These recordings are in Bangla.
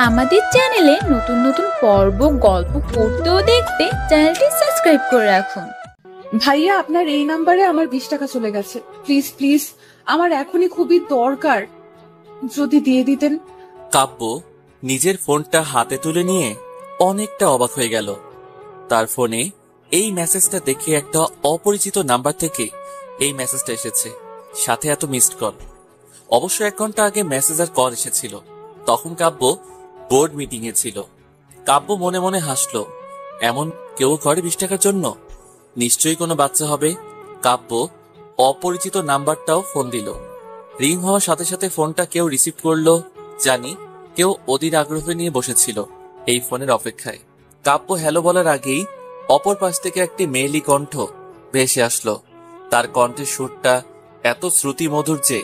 আমাদের চ্যানেলে নতুন নতুন পর্ব গল্প পড়তে ও দেখতে চ্যানেলটি সাবস্ক্রাইব করে রাখুন। ভাইয়া, আপনার এই নাম্বারে আমার 20 টাকা চলে গেছে। প্লিজ প্লিজ, আমার এখনই খুবই দরকার, যদি দিয়ে দিতেন। কাব্য নিজের ফোনটা হাতে তুলে নিয়ে অনেকটা অবাক হয়ে গেল। তার ফোনে এই মেসেজটা দেখে একটা অপরিচিত নাম্বার থেকে এই মেসেজটা এসেছে, সাথে এত মিসড কল। অবশ্য 1 ঘন্টা আগে মেসেজ আর কল এসেছিল, তখন কাব্য বোর্ড মিটিং এ ছিল। কাব্য মনে মনে হাসলো, এমন কেউ করে 20 টাকার জন্য? নিশ্চয়ই কোনো বাচ্চা হবে। কাব্য অপরিচিত নাম্বারটাও ফোন দিল। রিং হওয়ার সাথে সাথে ফোনটা কেউ রিসিভ করলো, জানি কেউ অধীর আগ্রহ নিয়ে বসেছিল এই ফোনের অপেক্ষায়। কাব্য হ্যালো বলার আগেই অপর পাশ থেকে একটি মেয়েলি কণ্ঠ ভেসে আসলো। তার কণ্ঠের সুরটা এত শ্রুতি মধুর যে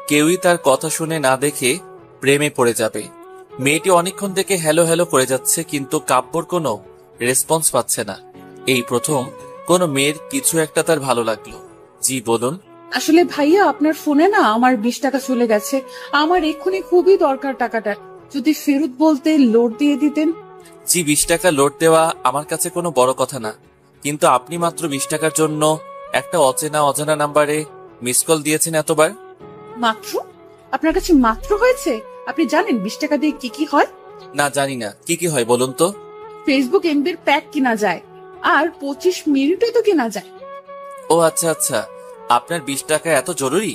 কেউই তার কথা শুনে না দেখে প্রেমে পড়ে যাবে। মেয়েটি অনেকক্ষণ থেকে হ্যালো হ্যালো করে যাচ্ছে, কিন্তু কাব্যর কোনো রেসপন্স পাচ্ছে না। এই প্রথম কোনো মেয়ের কিছু একটা তার ভালো লাগলো। জি বলুন। আসলে ভাইয়া, আপনার ফোনে না আমার 20 টাকা চলে গেছে। আমার এক্ষুনি খুবই দরকার টাকাটা, যদি ফেরত বলতে লোড দিয়ে দিতেন। জি, 20 টাকা লোড দেওয়া আমার কাছে কোনো বড় কথা না, কিন্তু আপনি মাত্র 20 টাকার জন্য একটা অজানা নাম্বারে মিস কল দিয়েছেন এতবার। মাত্র? আপনার কাছে মাত্র হয়েছে? আপনি জানেন 20 টাকা দিয়ে কি কি হয়? না, জানি না। কি কি হয় বলুন তো। ফেসবুক এমবির প্যাক কিনা যায়, আর 25 মিনিটে তো কেনা যায়। ও আচ্ছা আচ্ছা, আপনার 20 টাকা এত জরুরি?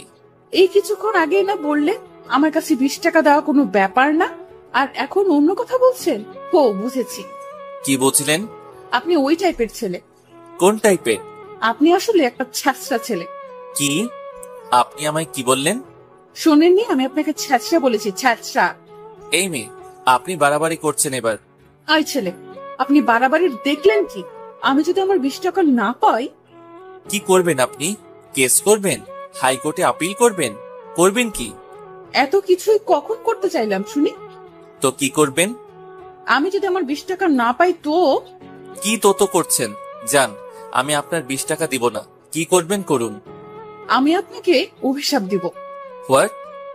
এই কিছুক্ষণ আগে না বললে আমার কাছে 20 টাকা দেওয়া কোনো ব্যাপার না, আর এখন অন্য কথা বলছেন। ও, বুঝেছি। কি বলছিলেন? আপনি ওই টাইপের ছেলে। কোন টাইপের? আপনি আসলে একটা ছ্যাঁচড়া ছেলে। কি? আপনি আমায় কি বললেন? শোনেননি? আমি আপনাকে ছ্যাঁচড়া বলেছি, ছ্যাঁচড়া। এই মেয়ে, আপনি বাড়াবাড়ি করছেন এবার। আই ছেলে, আপনি বাড়াবাড়ি দেখলেন কি? আমি যদি আমার 20 টাকা না পাই? কি করবেন আপনি? কেস করবেন? হাইকোর্টে আপিল করবেন? করবেন কি? এত কিছুই কখন করতে চাইলাম শুনি? তো কি করবেন? আমি যদি আমার 20 টাকা না পাই তো? কি তো করছেন? যান, আমি আপনার 20 টাকা দিব না। কি করবেন করুন। আমি আপনাকে অভিশাপ দিব। হোয়াট?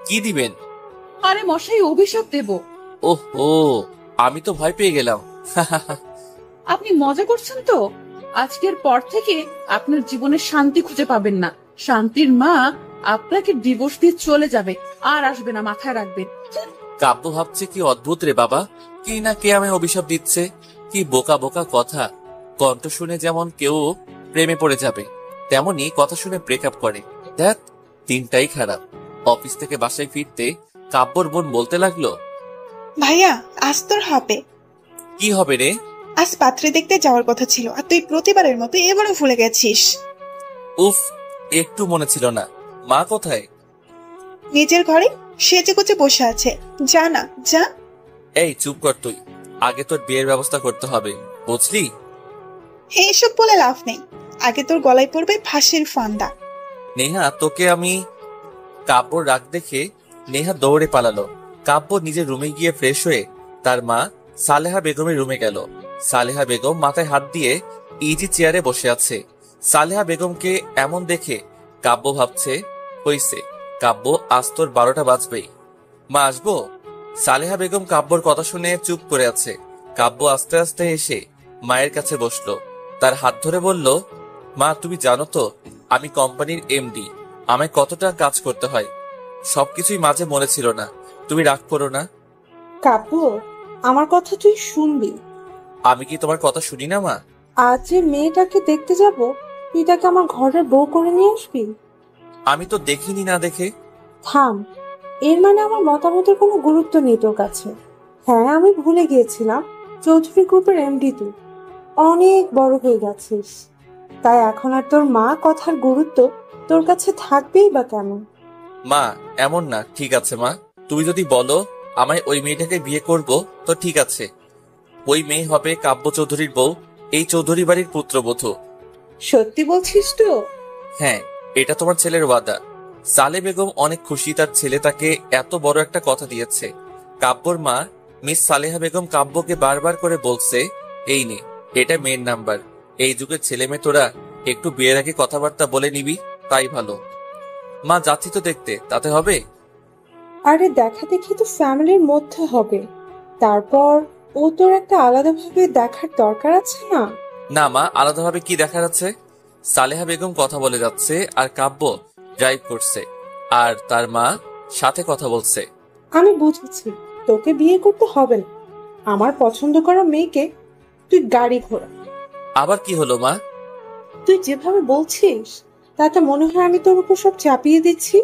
কি দিবেন? আরে মশাই, অভিশাপ দেব। ওহ ও, আমি তো ভয় পেয়ে গেলাম। আপনি মজা করছেন তো? আজকের পর থেকে আপনার জীবনে শান্তি খুঁজে পাবেন না। শান্তির মা আপনাকে ডিভোর্স দিয়ে চলে যাবে, আর আসবে না, মাথায় রাখবেন। কাব্য ভাবছে কি অদ্ভুত রে বাবা, কি না কে আমায় অভিশাপ দিচ্ছে। কি বোকা বোকা কথা। কণ্ঠ শুনে যেমন কেউ প্রেমে পড়ে যাবে, তেমনি কথা শুনে ব্রেকআপ করে। দেখ, তিনটাই খারাপ। অফিস থেকে বাসায় ফিরতে কাব্যর বোন বলতে লাগলো, ভাইয়া, আজ তোর হবে। কি হবে রে? আজ পাত্রে দেখতে যাওয়ার কথা ছিল, আর তুই প্রতিবারের মতো এবারও ভুলে গেছিস। উফ, একটু মনে ছিল না। মা কোথায়? নিজের ঘরে সেজে গুজে বসে আছে। যা না, যা। এই চুপ কর তুই। আগে তোর বিয়ের ব্যবস্থা করতে হবে, বুঝলি? এইসব বলে লাভ নেই। আগে তোর গলায় পড়বে ফাঁসির ফান্দা। নেহা, তোকে আমি। কাব্যর রাগ দেখে নেহা দৌড়ে পালালো। কাব্য নিজের রুমে গিয়ে ফ্রেশ হয়ে তার মা সালেহা বেগমের রুমে গেল। সালেহা বেগম মাথায় হাত দিয়ে ইজি চেয়ারে বসে আছে। সালেহা বেগমকে এমন দেখে কাব্য ভাবছে, হইছে, কাব্য আজ তোর 12টা বাজবেই। মা, আসবো? সালেহা বেগম কাব্যর কথা শুনে চুপ করে আছে। কাব্য আস্তে আস্তে এসে মায়ের কাছে বসলো, তার হাত ধরে বলল, মা তুমি জানো তো আমি কোম্পানির এমডি, আমায় কতটা কাজ করতে হয়। সবকিছুই মাঝে মনে ছিল না, তুমি রাগ করো না। কাব্য, আমার কথা তুই শুনবি। আমি কি তোমার কথা শুনি না মা? আজ যে মেয়েটাকে দেখতে যাব, তুই তাকে আমার ঘরের বউ করে নিয়ে আসবি? আমি তো দেখিনি না দেখে। থাম, এর মানে আমার মতামতের কোনো গুরুত্ব নেই তোর কাছে? হ্যাঁ, আমি ভুলে গিয়েছিলাম চৌধুরী গ্রুপের এমডি তুই অনেক বড় হয়ে গেছিস, তাই এখন আর তোর মা কথার গুরুত্ব তোর কাছে থাকবেই বা কেন? মা, এমন না। ঠিক আছে মা, তুমি যদি বলো আমায় ওই মেয়েটাকে বিয়ে করব, তো ঠিক আছে। ওই মেয়ে হবে কাব্য চৌধুরীর বউ, এই চৌধুরী বাড়ির পুত্রবধূ। সত্যি বলছিস তো? হ্যাঁ, এটা তোমার ছেলের ওয়াদা। সালে বেগম অনেক খুশি, তার ছেলে তাকে এত বড় একটা কথা দিয়েছে। কাব্যর মা মিস সালেহা বেগম কাব্যকে বারবার করে বলছে, এই নে, এটা মেয়ের নাম্বার। এই যুগের ছেলে মেয়ে তোরা একটু বিয়ের আগে কথাবার্তা বলে নিবি, তাই ভালো। মা, যাচ্ছি তো দেখতে, তাতে হবে? আরে দেখা দেখি তো ফ্যামিলির মধ্যে হবে, তারপর ও তোর একটা আলাদাভাবে দেখার দরকার আছে না? না মা, আলাদাভাবে কি দেখা যাচ্ছে? সালেহা বেগম কথা বলে যাচ্ছে আর কাব্য ড্রাইভ করছে, আর তার মা সাথে কথা বলছে। আমি বুঝেছি তোকে বিয়ে করতে হবে না। আমার পছন্দ করা মেয়েকে তুই গাড়ি ঘোড়া। আবার কি হলো মা? তুই যেভাবে বলছিস তাতে মনে হয় আমি তোর উপর সব চাপিয়ে দিচ্ছি।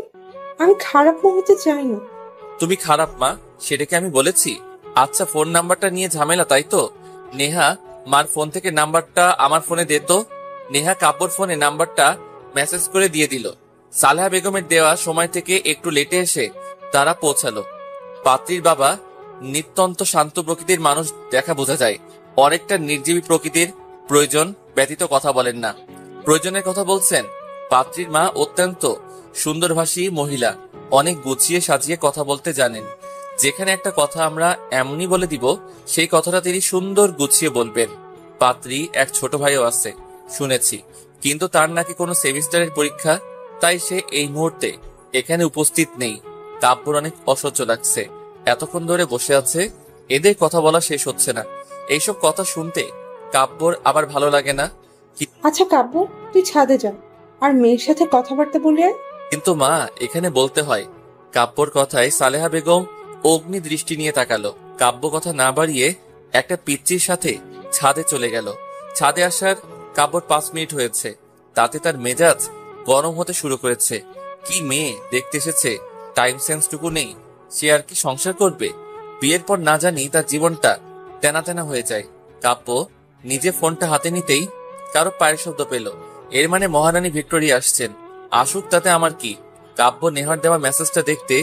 আমি খারাপ হতে চাই না। তুমি খারাপ মা, সেটা কি আমি বলেছি? আচ্ছা, ফোন নাম্বারটা নিয়ে ঝামেলা তাই তো? নেহা, মার ফোন থেকে নাম্বারটা আমার ফোনে দে তো। নেহা কাব্যর ফোনে নাম্বারটা মেসেজ করে দিয়ে দিল। সালেহা বেগমের দেওয়া সময় থেকে একটু লেটে এসে তারা পৌঁছালো। পাত্রীর বাবা নিত্যন্ত শান্ত প্রকৃতির মানুষ দেখা বোঝা যায়। অনেকটা নির্জীবী প্রকৃতির প্রয়োজন ব্যতীত কথা বলেন না। প্রয়োজনের কথা বলছেন। পাত্রীর মা অত্যন্ত সুন্দরভাষী মহিলা, অনেক গুছিয়ে সাজিয়ে কথা বলতে জানেন। যেখানে একটা কথা আমরা এমনই বলে দিব, সেই কথাটা তিনি সুন্দর গুছিয়ে বলবেন। পাত্রী এক ছোট ভাইও আছে শুনেছি, কিন্তু তার নাকি কোনো সেমিস্টারের পরীক্ষা, তাই সে এই মুহূর্তে এখানে উপস্থিত নেই। কাব্যর অনেক অসহ্য লাগছে। এতক্ষণ ধরে বসে আছে, এদের কথা বলা শেষ হচ্ছে না। এইসব কথা শুনতে কাব্যর আবার ভালো লাগে না। আচ্ছা কাব্য, তুই ছাদে যা আর মেয়ের সাথে কথাবার্তা বলে আয়। কিন্তু মা, এখানে বলতে হয়। কাব্যর কথায় সালেহা বেগম অগ্নি দৃষ্টি নিয়ে তাকালো। কাব্য কথা না বাড়িয়ে একটা পিচ্চির সাথে ছাদে চলে গেল। ছাদে আসার কাব্যর 5 মিনিট হয়েছে, তাতে তার মেজাজ গরম হতে শুরু করেছে। কি মেয়ে দেখতে এসেছে, টাইম সেন্সটুকু নেই। সে আর কি সংসার করবে? বিয়ের পর না জানি তার জীবনটা তেনা তেনা হয়ে যায়। কাব্য নিজে ফোনটা হাতে নিতেই কারো পায়ের শব্দ পেল। এর মানে মহারানী ভিক্টোরিয়া আসছেন। আসুক, তাতে আমার কি? কাব্য নেহার দেওয়া মেসেজটা দেখতে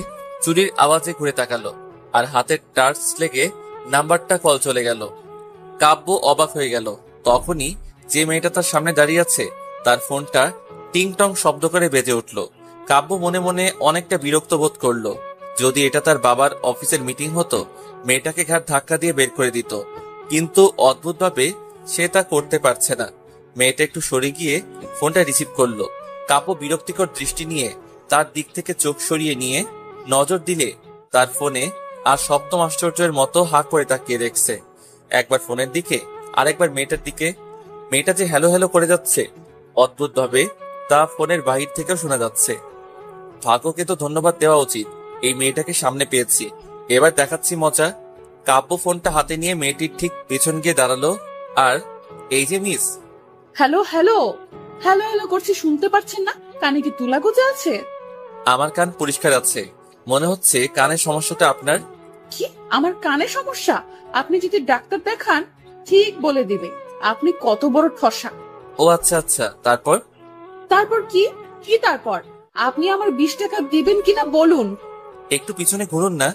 চুরির আওয়াজে ঘুরে তাকালো, আর হাতের টার্চ লেগে নাম্বারটা কল চলে গেল। কাব্য অবাক হয়ে গেল। তখনই যে মেয়েটা তার সামনে দাঁড়িয়ে আছে তার ফোনটা টিং টং শব্দ করে বেজে উঠল। কাব্য মনে মনে অনেকটা বিরক্ত বোধ করলো। যদি এটা তার বাবার অফিসের মিটিং হতো, মেয়েটাকে ঘাট ধাক্কা দিয়ে বের করে দিত, কিন্তু অদ্ভুতভাবে সে তা করতে পারছে না। মেয়েটা একটু সরে গিয়ে ফোনটা রিসিভ করলো। কাব্য বিরক্তিকর দৃষ্টি নিয়ে তার দিক থেকে চোখ সরিয়ে নিয়ে নজর দিলে তার ফোনে আর সপ্তম আশ্চর্যের মতো হাঁ করে তাকিয়ে দেখছে। একবার ফোনের দিকে, আরেকবার মেয়েটার দিকে। মেয়েটা যে হ্যালো হ্যালো করে যাচ্ছে, অদ্ভুতভাবে তা ফোনের বাহির থেকেও শোনা যাচ্ছে। ভাগ্যকে তো ধন্যবাদ দেওয়া উচিত, এই মেয়েটাকে সামনে পেয়েছি। এবার দেখাচ্ছি মজা। কাব্য ফোনটা হাতে নিয়ে মেয়েটির ঠিক পেছন গিয়ে দাঁড়ালো। আর এই যে miss. Hello hello hello hello করছি, শুনতে পাচ্ছেন না? কানে কি তুলা গোজা আছে? আমার কান পরিষ্কার আছে। মনে হচ্ছে কানের সমস্যাটা আপনার। কি আমার কানে সমস্যা? আপনি যদি ডাক্তার দেখান ঠিক বলে দিবে আপনি কত বড় ঠসা। ও আচ্ছা আচ্ছা, তারপর? তারপর কি? কি তারপর? আপনি আমার 20 টাকা দিবেন কিনা বলুন। একটু পিছনে ঘুরুন না।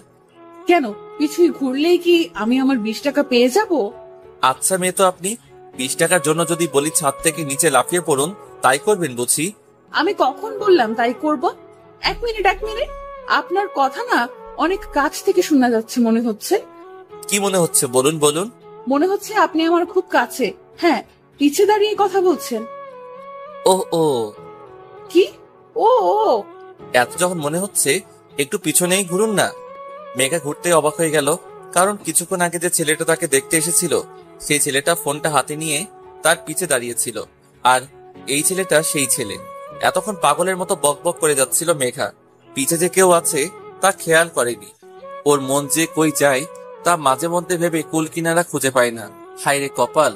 কেন, পিছুই ঘুরলেই কি আমি আমার 20 টাকা পেয়ে যাব? আচ্ছা মেয়ে তো আপনি, 20 টাকার জন্য যদি বলি ছাদ থেকে নিচে লাফিয়ে পড়ুন, তাই করবেন বুঝি? আমি কখন বললাম তাই করব? এক মিনিট এক মিনিট, আপনার কথা না অনেক কাছ থেকে শোনা যাচ্ছে মনে হচ্ছে। কি মনে হচ্ছে বলুন বলুন। মনে হচ্ছে আপনি আমার খুব কাছে, হ্যাঁ, পিছে দাঁড়িয়ে কথা বলছেন। ও ও, কি ও ও? এত যখন মনে হচ্ছে একটু পিছনেই ঘুরুন না। মেঘা ঘুরতে অবাক হয়ে গেল, কারণ কিছুক্ষণ আগে যে ছেলেটা তাকে দেখতে এসেছিল, সেই ছেলেটা ফোনটা হাতে নিয়ে তার পিছে দাঁড়িয়েছিল, আর এই ছেলেটা সেই ছেলে। এতক্ষণ পাগলের মতো বকবক করে যাচ্ছিল মেঘা। পিছে যে কেউ আছে তা খেয়াল করেনি। ওর মন যে কই যায় তা মাঝে মধ্যে ভেবে কুল কিনারা খুঁজে পায় না। হায় রে কপাল,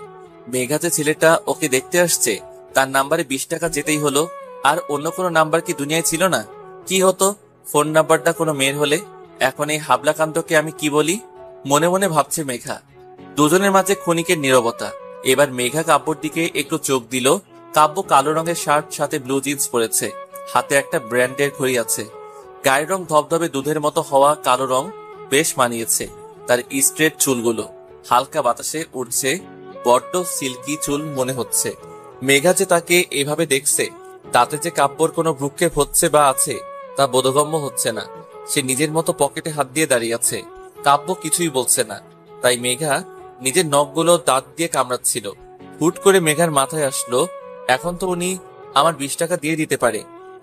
মেঘা যে ছেলেটা ওকে দেখতে আসছে তার নাম্বারে 20 টাকা যেতেই হলো। আর অন্য কোনো নাম্বার কি দুনিয়ায় ছিল না? কি হতো ফোন নাম্বারটা কোনো মেয়ের হলে? এখন এই হাবলাকান্তকে আমি কি বলি? মনে মনে ভাবছে মেঘা। দুজনের মাঝে ক্ষণিকের নীরবতা। এবার মেঘা কাব্যর দিকে একটু চোখ দিল। কাব্য কালো রঙের শার্ট সাথে ব্লু জিন্স পরেছে, হাতে একটা ব্র্যান্ডের ঘড়ি আছে। গায়ের রং ধবধবে দুধের মতো হওয়া কালো রং বেশ মানিয়েছে তার স্ট্রেট চুলগুলো। হালকা বাতাসে উঠছে, বড্ড সিল্কি চুল মনে হচ্ছে। মেঘা যে তাকে এভাবে দেখছে, তাতে যে কাব্যর কোনো ভ্রুক্ষেপ হচ্ছে বা আছে তা বোধগম্য হচ্ছে না। সে নিজের মতো পকেটে হাত দিয়ে দাঁড়িয়ে আছে। কাব্য কিছুই বলছে না, তাই মেঘা নিজের নখগুলো দাঁত দিয়ে কামড়াচ্ছিল। হুট করে মেঘার মাথায় আসলো, এখন তো উনি আমার 20 টাকা দিয়ে দিতে পারে,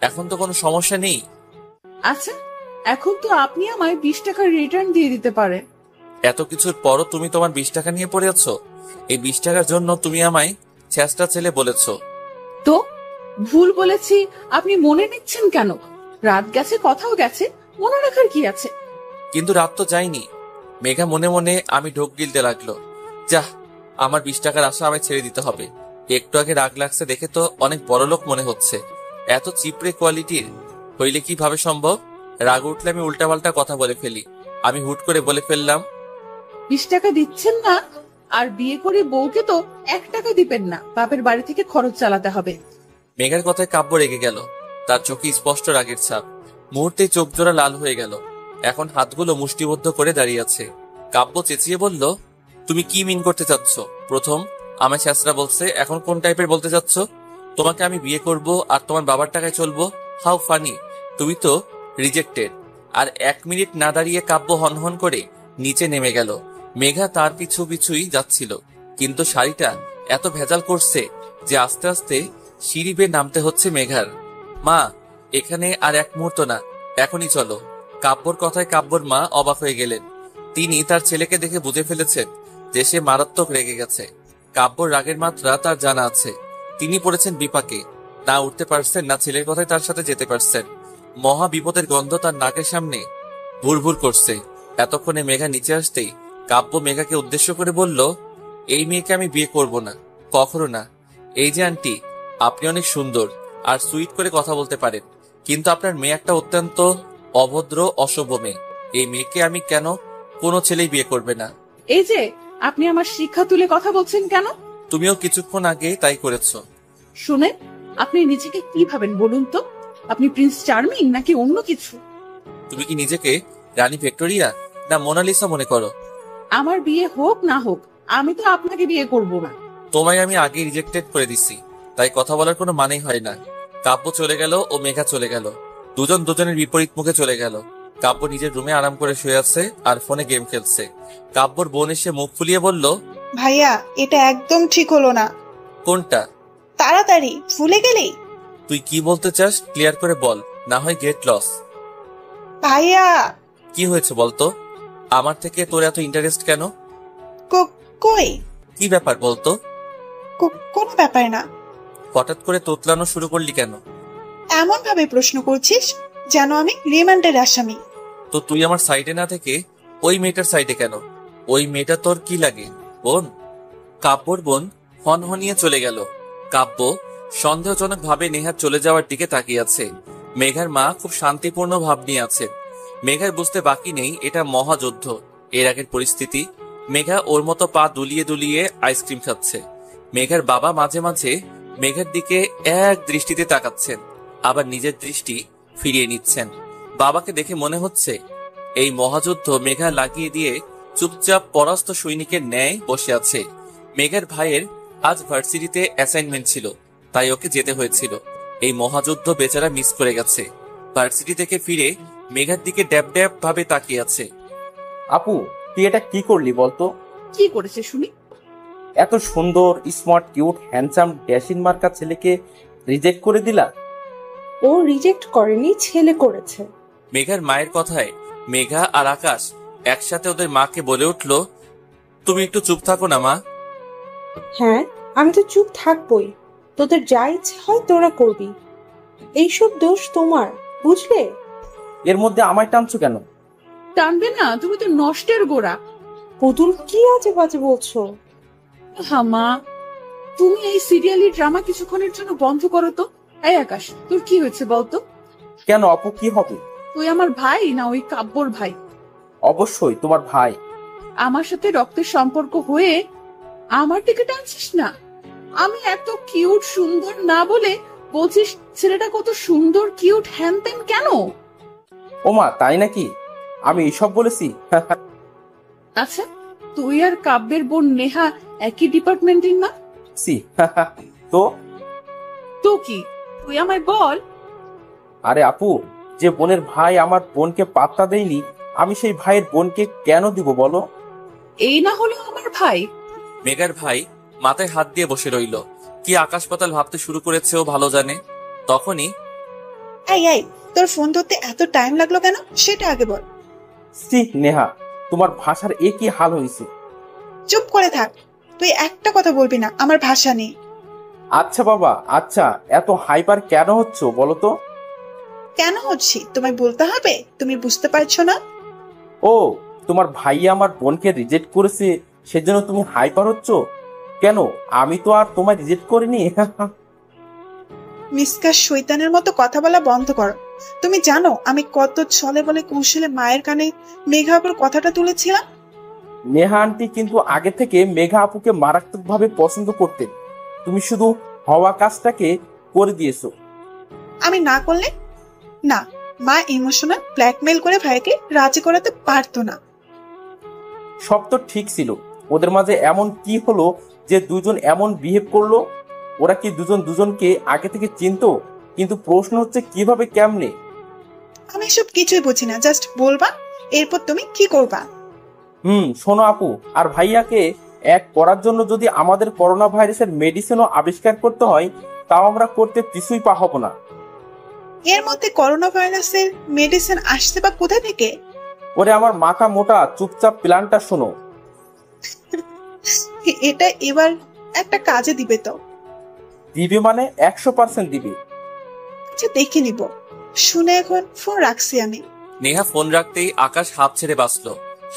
এখন তো কোনো সমস্যা নেই। আচ্ছা, এখন তো আপনি আমায় 20 টাকা রিটার্ন দিয়ে দিতে পারেন। এত কিছুর পরও তুমি তোমার 20 টাকা নিয়ে পড়ে আছো। এই 20 টাকার জন্য তুমি আমায় ছেঁচড়া ছেলে বলেছো। তো ভুল বলেছি আপনি মনে নিচ্ছেন কেন? রাত গেছে, কথাও গেছে, মনে রাখার কি আছে? কিন্তু রাত তো যায়নি। মেঘা মনে মনে আমি ঢোক গিলতে লাগলো। যাহ, আমার 20 টাকার আশা আমায় ছেড়ে দিতে হবে। একটু আগে রাগ লাগছে দেখে তো অনেক বড়লোক মনে হচ্ছে। এত চিপড়ে কোয়ালিটির হইলে কিভাবে সম্ভব? রাগ উঠলে আমি উল্টাপাল্টা কথা বলে ফেলি। আমি হুট করে বলে ফেললাম, 20 টাকা দিচ্ছেন না? আর বিয়ে করে বউকে তো 1 টাকা দিবেন না, বাপের বাড়ি থেকে খরচ চালাতে হবে। মেঘার কথায় কাব্য রেগে গেল। তার চোখে স্পষ্ট রাগের ছাপ। মুহূর্তেই চোখ জোড়া লাল হয়ে গেল। এখন হাতগুলো মুষ্টিবদ্ধ করে দাঁড়িয়ে আছে। কাব্য চেঁচিয়ে বলল, তুমি কি মিন করতে চাচ্ছ? প্রথম আমায় ছেঁচড়া বলছে, এখন কোন টাইপের বলতে চাচ্ছ? তোমাকে আমি বিয়ে করব আর তোমার বাবার টাকায় চলবো? How funny! তুমি তো রিজেক্টেড। আর 1 মিনিট না দাঁড়িয়ে কাব্য হনহন করে নিচে নেমে গেল। মেঘা তার পিছু পিছুই যাচ্ছিল, কিন্তু শাড়িটা এত ভেজাল করছে যে আস্তে আস্তে সিঁড়ি বেয়ে নামতে হচ্ছে মেঘার। মা, এখানে আর 1 মুহূর্ত না, এখনই চলো। কাব্যর কথায় কাব্যর মা অবাক হয়ে গেলেন। তিনি তার ছেলেকে দেখে বুঝে ফেলেছেন যে সে মারাত্মক রেগে গেছে। কাব্যর রাগের মাত্রা তার জানা আছে। তিনি পড়েছেন বিপাকে, না উঠতে পারছেন না ছেলের কথায় তার সাথে যেতে পারছেন। মহা বিপদের গন্ধ তার নাকের সামনে ভুরভুর করছে। এতক্ষণে মেঘা নিচে আসতেই কাব্য মেঘাকে উদ্দেশ্য করে বলল, এই মেয়েকে আমি বিয়ে করব না, কখনো না। এই যে আন্টি, আপনি অনেক সুন্দর আর সুইট করে কথা বলতে পারেন, কিন্তু আপনার মেয়ে একটা অত্যন্ত অভদ্র অসভ্য মেয়ে। এই মেয়েকে আমি কেন কোনো ছেলেই বিয়ে করবে না। এই যে আপনি আমার শিক্ষা তুলে কথা বলছেন কেন? তুমিও কিছুক্ষণ আগে তাই করেছো। শুনে আপনি নিজেকে কি ভাবেন বলুন তো? আপনি প্রিন্স চার্মিং নাকি অন্য কিছু? তুমি কি নিজেকে রানী ভিক্টোরিয়া না মোনালিসা মনে করো? আমার বিয়ে হোক না হোক, আমি তো আপনাকে বিয়ে করব না। তোমায় আমি আগে রিজেক্টেড করে দিছি, তাই কথা বলার কোনো মানেই হয় না। কাব্য চলে গেল ও মেঘা চলে গেল। দুজন দুজনের বিপরীত মুখে চলে গেল। কাব্য নিজের রুমে আরাম করে শুয়ে আছে আর ফোনে গেম খেলছে। কাব্যর বোন এসে মুখ ফুলিয়ে বলল, ভাইয়া, এটা একদম ঠিক হলো না। কোনটা? তাড়াতাড়ি ভুলে গেলি? তুই কি বলতে চাস ক্লিয়ার করে বল, না হয় গেট লস। ভাইয়া, কি হয়েছে বলতো? আমার থেকে তোর এত ইন্টারেস্ট কেন? কই? কি ব্যাপার বলতো? কোনো ব্যাপার না। হঠাৎ করে তোতলানো শুরু করলি কেন? এমন ভাবে প্রশ্ন করছিস যেন আমি রিমান্ডের আসামি। তো তুই আমার সাইডে না থেকে ওই মেয়েটার সাইডে কেন? ওই মেয়েটা তোর কি লাগে, বোন? কাব্যর বোন হনহনিয়ে চলে গেল। কাব্য সন্দেহজনক ভাবে নেহার চলে যাওয়ার দিকে তাকিয়ে আছে। মেঘার মা খুব শান্তিপূর্ণ ভাব নিয়ে আছে। মেঘার বুঝতে বাকি নেই এটা মহাযুদ্ধ। এর আগের পরিস্থিতি। মেঘা ওর মতো পা দুলিয়ে দুলিয়ে আইসক্রিম খাচ্ছে। মেঘার বাবা মাঝে মাঝে মেঘার দিকে এক দৃষ্টিতে তাকাচ্ছেন, আবার নিজের দৃষ্টি ফিরিয়ে নিচ্ছেন। বাবাকে দেখে মনে হচ্ছে এই মহাযুদ্ধ মেঘা লাগিয়ে দিয়ে চুপচাপ পরাস্ত সৈনিকের ন্যায় বসে আছে। মেঘার ভাইয়ের আজ ভার্সিটিতে অ্যাসাইনমেন্ট ছিল, তাই ওকে যেতে হয়েছিল। এই মহাযুদ্ধ বেচারা মিস করে গেছে। ভার্সিটি থেকে ফিরে মেঘার দিকে ড্যাব ড্যাব ভাবে তাকিয়ে আছে। আপু, তুই এটা কি করলি বলতো? কি করেছে শুনি? এত সুন্দর, স্মার্ট, কিউট, হ্যান্ডসাম, ড্যাশিং মার্কা ছেলেকে রিজেক্ট করে দিলা? ও রিজেক্ট করেনি, ছেলে করেছে। মেঘার মায়ের কথায় মেঘা আর আকাশ একসাথে ওদের মাকে বলে উঠল, তুমি একটু চুপ থাকো না মা। হ্যাঁ, আমি তো চুপ থাকবই। তোদের যা ইচ্ছে হয় তোরা করবি। এইসব দোষ তোমার, বুঝলে? এর মধ্যে আমায় টানছো কেন? টানবে না, তুমি তো নষ্টের গোড়া। পুতুল, কি আজে বাজে বলছো? হামা, তুমি এই সিরিয়ালি ড্রামা কিছুক্ষণের জন্য বন্ধ করো তো। এই আকাশ, তোর কি হয়েছে বলতো? কেন আপু, কি হবে? তুই আমার ভাই না ওই কাব্যর ভাই? অবশ্যই তোমার ভাই। আমার সাথে রক্তের সম্পর্ক হয়ে আমার দিকে টানছিস না? আমি এত কিউট সুন্দর না বলে বলছিস ছেলেটা কত সুন্দর কিউট হ্যান ত্যান কেন? ওমা, তাই নাকি? আমি এসব বলেছি? আচ্ছা, তুই আর কাব্যের বোন নেহা একই ডিপার্টমেন্টের না? সি তো তো কি, তুই আমায় বল। আরে আপু, যে বোনের ভাই আমার বোনকে পাত্তা দেয়নি, আমি সেই ভাইয়ের বোনকে কেন দিব বলো? এই না হলো আমার ভাই। মেঘার ভাই মাথায় হাত দিয়ে বসে রইল। কি আকাশ পাতাল ভাবতে শুরু করেছে ও ভালো জানে। তখনই, এই তোর ফোন ধরতে এত টাইম লাগলো কেন সেটা আগে বল। সি নেহা, তোমার ভাষার একই হাল হয়েছে। চুপ করে থাক, তুই একটা কথা বলবি না, আমার ভাষা নেই। আচ্ছা বাবা, আচ্ছা, এত হাইপার কেন হচ্ছ বলো তো? কেন হচ্ছি তোমায় বলতে হবে? তুমি বুঝতে পারছো না? ও, তোমার ভাই আমার বোনকে রিজেক্ট করেছে, সেজন্য তুমি হাইপার হচ্ছ? কেন, আমি তো আর তোমায় রিজেক্ট করিনি। মিসকা শয়তানের মতো কথা বলা বন্ধ করো। তুমি জানো আমি কত ছলে বলে কৌশলে মায়ের কানে মেঘা আপুর কথাটা তুলেছিলাম। নেহা আন্টি কিন্তু আগে থেকে মেঘা আপুকে মারাত্মক ভাবে পছন্দ করতেন, তুমি শুধু হওয়া কাজটাকে করে দিয়েছো। আমি না করলে না, মা ইমোশনাল ব্ল্যাকমেল করে ভাইকে রাজি করাতে পারতো না। সব তো ঠিক ছিল, ওদের মাঝে এমন কি হলো যে দুজন এমন বিহেভ করলো? ওরা কি দুজন দুজনকে আগে থেকে চিনতো? কিন্তু প্রশ্ন হচ্ছে কিভাবে, কেমনে? আমি এসব কিছুই বুঝি না, জাস্ট বলবা, এরপর তুমি কি করবা। শোনো আপু, আর ভাইয়াকে এক করার জন্য যদি আমাদের করোনা ভাইরাসের মেডিসিনও আবিষ্কার করতে হয়, তাও আমরা করতে কিছুই হব না। এর মধ্যে করোনা ভাইরাসের মেডিসিন আসছে বা কোথা থেকে? ওরে আমার মাথা মোটা, চুপচাপ প্ল্যানটা শোনো। এটা এবার একটা কাজে দিবে তো? দিবে মানে 100% দিবে। আচ্ছা দেখে নিব, শুনে এখন ফোন রাখছি আমি। নেহা ফোন রাখতেই আকাশ হাঁপ ছেড়ে বাঁচল,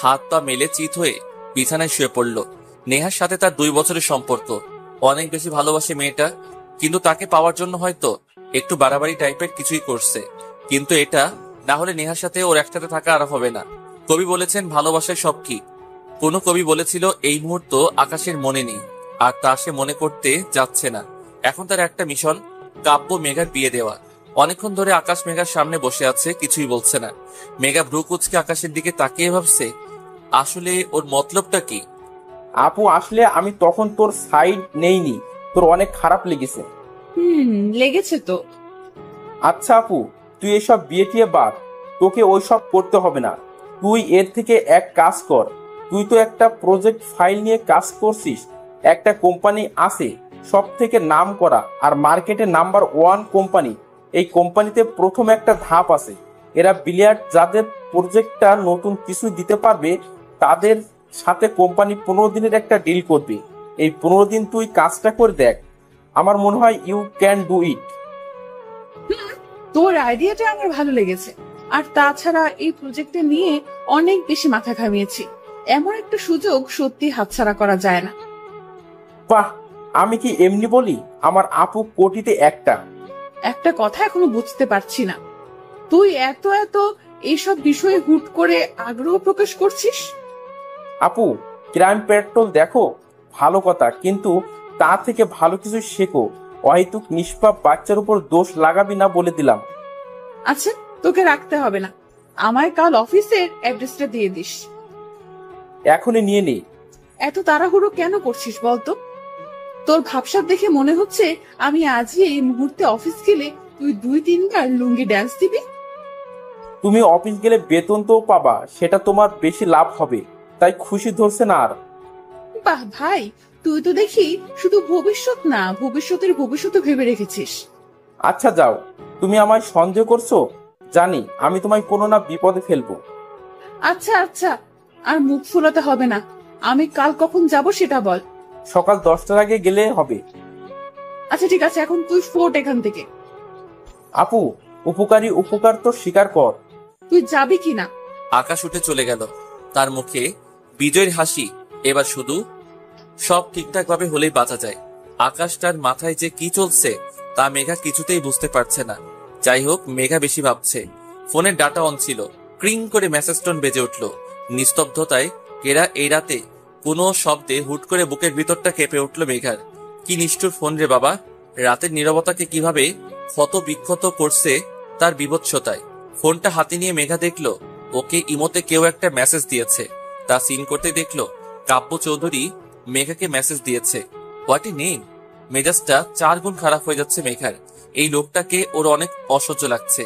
হাত পা মেলে চিত হয়ে বিছানায় শুয়ে পড়ল। নেহার সাথে তার 2 বছরের সম্পর্ক, অনেক বেশি ভালোবাসে মেয়েটা, কিন্তু তাকে পাওয়ার জন্য হয়তো একটু বাড়াবাড়ি টাইপের কিছুই করছে। কিন্তু এটা না হলে নেহার সাথে ওর একসাথে থাকা আর হবে না। কবি বলেছেন ভালোবাসায় সব কি, কোন কবি বলেছিল এই মুহূর্ত আকাশের মনে নেই, আর তা সে মনে করতে যাচ্ছে না। এখন তার একটা মিশন, কাব্য মেঘার বিয়ে দেওয়া। অনেকক্ষণ ধরে আকাশ মেঘার সামনে বসে আছে, কিছুই বলছে না। মেঘা ভ্রু কুঁচকে আকাশের দিকে তাকিয়ে ভাবছে আসলে ওর মতলবটা কি। আপু আসলে আমি তখন তোর সাইড নেইনি, তোর অনেক খারাপ লেগেছে। লেগেছে তো। আচ্ছা আপু, তুই এসব বিয়ে টিয়ে বাদ, তোকে ওইসব করতে হবে না। তুই এর থেকে এক কাজ কর, তুই তো একটা প্রজেক্ট ফাইল নিয়ে কাজ করছিস, একটা কোম্পানি আছে সব থেকে নাম করা আর মার্কেটে নাম্বার 1 কোম্পানি। এই কোম্পানিতে প্রথম একটা ধাপ আছে, এরা বিলিয়ার্ড যাদের প্রজেক্টটা নতুন কিছু দিতে পারবে তাদের সাথে কোম্পানি 15 দিনের একটা ডিল করবে। এই 15 দিন তুই কাজটা করে দেখ, আমার মনে হয় ইউ ক্যান ডু ইট। তোর আইডিয়াটা আমার ভালো লেগেছে, আর তাছাড়া এই প্রজেক্টে নিয়ে অনেক বেশি মাথা ঘামিয়েছি। এমন একটা সুযোগ সত্যি হাতছাড়া করা যায় না। বাহ, আমি কি এমনি বলি, আমার আপু কোটিতে একটা। একটা কথা এখনো বুঝতে পারছি না, তুই এত এত এইসব বিষয়ে হুট করে আগ্রহ প্রকাশ করছিস। আপু, ক্রাইম পেট্রোল দেখো ভালো কথা, কিন্তু তা থেকে ভালো কিছু শেখো। অহেতুক নিষ্পাপ বাচ্চার উপর দোষ লাগাবি না বলে দিলাম। আচ্ছা, তোকে রাখতে হবে না, আমায় কাল অফিসের অ্যাড্রেসটা দিয়ে দিস। এখনই নিয়ে নে। এত তাড়াহুড়ো কেন করছিস বলতো? তোর ভাবসাব দেখে মনে হচ্ছে আমি আজই এই মুহূর্তে অফিস গেলে তুই 2-3 বার লুঙ্গি ড্যান্স দিবি। তুমি অফিস গেলে বেতন তো পাবা, সেটা তোমার বেশি লাভ হবে, তাই খুশি ধরছে না আর। বাহ ভাই, তুই তো দেখি শুধু ভবিষ্যৎ না, ভবিষ্যতের ভবিষ্যৎ ভেবে রেখেছিস। আচ্ছা যাও, তুমি আমায় সন্দেহ করছো, জানি আমি তোমায় কোনো না বিপদে ফেলবো। আচ্ছা আচ্ছা, আর মুখ ফুলাতে হবে না, আমি কাল কখন যাব সেটা বল। সকাল 10টার আগে গেলে হবে। আচ্ছা ঠিক আছে, এখন তুই ফোট এখান থেকে। আপু, উপকারী উপকার তো স্বীকার কর। তুই যাবি কিনা? আকাশ উঠে চলে গেল, তার মুখে বিজয়ের হাসি। এবার শুধু সব ঠিকঠাক ভাবে হলেই বাঁচা যায়। আকাশটার মাথায় যে কি চলছে তা মেঘা কিছুতেই বুঝতে পারছে না। যাই হোক, মেঘা বেশি ভাবছে। ফোনের ডাটা অন ছিল, ক্রিং করে মেসেজ টোন বেজে উঠল। নিস্তব্ধতায় কেরা এই রাতে কোনো শব্দে হুট করে বুকের ভিতরটা কেঁপে উঠল মেঘার। কি নিষ্ঠুর ফোন রে বাবা, রাতের নীরবতাকে কিভাবে ক্ষত বিক্ষত করছে তার বিভৎসতায়। ফোনটা হাতে নিয়ে মেঘা দেখলো ওকে ইমোতে কেউ একটা মেসেজ দিয়েছে। তা সিন করতে দেখলো কাব্য চৌধুরী মেঘাকে মেসেজ দিয়েছে। What a name! মেজাজটা 4 গুণ খারাপ হয়ে যাচ্ছে মেঘার। এই লোকটাকে ওর অনেক অসহ্য লাগছে।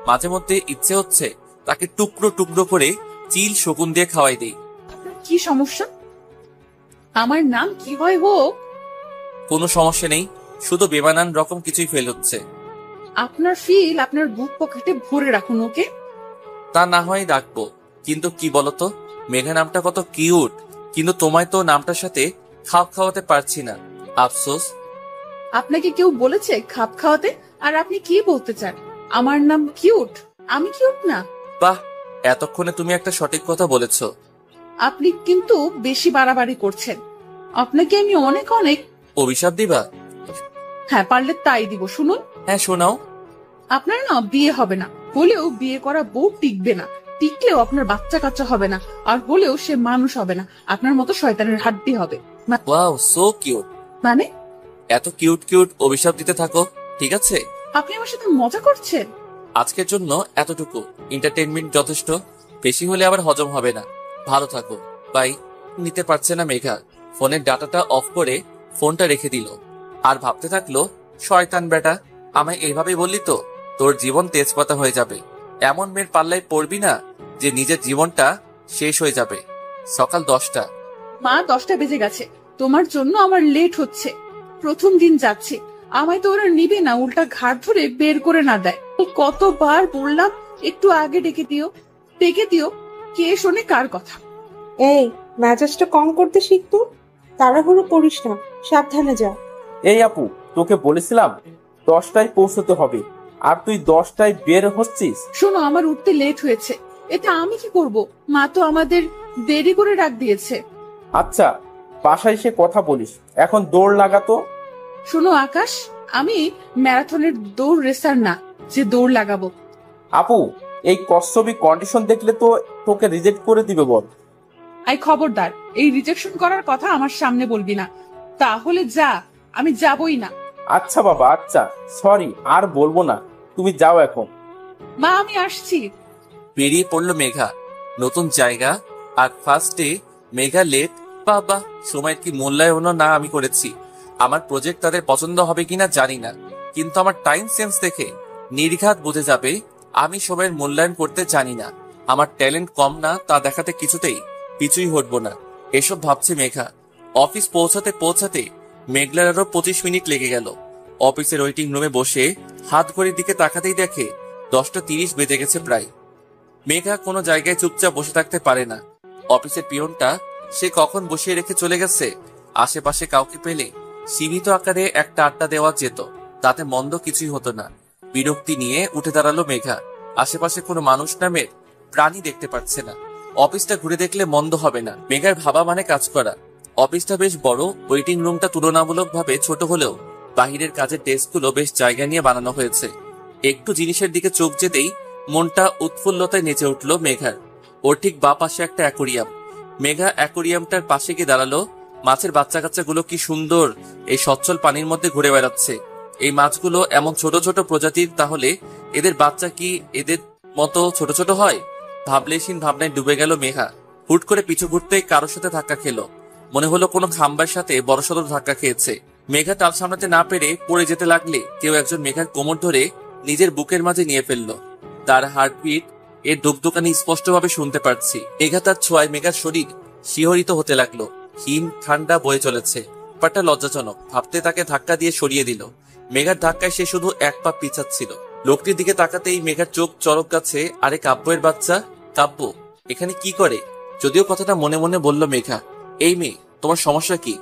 মাঝে মধ্যে ইচ্ছে হচ্ছে তাকে টুকরো টুকরো করে চিল শকুন দিয়ে খাওয়াই দেই। কি সমস্যা? আমার নাম কি হয় হোক, কোনো সমস্যা নেই, শুধু বেমানান রকম কিছুই ফেল হচ্ছে। আপনার ফিল আপনার বুক পকেটে ভরে রাখুন ওকে। তা না হয় রাখবো, কিন্তু কি বলতো, মেঘা নামটা কত কিউট, কিন্তু তোমায় তো নামটার সাথে খাপ খাওয়াতে পারছি না। আফসোস। আপনাকে কেউ বলেছে খাপ খাওয়াতে? আর আপনি কি বলতে চান? আমার নাম কিউট? আমি কিউট না? বাহ, এতক্ষণে তুমি একটা সঠিক কথা বলেছ। আপনি কিন্তু বেশি বাড়াবাড়ি করছেন। আপনাকে আমি অনেক অনেক। অভিশাপ দিবা? হ্যাঁ, পারলে তাই দিব। শুনুন, হ্যাঁ শোনাও। আপনার না বিয়ে হবে না, হলেও বিয়ে করা বউ টিকবে না, টিকলেও আপনার বাচ্চা কাচ্চা হবে না, আর হলেও সে মানুষ হবে না, আপনার মতো শয়তানের হাড্ডি হবে। Wow, so cute. মানে? এত কিউট কিউট অভিশাপ দিতে থাকো, ঠিক আছে? আপনি আমার সাথে মজা করছেন? আজকের জন্য এতটুকু এন্টারটেইনমেন্ট যথেষ্ট, বেশি হলে আবার হজম হবে না। ভালো থাকো, বাই। নিতে পারছে না মেঘা, ফোনের ডাটাটা অফ করে ফোনটা রেখে দিল। আর ভাবতে থাকলো, শয়তান বেটা, আমায় এইভাবেই বললি তো তোর জীবন তেজপাতা হয়ে যাবে। এমন মেয়ের পাল্লায় পড়বি না যে নিজের জীবনটা শেষ হয়ে যাবে। সকাল 10টা। মা, 10টা বেজে গেছে। তোমার জন্য আমার লেট হচ্ছে। প্রথম দিন যাচ্ছে, আমায় তো ওরা নিবে না, উল্টা ঘাট ধরে বের করে না দেয়। কতবার বললাম একটু আগে ডেকে দিও, ডেকে দিও, কে শোনে কার কথা? এই, মেজাজটা কম করতে শিখতো। তাড়াহুড়ো করিস না, সাবধানে যা। এই আপু, তোকে বলেছিলাম 10টায় পৌঁছতে হবে, আর তুই 10টায় বের হচ্ছিস। শোনো, আমার উঠতে লেট হয়েছে, এটা আমি কি করব? মা তো আমাদের দেরি করে ডাক দিয়েছে। আচ্ছা, বাসায় এসে কথা বলিস, এখন দৌড় লাগাতো। শোনো আকাশ, আমি ম্যারাথনের দৌড় রেসার না যে দৌড় লাগাবো। আপু, এই কচ্ছপি কন্ডিশন দেখলে তো তোকে রিজেক্ট করে দিবে বল। আই খবরদার, এই রিজেকশন করার কথা আমার সামনে বলবি না। তাহলে যা, আমি যাবই না। আচ্ছা বাবা, আচ্ছা, সরি, আর বলবো না, তুমি যাও এখন। মা, আমি আসছি। বেরিয়ে পড়লো মেঘা। নতুন জায়গা আর ফার্স্টে মেঘা লেট। বাবা, সময়ের কি মূল্যায়নও না আমি করেছি। আমার প্রজেক্ট তাদের পছন্দ হবে কিনা জানি না, কিন্তু আমার টাইম সেন্স দেখে নির্ঘাত বুঝে যাবে আমি সময়ের মূল্যায়ন করতে জানি না। আমার ট্যালেন্ট কম না তা দেখাতে কিছুতেই পিছুই হটবো না। এসব ভাবছে মেঘা। অফিস পৌঁছাতে পৌঁছাতে মেঘলার আরো 25 মিনিট লেগে গেল। অফিসের ওয়েটিং রুমে বসে হাত ঘড়ির দিকে তাকাতেই দেখে 10টা 30 বেজে গেছে প্রায়। মেঘা কোনো জায়গায় চুপচাপ বসে থাকতে পারে না। অফিসের পিয়নটা সে কখন বসিয়ে রেখে চলে গেছে। আশেপাশে কাউকে পেলে সীমিত আকারে একটা আড্ডা দেওয়া যেত, তাতে মন্দ কিছুই হতো না। বিরক্তি নিয়ে উঠে দাঁড়ালো মেঘা। আশেপাশে কোনো মানুষ নামের প্রাণী দেখতে পাচ্ছে না। অফিসটা ঘুরে দেখলে মন্দ হবে না। মেঘার ভাবা মানে কাজ করা। অফিসটা বেশ বড়, ওয়েটিং রুমটা তুলনামূলকভাবে ছোট হলেও বাহিরের কাজের ডেস্কগুলো বেশ জায়গা নিয়ে বানানো হয়েছে। একটু জিনিসের দিকে চোখ যেতেই মনটা উৎফুল্লতায় নেচে উঠল মেঘার। ওর ঠিক বা পাশে একটা অ্যাকোরিয়াম। মেঘা অ্যাকোরিয়ামটার পাশে গিয়ে দাঁড়ালো। মাছের বাচ্চা কাচ্চাগুলো কি সুন্দর এই সচ্ছল পানির মধ্যে ঘুরে বেড়াচ্ছে। এই মাছগুলো এমন ছোট ছোট প্রজাতির, তাহলে এদের বাচ্চা কি এদের মতো ছোট ছোট হয়? ভাবলেশীন ভাবনায় ডুবে গেল মেঘা। হুট করে পিছু ঘুরতে কারোর সাথে ধাক্কা খেলো। মনে হলো কোনো খাম্বার সাথে বড়সড় ধাক্কা খেয়েছে। মেঘা তাল সামলাতে না পেরে পড়ে যেতে লাগলে কেউ একজন মেঘার কোমর ধরে নিজের বুকের মাঝে নিয়ে ফেললো। তার হার্টবিট এর দুকদুকানি স্পষ্টভাবে শুনতে পারছি। মেঘা তার ছোঁয়ায় মেঘার শরীর শিহরিত হতে লাগলো। হিম ঠান্ডা বয়ে চলেছে। ব্যাপারটা লজ্জাজনক ভাবতে তাকে ধাক্কা দিয়ে সরিয়ে দিল। মেঘার ধাক্কায় সে শুধু এক পা পিছাচ্ছিল। লোকটির দিকে তাকাতেই মেঘার চোখ চরক গাছে। আরে কাব্যের বাচ্চা, কাব্য এখানে কি করে? যদিও কথাটা মনে মনে বলল মেঘা। এই মেয়ে, তোমার সমস্যা কি?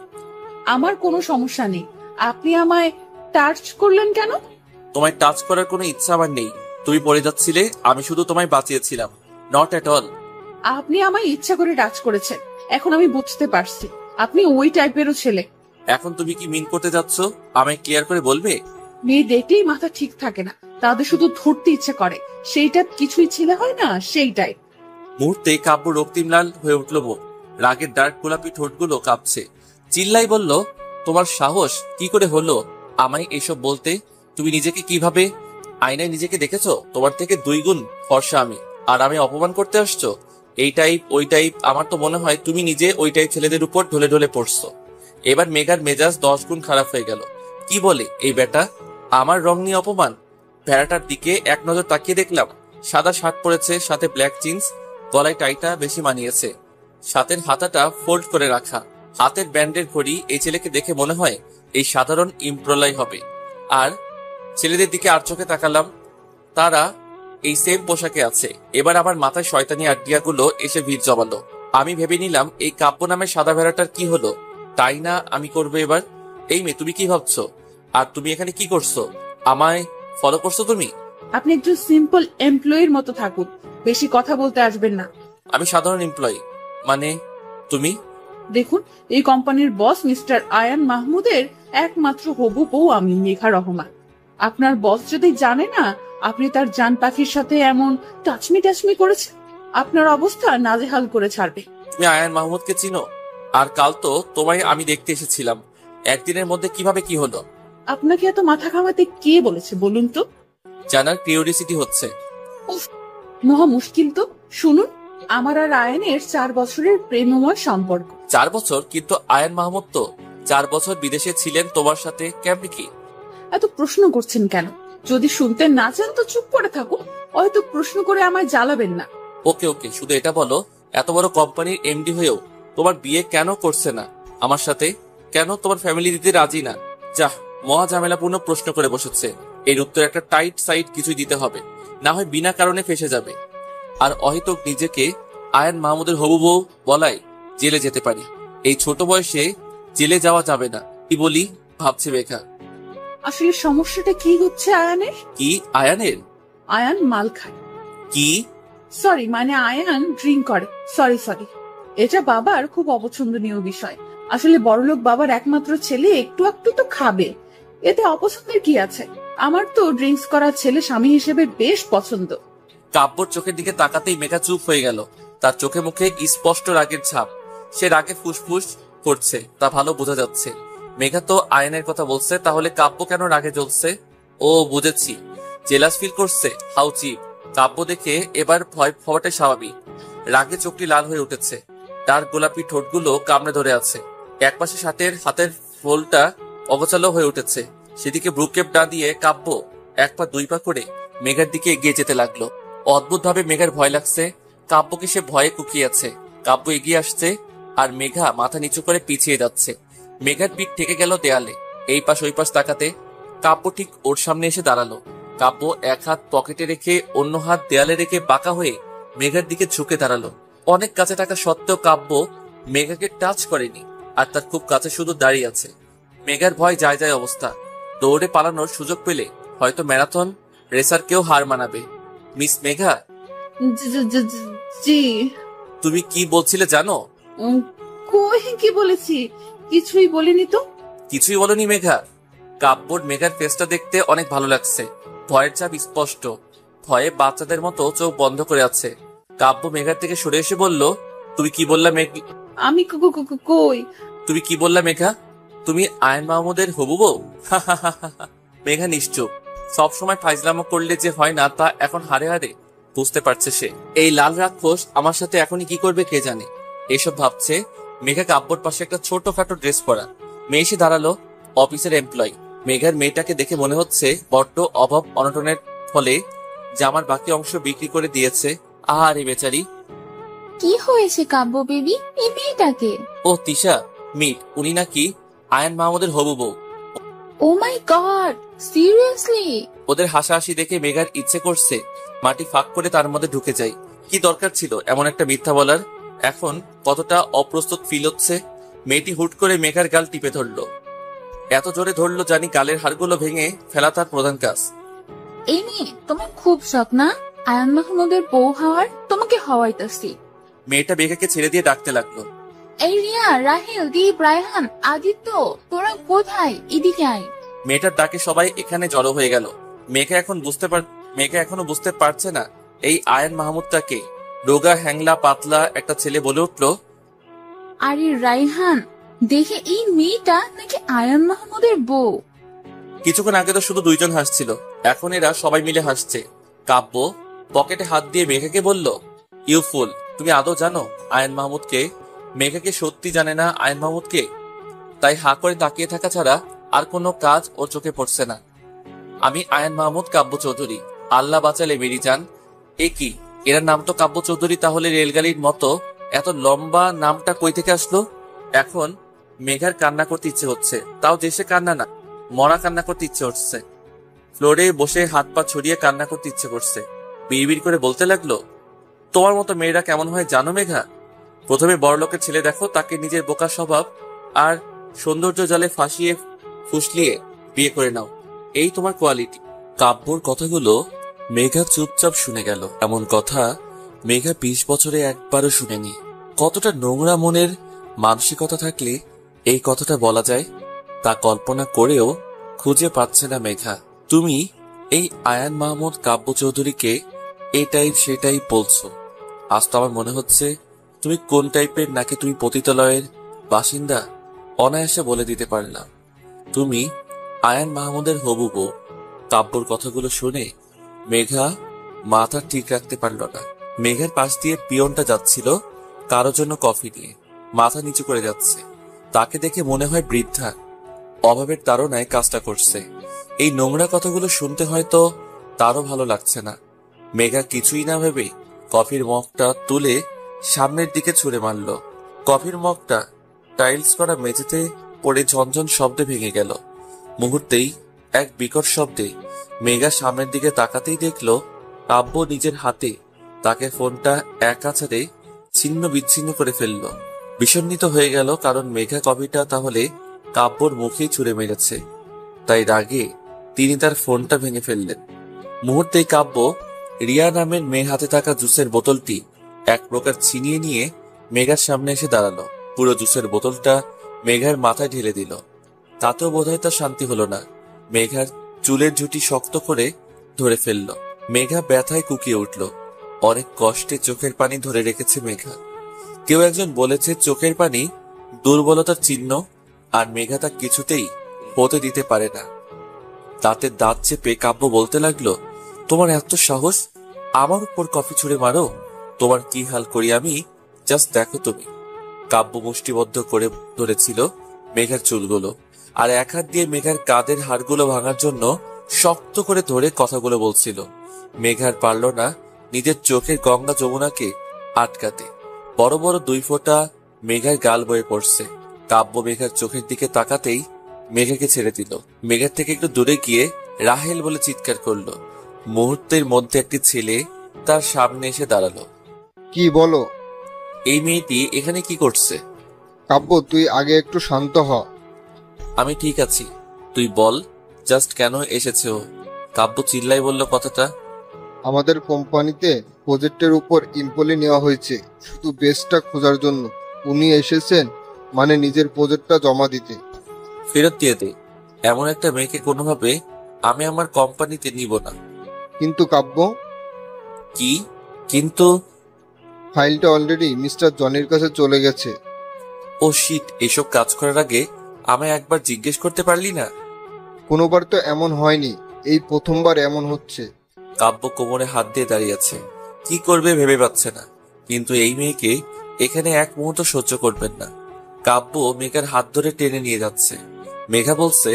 আমার কোনো সমস্যা নেই। আপনি আমায় টাচ করলেন কেন? তোমায় টাচ করার কোনো ইচ্ছা আমার নেই। তুমি পড়ে যাচ্ছিলে, আমি শুধু তোমায় বাঁচিয়েছিলাম। Not at all. আপনি আমায় ইচ্ছা করে টাচ করেছেন। এখন আমি বুঝতে পারছি আপনি ওই টাইপেরও ছেলে। এখন তুমি কি মিন করতে যাচ্ছ? আমায় ক্লিয়ার করে বলবে? মেয়ে দেখলেই মাথা ঠিক থাকে না, তাদের শুধু ধরতে ইচ্ছে করে। সেইটা কিছুই ছেলে হয় না, সেইটাই। মুহূর্তে কাব্য রক্তিম লাল হয়ে উঠল। রাগের ডার্ক গোলাপি ঠোঁটগুলো কাঁপছে। চিল্লাই বলল, তোমার সাহস কি করে হলো আমায় এসব বলতে? তুমি নিজেকে কিভাবে আয়নায় নিজেকে দেখেছো? তোমার থেকে 2 গুণ ফর্সা আমি, আর আমি অপমান করতে আসছো? এই টাইপ ওই টাইপ, আমার তো মনে হয় তুমি নিজে ওই টাইপ ছেলেদের উপর ঢলে ঢলে পড়ছো। এবার মেঘার মেজাজ 10 গুণ খারাপ হয়ে গেল। কি বলে এই বেটা? আমার রং নিয়ে অপমান? ভেড়াটার দিকে এক নজর তাকিয়ে দেখলাম সাদা শার্ট পরেছে, সাথে ব্ল্যাক জিন্স, গলায় টাইটা বেশি মানিয়েছে, সাথের হাতাটা ফোল্ড করে রাখা, হাতের ব্যান্ডের ঘড়ি। এই ছেলেকে দেখে মনে হয় এই সাধারণ ইমপ্রলাই হবে। আর ছেলেদের দিকে আর চোখে তাকালাম, তারা এই সেম পোশাকে আছে। এবার আমার মাথায় শয়তানি আইডিয়াগুলো এসে ভিড় জমালো। আমি ভেবে নিলাম এই কাব্য নামের সাদা ভেড়াটার কি হলো, তাই না আমি করবো এবার। এই মেয়ে, তুমি কি ভাবছো? আর তুমি এখানে কি করছো? আমায় ফলো করছো তুমি? আপনি একজন সিম্পল এমপ্লয়ির মতো থাকুন, বেশি কথা বলতে আসবেন না। আমি সাধারণ এমপ্লয়ি মানে? তুমি? দেখুন, এই কোম্পানির বস মিস্টার আয়ান মাহমুদের একমাত্র হবু বউ আমি, মেঘা রহমান। আপনার বস যদি জানে না আপনি তার জান পাখির সাথে এমন টাচমি করেছেন, আপনার অবস্থা নাজেহাল করে ছাড়বে। তুমি আয়ান মাহমুদকে চিনো? আর কাল তো তোমায় আমি দেখতে এসেছিলাম, একদিনের মধ্যে কিভাবে কি হলো? আপনাকে এত মাথা ঘামাতে কে বলেছে বলুন তো? জানার কিউরিওসিটি হচ্ছে। মহা মুশকিল তো। শুনুন, আমার আর আয়ানের 4 বছরের প্রেমময় সম্পর্ক। 4 বছর? কিন্তু আয়ান মাহমুদ তো 4 বছর বিদেশে ছিলেন তোমার সাথে, কেমনি কি? এত প্রশ্ন করছেন কেন? যদি শুনতে না চান তো চুপ করে থাকুন, হয়তো প্রশ্ন করে আমায় জ্বালাবেন না। ওকে ওকে, শুধু এটা বলো, এত বড় কোম্পানির এমডি হয়েও তোমার বিয়ে কেন করছে না আমার সাথে? কেন তোমার ফ্যামিলি দিতে রাজি না? যাহ, মহা ঝামেলাপূর্ণ প্রশ্ন করে বসেছে। এর উত্তর একটা টাইট সাইড কিছুই দিতে হবে, না হয় বিনা কারণে ফেসে যাবে। আর অহেতুক নিজেকে আয়ান মাহমুদের হবু বউ বলায় জেলে যেতে পারি। এই ছোট বয়সে জেলে যাওয়া যাবে না, কি বলি ভাবছে মেঘা। আসলে সমস্যাটা কি হচ্ছে আয়ানের? কি আয়ানের? আয়ান মাল খায়। কি? সরি, মানে আয়ান ড্রিঙ্ক করে। সরি, এটা বাবার খুব অপছন্দনীয় বিষয়। আসলে বড়লোক বাবার একমাত্র ছেলে একটু একটু তো খাবে, এতে অপছন্দের কি আছে? আমার তো ড্রিঙ্কস করা ছেলে স্বামী হিসেবে বেশ পছন্দ। কাব্যর চোখের দিকে তাকাতেই মেঘা চুপ হয়ে গেল। তার চোখে মুখে স্পষ্ট রাগের ছাপ। সে রাগে ফুসফুস করছে, তা ভালো বোঝা যাচ্ছে। মেঘা তো আয়নের কথা বলছে, তাহলে কাব্য কেন রাগে জ্বলছে? ও বুঝেছি, জেলাস ফিল করছে। How cheap. কাব্য দেখে এবার ভয় হওয়াটাই স্বাভাবিক। রাগে চোখটি লাল হয়ে উঠেছে, তার গোলাপি ঠোঁটগুলো কামড়ে ধরে আছে। একপাশে হাতের ফোলটা অগোছালো হয়ে উঠেছে। সেদিকে ব্রুকেপ না দিয়ে কাব্য 1 পা 2 পা করে মেঘার দিকে এগিয়ে যেতে লাগলো। অদ্ভুত ভাবে মেঘার ভয় লাগছে। কাব্যকে সে ভয়ে কুকিয়েছে। কাব্য এগিয়ে আসছে আর মেঘা মাথা নিচু করে পিছিয়ে যাচ্ছে। মেঘার পিঠ ঠেকে গেল দেয়ালে। এই পাশ ওই পাশ তাকাতে কাব্য ঠিক ওর সামনে এসে দাঁড়ালো। কাব্য এক হাত পকেটে রেখে অন্য হাত দেয়ালে রেখে বাঁকা হয়ে মেঘার দিকে ঝুঁকে দাঁড়ালো। অনেক কাছে থাকা সত্ত্বেও কাব্য মেঘাকে টাচ করেনি, আর তার খুব কাছে শুধু দাঁড়িয়ে আছে। মেঘার ভয় যায় অবস্থা। দৌড়ে পালানোর সুযোগ পেলে হয়তো ম্যারাথন রেসারকেও হার মানাবে। মিস মেঘা। জি। তুমি কি বলছিলে জানো? কই কি বলেছি? কিছুই বলিনি তো। কিছুই বলনি মেঘা? কাব্যর মেঘার ফেসটা দেখতে অনেক ভালো লাগছে। ভয়ের চাপ স্পষ্ট। ভয়ে বাচ্চাদের মতো চোখ বন্ধ করে আছে। কাব্য মেঘার থেকে সরে এসে বলল, তুমি কি বললা মেঘা? আমি কই? তুমি কি বললা মেঘা? তুমি আয়ন মাহমুদের হবু বউ? মেঘা নিশ্চুপ। সবসময় ফাইজলামো করলে যে হয় না তা এখন হারে হারে বুঝতে পারছে সে। এই লাল রাক্ষস আমার সাথে এখনই কি করবে কে জানে। এসব ভাবছে। মেঘা কাব্যর পাশে একটা ছোটখাটো ড্রেস পরা মেয়ে এসে দাঁড়ালো। অফিসের এমপ্লয়ি। মেঘার মেয়েটাকে দেখে মনে হচ্ছে বড্ড অভাব অনটনের ফলে জামার বাকি অংশ বিক্রি করে দিয়েছে। আরে বেচারি। কি হয়েছে কাব্য বেবি, এই মেয়েটাকে? ও তিশা, মিট। উনি নাকি আয়ন মাহমুদের হবু বউ। ও মাই গড, সিরিয়াসলি? ওদের হাসাহাসি দেখে মেঘার ইচ্ছে করছে মাটি ফাঁক করে তার মধ্যে ঢুকে যায়। কি দরকার ছিল এমন একটা মিথ্যা বলার? এখন কতটা অপ্রস্তুত ফিল হচ্ছে। মেয়েটি হুট করে মেঘার গাল টিপে ধরলো। এত জোরে ধরলো জানি গালের হাড়গুলো ভেঙে ফেলা তার প্রধান কাজ। এই মেয়ে, তোমার খুব শখ না আয়ান মাহমুদের বউ হওয়ার? তোমাকে হওয়াইতাছি। মেয়েটা মেঘাকে ছেড়ে দিয়ে ডাকতে লাগলো। এই রিয়া, রাহেল, দীপ, রায়হান, আদিত্য, তোরা কোথায়? এদিকে আয়। মেয়েটার ডাকে সবাই এখানে জড়ো হয়ে গেল। মেঘা এখনো বুঝতে পারছে না এই আয়ন মাহমুদটাকে। রোগা হ্যাংলা পাতলা একটা ছেলে বলে উঠলো, আরে রায়হান, দেখে এই মেয়েটা নাকি আয়ান মাহমুদের বউ। কিছুক্ষণ আগে তো শুধু 2 জন হাসছিল, এখন এরা সবাই মিলে হাসছে। কাব্য পকেটে হাত দিয়ে মেঘাকে বলল, ইউ ফুল, তুমি আদৌ জানো আয়ন মাহমুদকে? মেঘাকে সত্যি জানে না আয়ন মাহমুদকে, তাই হা করে তাকিয়ে থাকা ছাড়া আর কোনো কাজ ওর চোখে পড়ছে না। আমি আয়ন মাহমুদ কাব্য চৌধুরী। আল্লাহ বাঁচালে বেরি যান। এ কি, এর নাম তো কাব্য চৌধুরী, তাহলে রেলগাড়ির মতো এত লম্বা নামটা কই থেকে আসলো? এখন মেঘার কান্না করতে ইচ্ছে হচ্ছে, তাও দেশে কান্না না, মরা কান্না করতে ইচ্ছে হচ্ছে। ফ্লোরে বসে হাত পা ছড়িয়ে কান্না করতে ইচ্ছে করছে। বিড়বিড় করে বলতে লাগলো, তোমার মতো মেয়েরা কেমন হয় জানো মেঘা? প্রথমে বড়লোকের ছেলে দেখো, তাকে নিজের বোকা স্বভাব আর সৌন্দর্য জালে ফাঁসিয়ে ফুসলিয়ে বিয়ে করে নাও, এই তোমার কোয়ালিটি। কাব্যর কথাগুলো মেঘা চুপচাপ শুনে গেল। এমন কথা মেঘা 20 বছরে একবারও শুনেনি। কতটা নোংরা মনের মানসিকতা থাকলে এই কথাটা বলা যায় তা কল্পনা করেও খুঁজে পাচ্ছে না মেঘা। তুমি এই আয়ান মাহমুদ কাব্য চৌধুরীকে এটাই সেটাই বলছো। আজ তো আমার মনে হচ্ছে তুমি কোন টাইপের, নাকি তুমি পতিতালয়ের বাসিন্দা অনায়াসে বলে দিতে পারলাম। তুমি আয়ান মাহমুদের হবু বউ। কাব্যর কথাগুলো শুনে মেঘা মাথা ঠিক রাখতে পারল না। মেঘার পাশ দিয়ে পিয়নটা যাচ্ছিল কারো জন্য কফি নিয়ে, মাথা নিচু করে যাচ্ছে। তাকে দেখে মনে হয় বৃদ্ধা অভাবের তাড়নায় কাজটা করছে। এই নোংরা কথাগুলো শুনতে হয়তো তারও ভালো লাগছে না। মেঘা কিছুই না ভেবে কফির মগটা তুলে সামনের দিকে ছুঁড়ে মারল। কফির মগটা টাইলস করা মেঝেতে পড়ে ঝনঝন শব্দে ভেঙে গেল। মুহূর্তেই এক বিকট শব্দে মেঘা সামনের দিকে তাকাতেই দেখল কাব্য নিজের হাতে তাকে ফোনটা এক আছাড়ে ছিন্ন বিচ্ছিন্ন করে ফেলল। বিষণ্ণিত হয়ে গেল, কারণ মেঘা কফিটা তাহলে কাব্যর মুখেই ছুঁড়ে মেরেছে। তাই রাগে তিনি তার ফোনটা ভেঙে ফেললেন। মুহূর্তেই কাব্য রিয়া নামের মেয়ে হাতে থাকা জুসের বোতলটি এক প্রকার ছিনিয়ে নিয়ে মেঘার সামনে এসে দাঁড়ালো। পুরো জুসের বোতলটা মেঘার মাথায় ঢেলে দিল। তাতেও বোধহয় তার শান্তি হলো না। মেঘার চুলের ঝুঁটি শক্ত করে ধরে ফেলল। মেঘা ব্যথায় কুকিয়ে উঠল। অনেক কষ্টে চোখের পানি ধরে রেখেছে মেঘা। কেউ একজন বলেছে চোখের পানি দুর্বলতার চিহ্ন, আর মেঘা তা কিছুতেই হতে দিতে পারে না। দাঁতের দাঁত চেপে কাব্য বলতে লাগলো, তোমার এত সাহস, আমার উপর কফি ছুঁড়ে মারো? তোমার কি হাল করি আমি, জাস্ট দেখো তুমি। কাব্য মুষ্টিবদ্ধ করে ধরেছিল মেঘার চুলগুলো, আর এক হাত দিয়ে মেঘার কাঁধের হাড়গুলো ভাঙার জন্য শক্ত করে ধরে কথাগুলো বলছিল। মেঘার পারল না নিজের চোখের গঙ্গা যমুনাকে আটকাতে। বড় বড় 2 ফোঁটা মেঘার গাল বয়ে পড়ছে। কাব্য মেঘার চোখের দিকে তাকাতেই মেঘাকে ছেড়ে দিল। মেঘার থেকে একটু দূরে গিয়ে রাহেল বলে চিৎকার করলো। মুহূর্তের মধ্যে একটি ছেলে তার সামনে এসে দাঁড়ালো। কি বলো? এই মেয়েটি এখানে কি করছে? কাব্য, তুই আগে একটু শান্ত হ। আমি ঠিক আছি, তুই বল জাস্ট কেন এসেছে ও? কাব্য চিল্লাই বলল কথাটা। আমাদের কোম্পানিতে প্রজেক্টের উপর ইমপ্লয়ি নেওয়া হয়েছে শুধু বেস্টটা খোঁজার জন্য। উনি এসেছেন মানে নিজের প্রজেক্টটা জমা দিতে। ফেরত দিয়ে দে। এমন একটা মেয়েকে কোনোভাবে আমি আমার কোম্পানিতে নিব না। কিন্তু কাব্য, কি কিন্তু? ফাইলটা অলরেডি মিস্টার জনির কাছে চলে গেছে। ও শিট, এসব কাজ করার আগে আমায় একবার জিজ্ঞেস করতে পারলি না? কোনোবার তো এমন হয়নি, এই প্রথমবার এমন হচ্ছে। কাব্য কোমরে হাত দিয়ে দাঁড়িয়ে আছে, কি করবে ভেবে পাচ্ছে না। কিন্তু এই মেয়েকে এখানে এক মুহূর্ত সহ্য করবেন না। কাব্য মেঘার হাত ধরে টেনে নিয়ে যাচ্ছে। মেঘা বলছে,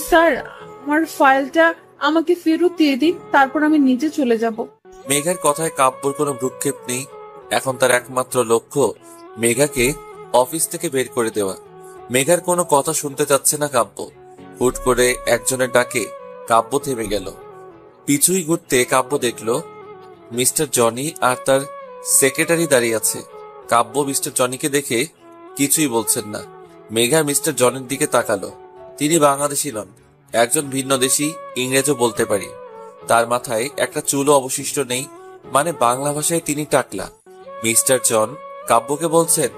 স্যার, আমার ফাইলটা আমাকে ফেরত দিয়ে দিন, তারপর আমি নিজে চলে যাব। মেঘার কথায় কাব্যর কোনো ভ্রুক্ষেপ নেই। এখন তার একমাত্র লক্ষ্য মেঘাকে অফিস থেকে বের করে দেওয়া। মেঘার কোনো কথা শুনতে চাচ্ছে না কাব্য। হুট করে একজনের ডাকে কাব্য থেমে গেল। পিছুই ঘুরতে কাব্য দেখল মিস্টার জনি আর তার সেক্রেটারি দাঁড়িয়ে আছে। কাব্য মিস্টার জনিকে দেখে কিছুই বলছেন না। মেঘা মিস্টার জনির দিকে তাকালো। তিনি বাংলাদেশি নন, একজন ভিন্ন দেশি, ইংরেজও বলতে পারি। তার মাথায় একটা চুলও অবশিষ্ট নেই, মানে বাংলা ভাষায় তিনি টাকলা। মিস্টার জন কাব্যকে বলছেন,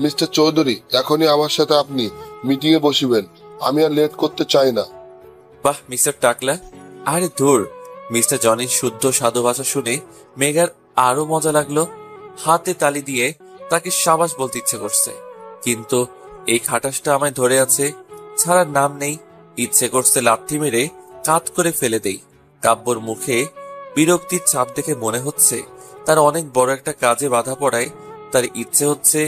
মিস্টার চৌধুরী, এখনই আমার সাথে আপনি মিটিং এ বসিবেন। আমি আর লেট করতে চাই না। বাহ মিস্টার টাকলা। আরে ধুর, মিস্টার জনির শুদ্ধ সাধু ভাষা শুনে মেঘার আরো মজা লাগলো। হাতে তালি দিয়ে তাকে সাবাস বলতে ইচ্ছে করছে, কিন্তু এই খাটাসটা আমায় ধরে আছে, ছাড়ার নাম নেই। ইচ্ছে করছে লাথি মেরে কাত করে ফেলে দেই। কাব্যর মুখে বিরক্তির ছাপ দেখে মনে হচ্ছে তার অনেক বড় একটা কাজে বাধা পড়ায় তার ইচ্ছে হচ্ছে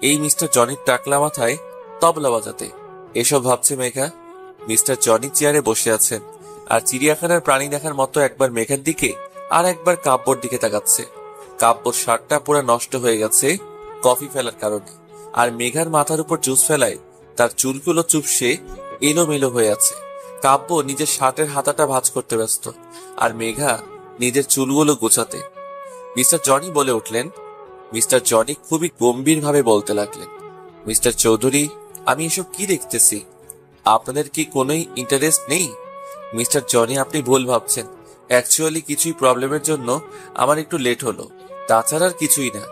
এই মিস্টার জনির টাকলা মাথায় তবলা বাজাতে। এসব ভাবছে মেঘা। মিস্টার জনি চেয়ারে বসে আছেন আর চিড়িয়াখানার প্রাণী দেখার মতো একবার মেঘার দিকে আর একবার কাব্যর দিকে তাকাচ্ছে। কাব্যর শার্টটা পুরো নষ্ট হয়ে গেছে কফি ফেলার কারণে, আর মেঘার মাথার উপর জুস ফেলায় তার চুলগুলো চুপসে এলোমেলো হয়ে আছে। কাব্য নিজের শার্টের হাতাটা ভাঁজ করতে ব্যস্ত, আর মেঘা নিজের চুলগুলো গোছাতে। মিস্টার জনি বলে উঠলেন, মিস্টার জনি খুবই গম্ভীরভাবে বলতে লাগলেন, মিস্টার চৌধুরী, আমি এসব কি দেখতেছি? আপনাদের কি কোনোই ইন্টারেস্ট নেই? মিস্টার জনি, আপনি ভুল ভাবছেন। অ্যাকচুয়ালি কিছুই প্রবলেমের জন্য আমার একটু লেট হলো, তাছাড়া আর কিছুই না।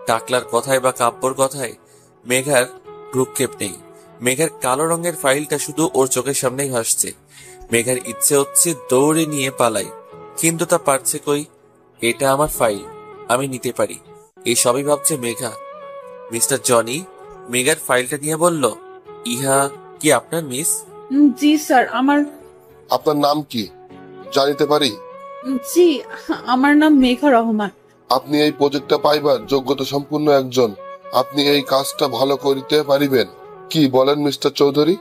টাকলার কথায় বা কাব্যর কথায় মেঘার ভ্রুক্ষেপ নেই। মেঘার কালো রঙের ফাইলটা শুধু ওর চোখের সামনেই ভাসছে। মেঘার ইচ্ছে হচ্ছে দৌড়ে নিয়ে পালাই, কিন্তু তা পারছে কই। এটা আমার ফাইল, আমি নিতে পারি, এই সবই ভাবছে মেঘা। মিস্টার জনি মেঘার ফাইলটা নিয়ে বলল, ইহা কি আপনার মিস? জি স্যার, আপনার নাম কি জানিতে পারি? জি আমার নাম মেঘা রহমান। আপনি এই প্রজেক্টটা পাইবার যোগ্যতা সম্পূর্ণ একজন। আপনি এই কাজটা ভালো করিতে পারিবেন, কি বলেন মিস্টার চৌধুরী?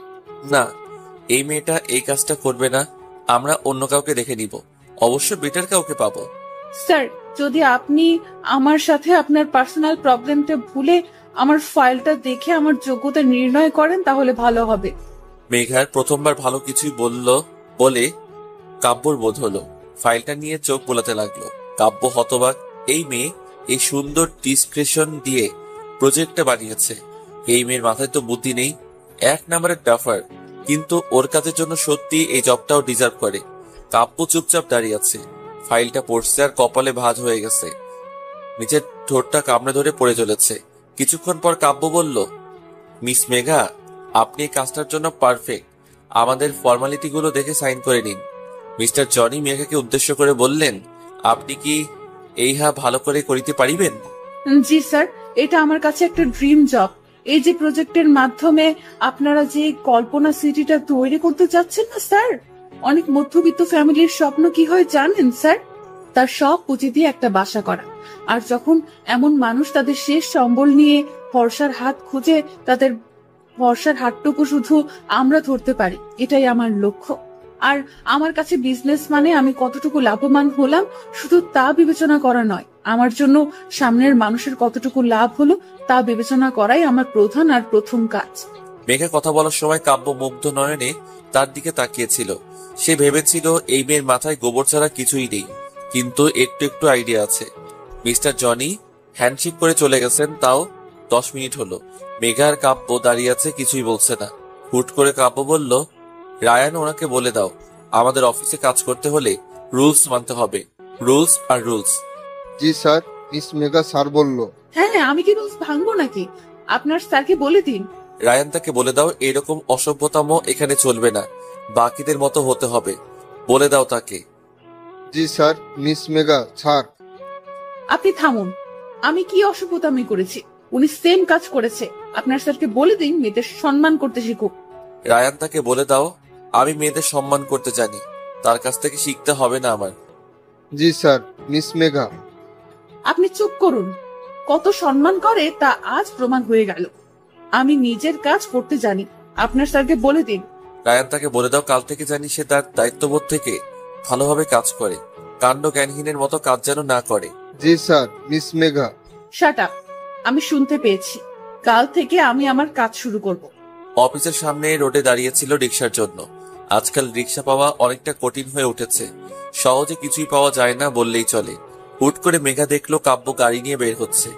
না, এই মেয়েটা এই কাজটা করবে না, আমরা অন্য কাউকে দেখে নিব, অবশ্য বেটার কাউকে পাবো। স্যার, যদি আপনি আমার সাথে আপনার পার্সোনাল প্রবলেমটা ভুলে আমার ফাইলটা দেখে আমার যোগ্যতা নির্ণয় করেন তাহলে ভালো হবে। মেঘার প্রথমবার ভালো কিছুই বলে কাব্যর বোধ হলো। ফাইলটা নিয়ে চোখ বোলাতে লাগলো। কাব্য হতবাক, এই মেয়ে এই সুন্দর ডিসক্রিপশন দিয়ে প্রজেক্টটা বানিয়েছে। এই মেয়ের মাথায় তো বুদ্ধি নেই, 1 নাম্বারের ডাফার, কিন্তু ওর কাজের জন্য সত্যি এই জবটাও ডিজার্ভ করে। কাব্য চুপচাপ দাঁড়িয়ে আছে, ফাইলটা পড়ছে আর কপালে ভাঁজ হয়ে গেছে, নিচের ঠোঁটটা কামড়ে ধরে পড়ে চলেছে। কিছুক্ষণ পর কাব্য বলল, মিস মেঘা, আপনি এই কাজটার জন্য পারফেক্ট, আমাদের ফর্মালিটি গুলো দেখে সাইন করে নিন। মিস্টার জনি মেঘাকে উদ্দেশ্য করে বললেন, আপনি কি এইহা ভালো করে করিতে পারিবেন? জি স্যার, এটা আমার কাছে একটা ড্রিম জব। এই যে প্রজেক্টের মাধ্যমে আপনারা যে কল্পনা সিটিটা তৈরি করতে যাচ্ছেন না স্যার, অনেক মধ্যবিত্ত ফ্যামিলির স্বপ্ন কি হয় জানেন স্যার? তার সব পুঁজি দিয়ে একটা বাসা করা। আর যখন এমন মানুষ তাদের শেষ সম্বল নিয়ে ভরসার হাত খুঁজে, তাদের ভরসার হাতটুকু শুধু আমরা ধরতে পারি, এটাই আমার লক্ষ্য। আর আমার কাছে বিজনেস মানে আমি কতটুকু লাভবান হলাম শুধু তা বিবেচনা করা নয়, আমার জন্য সামনের মানুষের কতটুকু লাভ হলো তা বিবেচনা করাই আমার প্রধান আর প্রথম কাজ। মেঘা কথা বলার সময় কাব্য মুগ্ধ নয়নে তার দিকে তাকিয়েছিল। সে ভেবেছিল এই মেয়ের মাথায় গোবর ছাড়া কিছুই নেই, কিন্তু একটু একটু আইডিয়া আছে। মিস্টার জনি হ্যান্ডশেক করে চলে গেছেন, তাও 10 মিনিট হলো। মেঘা আর কাব্য দাঁড়িয়ে আছে, কিছুই বলছে না। হুট করে কাব্য বলল, রায়ান, ওনাকে বলে দাও আমাদের অফিসে কাজ করতে হলে রুলস মানতে হবে, রুলস আর রুলস। জি স্যার, মিস মেঘা স্যার বলল। হ্যাঁ, আমি কি রুলস ভাঙবো নাকি? আপনার স্যারকে বলে দিন। রায়ান, তাকে বলে দাও এরকম অসভ্যতামো এখানে চলবে না, বাকিদের মতো হতে হবে, বলে দাও তাকে। জি স্যার, মিস মেঘা স্যার। আপনি থামুন, আমি কি অসভ্যতামি করেছি? উনি সেম কাজ করেছে। আপনার স্যারকে বলে দিন মেয়েদের সম্মান করতে শিখুক। রায়ান, তাকে বলে দাও আমি মেয়েদের সম্মান করতে জানি, তার কাছ থেকে শিখতে হবে না আমার। জি স্যার, মিস মেঘা। আপনি চুপ করুন, কত সম্মান করে তা আজ প্রমাণ হয়ে গেল। আমি নিজের কাজ করতে জানি, আপনার স্যারকে বলে দিন। রায়ান, তাকে বলে দাও কাল থেকে জানি সে তার দায়িত্ববোধ থেকে ভালোভাবে কাজ করে, কাণ্ড জ্ঞানহীনের মতো কাজ যেন না করে। জি sir, miss Megha. Shut up, আমি শুনতে পেয়েছি। কাল থেকে আমি আমার কাজ শুরু করব। অফিসের সামনে রোডে দাঁড়িয়েছিল রিক্সার জন্য। আজকাল রিক্সা পাওয়া অনেকটা কঠিন হয়ে উঠেছে, সহজে কিছুই পাওয়া যায় না বললেই চলে। হুট করে মেঘা দেখলো কাব্য গাড়ি নিয়ে বের হচ্ছে।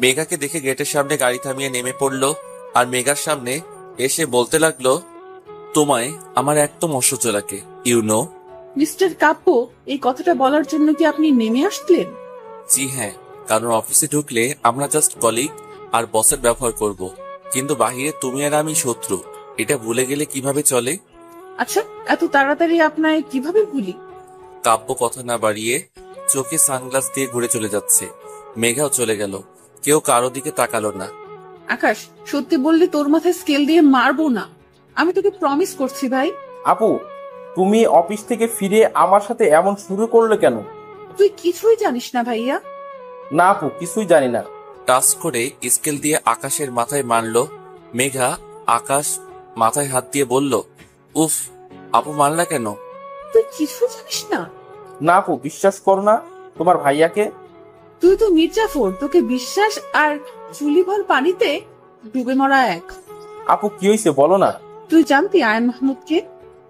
মেঘাকে দেখে গেটের সামনে গাড়ি থামিয়ে নেমে পড়লো আর মেঘার সামনে এসে বলতে লাগলো, তোমায় আমার একদম অসহ্য লাগে, ইউ নো। মিস্টার কাব্য, এই কথাটা বলার জন্য কি আপনি নেমে আসলেন? জি হ্যাঁ, কারণ অফিসে ঢুকলে আমরা জাস্ট কলিগ আর বসের ব্যবহার করব, কিন্তু বাহিরে তুমি আর আমি শত্রু, এটা ভুলে গেলে কিভাবে চলে? আচ্ছা, এত তাড়াতাড়ি আপনায় কিভাবে ভুলি? কাব্য কথা না বাড়িয়ে চোখে সানগ্লাস দিয়ে ঘুরে চলে যাচ্ছে। মেঘাও চলে গেল, কেউ কারো দিকে তাকালো না। আকাশ, সত্যি বললে তোর মাথায় স্কেল দিয়ে মারবো না, আমি তোকে প্রমিস করছি ভাই। আপু, তুমি অফিস থেকে ফিরে আমার সাথে এমন শুরু করলে কেন? তুই কিছুই জানিস না ভাইয়া। না আপু, কিছুই জানি না। টাচ করে স্কেল দিয়ে আকাশের মাথায় মারলো। মেঘা আকাশ মাথায় হাত দিয়ে বলল, উফ, আপু মারলা কেন? তুই কিছুই জানিস না? না আপু, বিশ্বাস করো না তোমার ভাইয়াকে। তুই তো মির্জাফর, তোকে বিশ্বাস আর চুলিভর পানিতে ডুবে মরা এক। আপু কি হয়েছে বলো না। তুই জানতি আয়ন মাহমুদকে?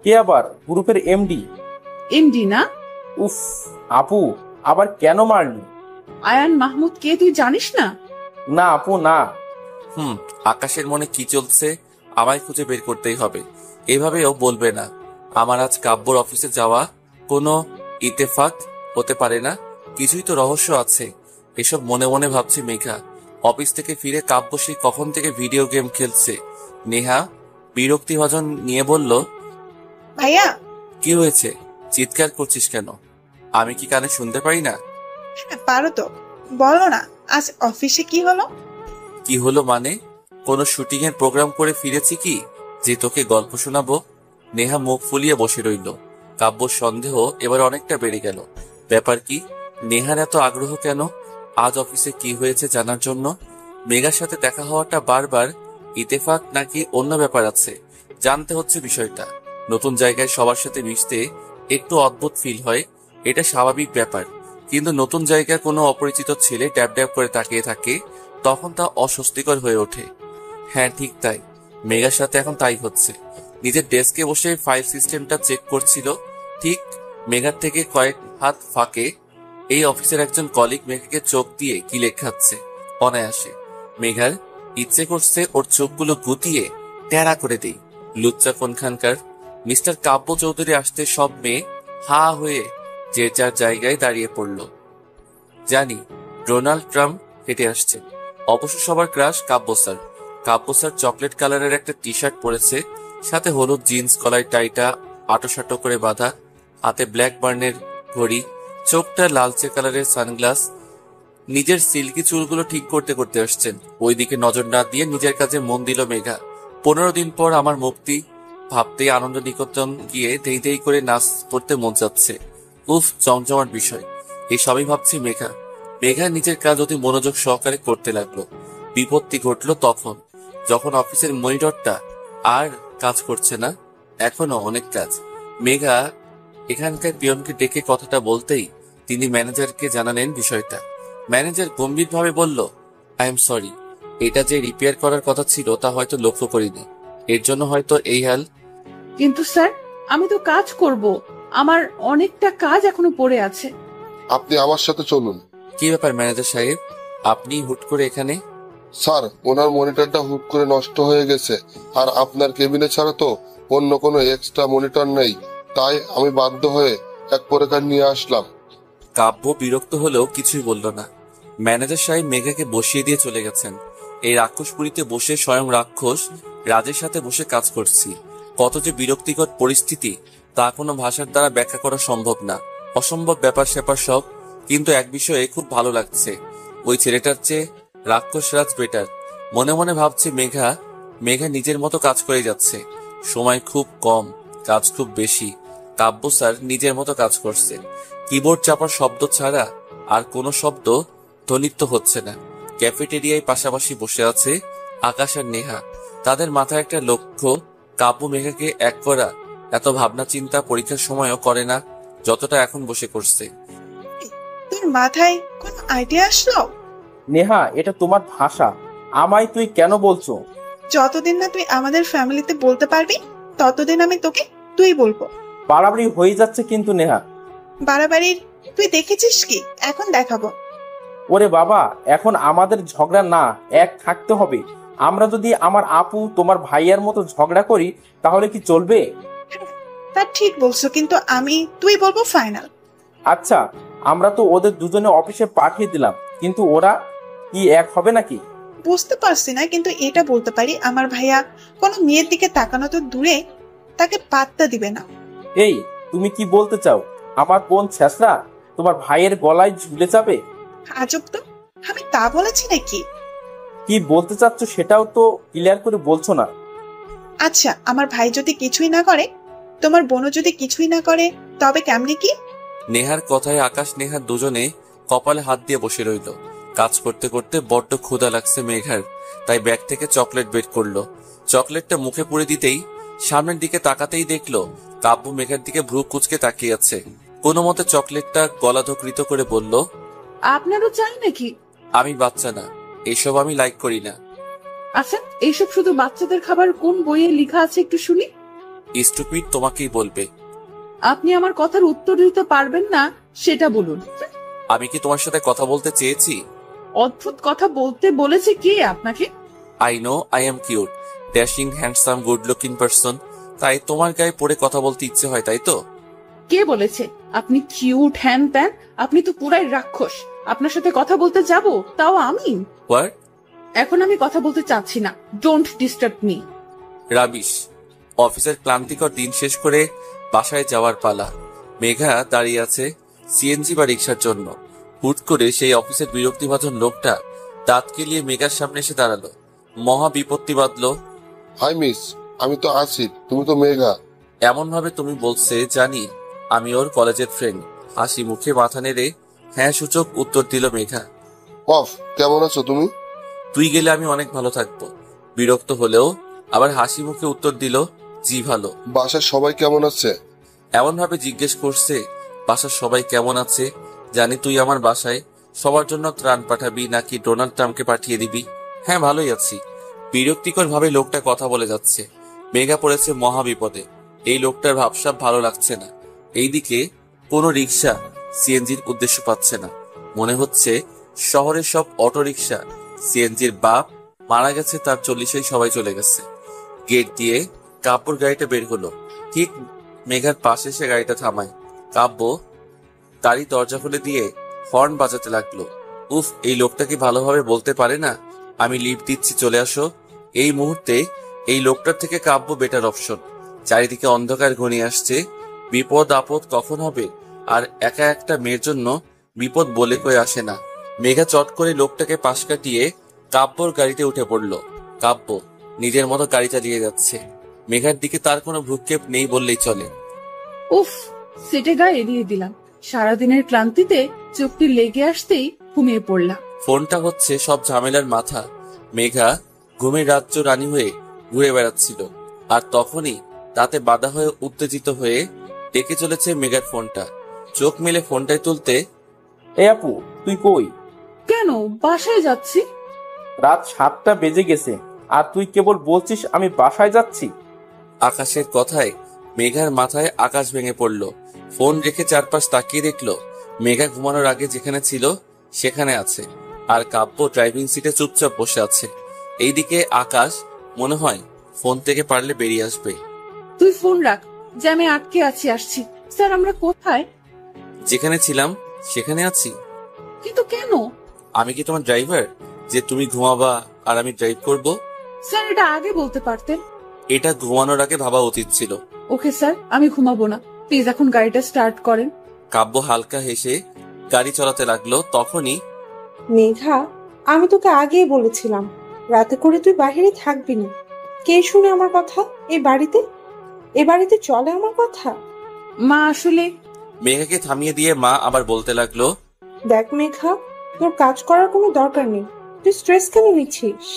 কে আবার? গ্রুপের এমডি। এমডি না? উফ আপু, আবার কেন মারলি? আয়ান মাহমুদ কে তুই জানিস না? না আপু না। আকাশের মনে কি চলছে আমায় খুঁজে বের করতেই হবে। এভাবেও বলবে না। আমার আজ কাব্যর অফিসে যাওয়া কোনো ইত্তেফাক হতে পারে না, কিছুই তো রহস্য আছে। এসব মনে মনে ভাবছে মেঘা। অফিস থেকে ফিরে কাব্য সেই কখন থেকে ভিডিও গেম খেলছে। নেহা বিরক্তিভাজন নিয়ে বলল, ভাইয়া। কি হয়েছে? চিৎকার করছিস কেন? আমি কি কানে শুনতে পাই না? হ্যাঁ, পারো তো, বলো না আজ অফিসে কি হলো? কি হলো মানে? কোনো শুটিং এর প্রোগ্রাম করে ফিরেছি কি যে তোকে গল্প শোনাবো? নেহা মুখ ফুলিয়ে বসে রইল। কাব্যর সন্দেহ এবার অনেকটা বেড়ে গেল। ব্যাপার কি? নেহার এত আগ্রহ কেন আজ অফিসে কি হয়েছে জানার জন্য? মেঘার সাথে দেখা হওয়াটা বারবার ইত্তেফাক নাকি অন্য ব্যাপার আছে? জানতে হচ্ছে বিষয়টা। নতুন জায়গায় সবার সাথে মিশতে একটু অদ্ভুত ফিল হয়, এটা স্বাভাবিক ব্যাপার। কিন্তু নতুন জায়গায় কোনো অপরিচিত ছেলে ড্যাব ড্যাব করে তাকিয়ে থাকে, তখন তা অস্বস্তিকর হয়ে ওঠে। হ্যাঁ ঠিক তাই, মেঘার সাথে এখন তাই হচ্ছে। নিজের ডেস্কে বসে ফাইল সিস্টেমটা চেক করছিল, ঠিক মেঘার থেকে কয়েক হাত ফাঁকে এই অফিসের একজন কলিগ মেঘাকে চোখ দিয়ে কি লেখাচ্ছে অনায়াসে। মেঘার ইচ্ছে করছে ওর চোখগুলো গুটিয়ে টেরা করে দেই। লুচ্চা কোনখানকার। মিস্টার কাব্য চৌধুরী আসতে সব মেয়ে হা হয়ে যে যার জায়গায় দাঁড়িয়ে পড়ল। জানি ডোনাল্ড ট্রাম্প হেঁটে আসছে। অবশ্য সবার ক্রাশ কাব্য স্যার। কাব্য স্যার চকলেট কালারের একটা টি শার্ট পরেছে, সাথে হলুদ জিন্স, গলায় টাইটা আটোসাটো করে বাঁধা, হাতে ব্ল্যাক বার্নের ঘড়ি, চোখটা লালচে কালারের সানগ্লাস। নিজের সিল্কি চুলগুলো ঠিক করতে করতে আসছেন। ওইদিকে নজর না দিয়ে নিজের কাজে মন দিল মেঘা। 15 দিন পর আমার মুক্তি ভাবতেই আনন্দ নিকেতন গিয়ে দেই দেই করে নাচ করতে মন যাচ্ছে। উফ, জমজমাট বিষয়। এই সবই ভাবছি মেঘা। মেঘা নিজের কাজ অতি মনোযোগ সহকারে করতে লাগলো। বিপত্তি ঘটলো তখন, যখন অফিসের মনিটরটা আর কাজ করছে না। এখনো অনেক কাজ। মেঘা এখানকার পিয়নকে ডেকে কথাটা বলতেই তিনি ম্যানেজারকে জানালেন বিষয়টা। ম্যানেজার গম্ভীরভাবে বলল, আই এম সরি, এটা যে রিপেয়ার করার কথা ছিল তা হয়তো লক্ষ্য করিনি, এর জন্য হয়তো এই হাল। কিন্তু স্যার, আমি তো কাজ করব, আমার অনেকটা কাজ এখনো পড়ে আছে। আপনি আমার সাথে চলুন। কি ব্যাপার ম্যানেজার সাহেব, আপনি হুট করে এখানে? স্যার, ওনার মনিটরটা হুট করে নষ্ট হয়ে গেছে, আর আপনার কেবিনে ছাড়া তো অন্য কোনো এক্সট্রা মনিটর নেই, তাই আমি বাধ্য হয়ে এক প্রকার নিয়ে আসলাম। কাব্য বিরক্ত হলেও কিছুই বলল না। ম্যানেজার সাহেব মেঘাকে বসিয়ে দিয়ে চলে গেছেন। এই রাক্ষসপুরীতে বসে স্বয়ং রাক্ষস রাজের সাথে বসে কাজ করছি। কত যে বিরক্তিকর পরিস্থিতি তা কোনো ভাষার দ্বারা ব্যাখ্যা করা সম্ভব না। অসম্ভব ব্যাপার স্যাপার সব। কিন্তু এক বিষয়ে খুব ভালো লাগছে, ওই ছেলেটার চেয়ে রাক্ষস রাজ বেটার। মনে মনে ভাবছে মেঘা নিজের মতো কাজ করে যাচ্ছে। সময় খুব কম, কাজ খুব বেশি। কাব্য স্যার নিজের মতো কাজ করছেন। কিবোর্ড চাপার শব্দ ছাড়া আর কোনো শব্দ ধ্বনিত হচ্ছে না। ক্যাফেটেরিয়ায় পাশাপাশি বসে আছে আকাশ আর নেহা। তাদের মাথায় একটা লক্ষ্য, কাব্য মেঘাকে এক করা। এত ভাবনা চিন্তা পরীক্ষার সময়ও করে না যতটা এখন বসে করছে। তোর মাথায় কোনো আইডিয়া আসলো? নেহা, এটা তোমার ভাষা, আমায় তুই কেন বলছো? যতদিন না তুই আমাদের ফ্যামিলিতে বলতে পারবি ততদিন আমি তোকে তুই বলবো। বাড়াবাড়ি হয়ে যাচ্ছে কিন্তু নেহা। বাড়াবাড়ির তুই দেখেছিস কি? এখন দেখাবো। ওরে বাবা, এখন আমাদের ঝগড়া না, এক থাকতে হবে। আমরা যদি আমার আপু তোমার ভাইয়ার মতো ঝগড়া করি তাহলে কি চলবে? তা ঠিক বলছো, কিন্তু আমি তুই বলবো ফাইনাল। আচ্ছা, আমরা তো ওদের দুজনে অফিসে পাঠিয়ে দিলাম, কিন্তু ওরা কি এক হবে নাকি? বুঝতে পারছি না, কিন্তু এটা বলতে পারি আমার ভাইয়া কোনো মেয়ের দিকে তাকানো তো দূরে, তাকে পাত্তা দিবে না। এই, তুমি কি বলতে চাও? আমার বোন ছেঁচড়া তোমার ভাইয়ের গলায় ঝুলে যাবে? আজব তো, আমি তা বলেছি নাকি? কি বলতে চাচ্ছ সেটাও তো ক্লিয়ার করে বলছো না। আচ্ছা, আমার ভাই যদি কিছুই না করে, তোমার বোনও যদি কিছুই না করে, তবে কেমনি কি? নেহার কথায় আকাশ নেহার দুজনে কপালে হাত দিয়ে বসে রইল। কাজ করতে করতে বড্ড ক্ষুধা লাগছে মেঘার, তাই ব্যাগ থেকে চকলেট বের করলো। চকলেটটা মুখে পুরে দিতেই সামনের দিকে তাকাতেই দেখলো কাব্য মেঘার দিকে ভ্রু কুচকে তাকিয়ে আছে। কোনো মতে চকলেটটা গলা ধকৃত করে বলল, আপনারও চাই নাকি? আমি বাচ্চা না, এসব আমি লাইক করি না। আচ্ছা, এইসব শুধু বাচ্চাদের খাবার কোন বইয়ে লেখা আছে একটু শুনি। স্টুপিড তোমাকেই বলবে। আপনি আমার কথার উত্তর দিতে পারবেন না সেটা বলুন। আমি কি তোমার সাথে কথা বলতে চেয়েছি? অদ্ভুত কথা বলতে বলেছে কে আপনাকে? I know I am cute, dashing, handsome, good looking person, তাই তোমার গায়ে পড়ে কথা বলতে ইচ্ছে হয়, তাই তো? কে বলেছে আপনি কিউট হ্যান ত্যান? আপনি তো পুরাই রাক্ষস। আপনার সাথে কথা বলতে যাব, তাও আমি? হোয়াট? এখন আমি কথা বলতে চাচ্ছি না। Don't disturb me. রাবিশ। অফিসের ক্লান্তিকর দিন শেষ করে বাসায় যাওয়ার পালা। মেঘা দাঁড়িয়ে আছে সিএনজি বা রিক্সার জন্য। হুট করে সেই অফিসের বিরক্তিভাজন লোকটা দাঁত কেলিয়ে মেঘার সামনে এসে দাঁড়ালো। মহা বিপত্তি বাঁধলো। হাই মিস, আমি তো আসিফ, তুমি তো মেঘা। এমন ভাবে তুমি বলছে জানি আমি ওর কলেজের ফ্রেন্ড। হাসি মুখে মাথা নেড়ে হ্যাঁ সূচক উত্তর দিল মেঘা। অফ, কেমন আছো তুমি? তুই গেলে আমি অনেক ভালো থাকবো। বিরক্ত হলেও আবার হাসি মুখে উত্তর দিল, জি ভালো। বাসার সবাই কেমন আছে? এমন ভাবে জিজ্ঞেস করছে বাসার সবাই কেমন আছে, জানি তুই আমার বাসায় সবার জন্য ত্রাণ পাঠাবি নাকি ডোনাল্ড ট্রাম্পকে পাঠিয়ে দিবি। হ্যাঁ ভালোই আছি। বিরক্তিকর ভাবে লোকটা কথা বলে যাচ্ছে। মেঘা পড়েছে মহা বিপদে। এই লোকটার ভাবসাব ভালো লাগছে না। এইদিকে কোনো রিক্সা সিএনজির উদ্দেশ্য পাচ্ছে না। মনে হচ্ছে শহরের সব অটো রিক্সা সিএনজির বাপ মারা গেছে, তার 40-এই সবাই চলে গেছে। গেট দিয়ে কাব্যর গাড়িটা বের হলো। ঠিক মেঘার পাশে এসে গাড়িটা থামায়। কাব্য গাড়ি দরজা খুলে দিয়ে হর্ন বাজাতে লাগলো। উফ, এই লোকটা কি ভালোভাবে বলতে পারে না আমি লিফট দিচ্ছি চলে আসো। এই মুহূর্তে এই লোকটার থেকে কাব্য বেটার অপশন। চারিদিকে অন্ধকার ঘনিয়ে আসছে। বিপদ আপদ কখন হবে, আর একা একটা মেয়ের জন্য বিপদ বলে কয়ে আসে না। মেঘা চট করে লোকটাকে পাশ কাটিয়ে কাব্যর গাড়িতে উঠে পড়ল। কাব্য নিজের মতো গাড়ি চালিয়ে যাচ্ছে। মেঘার দিকে তার কোনো ভ্রুক্ষেপ নেই বললেই চলে। উফ, সিটে গায়ে এড়িয়ে দিলাম। সারাদিনের ক্লান্তিতে চোখটি লেগে আসতেই ঘুমিয়ে পড়লাম। ফোনটা হচ্ছে সব ঝামেলার মাথা। মেঘা ঘুমের রাজ্য রানী হয়ে ঘুরে বেড়াচ্ছিল, আর তখনই তাতে বাধা হয়ে উত্তেজিত হয়ে ডেকে চলেছে মেঘার ফোনটা। চোখ মেলে ফোনটায় তুলতে, এই আপু, তুই কই? কেন? বাসায় যাচ্ছি। রাত 7টা বেজে গেছে আর তুই কেবল বলছিস আমি বাসায় যাচ্ছি। আকাশের কথায় মেঘার মাথায় আকাশ ভেঙে পড়ল। ফোন রেখে চারপাশ তাকিয়ে দেখলো মেঘা ঘুমানোর আগে যেখানে ছিল সেখানে আছে, আর কাব্য ড্রাইভিং সিটে চুপচাপ বসে আছে। এইদিকে আকাশ মনে হয় ফোন থেকে পারলে বেরিয়ে আসবে। তুই ফোন রাখ, জ্যামে আটকে আছি, আসছি। স্যার, আমরা কোথায়? যেখানে ছিলাম সেখানে আছি। কিন্তু কেন? আমি কি তোমার ড্রাইভার যে তুমি ঘুমাবা আর আমি ড্রাইভ করব? স্যার, এটা আগে বলতে পারতেন। এটা ঘুমানোর আগে ভাবা উচিত ছিল। ওকে স্যার, আমি ঘুমাবো না। প্লিজ এখন গাড়িটা স্টার্ট করেন। কাব্য হালকা হেসে গাড়ি চালাতে লাগলো। তখনই, মেঘা, আমি তোকে আগেই বলেছিলাম রাতে করে তুই বাইরে থাকবি না। কে শুনে আমার কথা? এ বাড়িতে চলে আমার কথা? মা আসলে। মেঘাকে থামিয়ে দিয়ে মা আবার বলতে লাগলো, দেখ মেঘা, তোর কাজ করার কোনো দরকার নেই। তুই স্ট্রেস কেন নিচ্ছিস?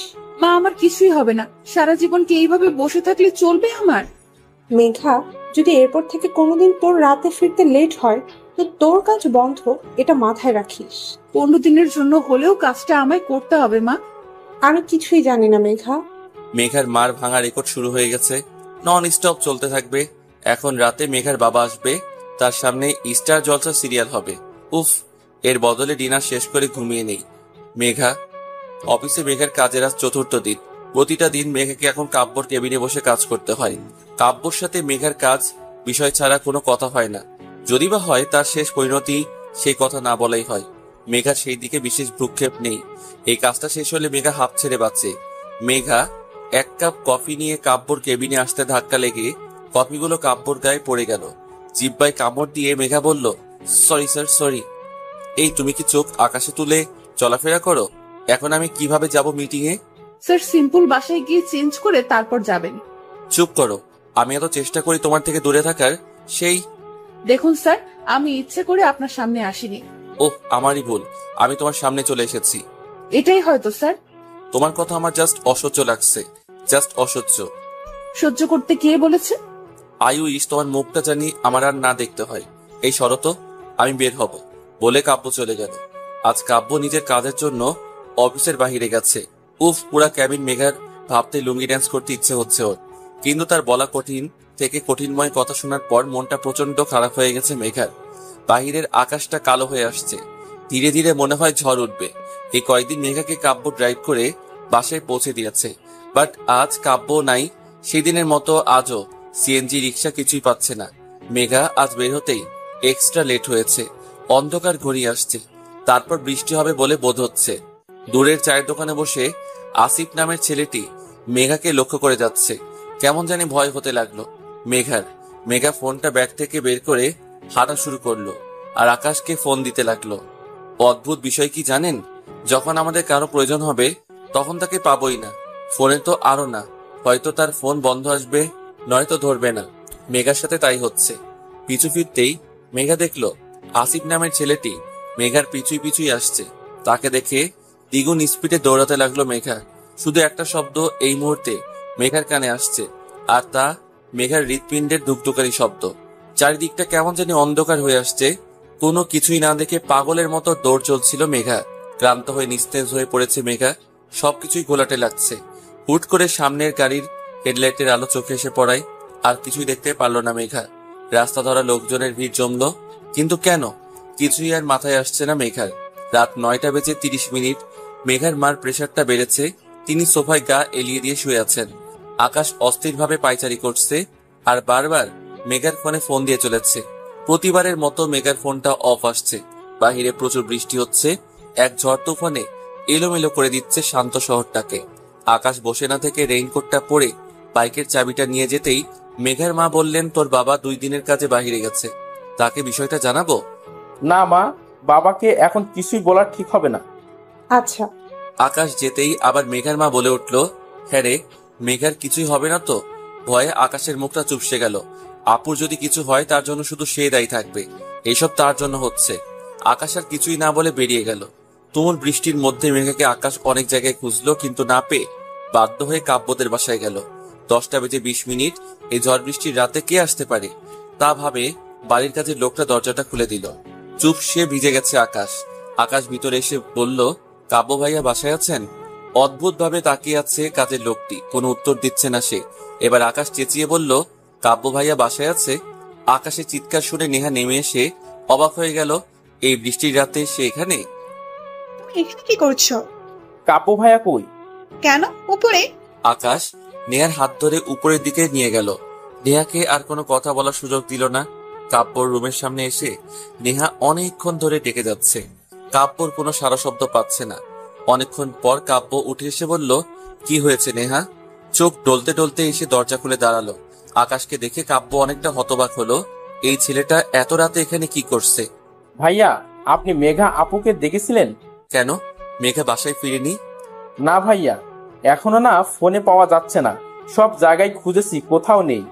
মা, আমার কিছুই হবে না। সারা জীবন কি এইভাবে বসে থাকলে চলবে আমার? মেঘা, যদি এরপর থেকে কোনোদিন তোর রাতে ফিরতে লেট হয় তো তোর কাজ বন্ধ, এটা মাথায় রাখিস। 15 দিনের জন্য হলেও কাজটা আমায় করতে হবে মা। আমি কিছুই জানি না মেঘা। মেঘার মার ভাঙা রেকর্ড শুরু হয়ে গেছে। নন স্টপ চলতে থাকবে। এখন রাতে মেঘার বাবা আসবে, তার সামনে স্টার জলসা সিরিয়াল হবে। উফ, এর বদলে ডিনার শেষ করে ঘুমিয়ে নেই। মেঘা অফিসে মেঘার কাজের আজ 4র্থ দিন। প্রতিটা দিন মেঘাকে এখন কাব্যর কেবিনে বসে কাজ করতে হয়। কাব্যর সাথে মেঘার কাজ বিষয় ছাড়া কোনো কথা হয় না। যদি বা হয় তার শেষ পরিণতি সেই কথা না বলাই হয়। মেঘা সেই দিকে বিশেষ ভ্রুক্ষেপ নেই। এই কাজটা শেষ হলে মেঘা হাঁপ ছেড়ে বাঁচে। মেঘা 1 কাপ কফি নিয়ে কাব্যর কেবিনে আসতে ধাক্কা লেগে কফিগুলো কাব্যর গায়ে পড়ে গেল। জিব্বায় কামড় দিয়ে মেঘা বলল, সরি স্যার, সরি। এই তুমি কি চোখ আকাশে তুলে চলাফেরা করো? এখন আমি কিভাবে যাব মিটিং এ? স্যার, সিম্পল বাসায় গিয়ে চেঞ্জ করে তারপর যাবেন। চুপ করো। আমি এত চেষ্টা করি তোমার থেকে দূরে থাকার, সেই। দেখুন স্যার, আমি ইচ্ছে করে আপনার সামনে আসিনি। ওহ, আমারই ভুল। আমি তোমার সামনে চলে এসেছি। এটাই হয়তো স্যার। তোমার কথা আমার জাস্ট অসহ্য লাগছে, জাস্ট অসহ্য। সহ্য করতে কে বলেছে? আয়ু ইস তোমার মুখটা জানি আমার আর না দেখতে হয়। এই শরত, আমি বের হব বলে কাব্য চলে গেল। আজ কাব্য নিজের কাজের জন্য অফিসের বাহিরে গেছে। উফ, পুরা ক্যাবিন মেঘার ভাবতে লুঙ্গি ড্যান্স করতে ইচ্ছে হচ্ছে ওর। কিন্তু তার বলা কঠিন থেকে কঠিনময় কথা শোনার পর মনটা প্রচন্ড খারাপ হয়ে গেছে মেঘার। বাহিরের আকাশটা কালো হয়ে আসছে। ধীরে ধীরে মনে হয় ঝড় উঠবে। এই কয়েকদিন মেঘাকে কাব্য ড্রাইভ করে বাসায় পৌঁছে দিয়েছে, বাট আজ কাব্য নাই। সেদিনের মতো আজও সিএনজি রিক্সা কিছুই পাচ্ছে না। মেঘা আজ বের হতেই এক্সট্রা লেট হয়েছে। অন্ধকার ঘনিয়ে আসছে, তারপর বৃষ্টি হবে বলে বোধ হচ্ছে। দূরের চায়ের দোকানে বসে আসিফ নামের ছেলেটি মেঘাকে লক্ষ্য করে যাচ্ছে। কেমন জানি ভয় হতে লাগলো মেঘার। মেঘা ফোনটা ব্যাগ থেকে বের করে হাঁটা শুরু করলো আর আকাশকে ফোন দিতে লাগলো। অদ্ভুত বিষয় কি জানেন, যখন আমাদের কারো প্রয়োজন হবে তখন তাকে পাবোই না, ফোনে তো আরো না। হয়তো তার ফোন বন্ধ আসবে, নয়তো ধরবে না। মেঘার সাথে তাই হচ্ছে। পিছু ফিরতেই মেঘা দেখলো আসিফ নামের ছেলেটি মেঘার পিছুই পিছুই আসছে। তাকে দেখে দ্বিগুণ স্পিডে দৌড়াতে লাগলো মেঘা। শুধু একটা শব্দ এই মুহূর্তে মেঘার কানে আসছে, আর তা মেঘার হৃৎপিণ্ডের ধুকধুকারি শব্দ। চারিদিকটা কেমন জানি অন্ধকার হয়ে আসছে। কোনো কিছুই না দেখে পাগলের মতো দৌড় চলছিল মেঘা। ক্লান্ত হয়ে নিস্তেজ হয়ে পড়েছে মেঘা। সবকিছুই ঘোলাটে লাগছে। হুট করে সামনের গাড়ির হেডলাইটের আলো চোখে এসে পড়ায় আর কিছুই দেখতে পারলো না মেঘা। রাস্তা ধরা লোকজনের ভিড় জমলো, কিন্তু কেন কিছুই আর মাথায় আসছে না মেঘার। রাত 9:30। মেঘার মার প্রেশারটা বেড়েছে। তিনি সোফায় গা এলিয়ে দিয়ে শুয়ে আছেন। আকাশ অস্থিরভাবে পায়চারি করছে আর বারবার মেঘার ফোনে ফোন দিয়ে চলেছে। প্রতিবারের মতো মেঘার ফোনটা অফ আসছে। বাহিরে প্রচুর বৃষ্টি হচ্ছে। এক ঝড় তুফানে এলোমেলো করে দিচ্ছে শান্ত শহরটাকে। আকাশ বসে না থেকে রেইনকোটটা পরে বাইকের চাবিটা নিয়ে যেতেই মেঘার মা বললেন, তোর বাবা 2 দিনের কাজে বাহিরে গেছে, তাকে বিষয়টা জানাবো? না মা, বাবাকে এখন কিছুই বলা ঠিক হবে না। আচ্ছা। আকাশ যেতেই আবার মেঘার মা বলে উঠল, হ্যাঁ রে, মেঘার কিছুই হবে না তো? ভয়ে আকাশের মুখটা চুপসে গেল। আপুর যদি কিছু হয় তার জন্য শুধু সে দায়ী থাকবে। এইসব তার জন্য হচ্ছে। আকাশ আর কিছুই না বলে বেরিয়ে গেল। তুমুল বৃষ্টির মধ্যে মেঘাকে আকাশ অনেক জায়গায় খুঁজলো, কিন্তু না পেয়ে বাধ্য হয়ে কাব্যদের বাসায় গেল। 10:20। এই ঝড় বৃষ্টির রাতে কে আসতে পারে তা ভাবে বাড়ির কাজের লোকটা দরজাটা খুলে দিল। চুপ সে ভিজে গেছে আকাশ। আকাশ ভিতরে এসে বলল, কাব্য ভাইয়া বাসায় আছেন? অদ্ভুত ভাবে তাকিয়ে আছে কাজের লোকটি, কোনো উত্তর দিচ্ছে না সে। এবার আকাশ চেঁচিয়ে বলল, কাব্য ভাইয়া বাসায় আছে? আকাশের চিৎকার শুনে নেহা নেমে এসে অবাক হয়ে গেল। এই বৃষ্টির রাতে সে এখানে? তুমি এখানে কি করছো? কাব্য ভাইয়া কই? কেন উপরে? আকাশ নেহার হাত ধরে উপরের দিকে নিয়ে গেল। নেহাকে আর কোনো কথা বলার সুযোগ দিল না। কাব্যর রুমের সামনে এসে নেহা অনেকক্ষণ ধরে ডেকে যাচ্ছে। কাব্যর কোনো সারা শব্দ পাচ্ছে না। অনেকক্ষণ পর কাব্য উঠে এসে বলল, কি হয়েছে নেহা? চোখ ডলতে ডলতে এসে দরজা খুলে দাঁড়ালো। আকাশকে দেখে কাব্য অনেকটা হতবাক হলো। এই ছেলেটা এত রাতে এখানে কি করছে? ভাইয়া, আপনি মেঘা আপুকে দেখেছিলেন? কেন, মেঘা বাসায় ফিরেনি? না ভাইয়া, এখনো না ফোনে পাওয়া যাচ্ছে না। সব জায়গায় খুঁজেছি, কোথাও নেই।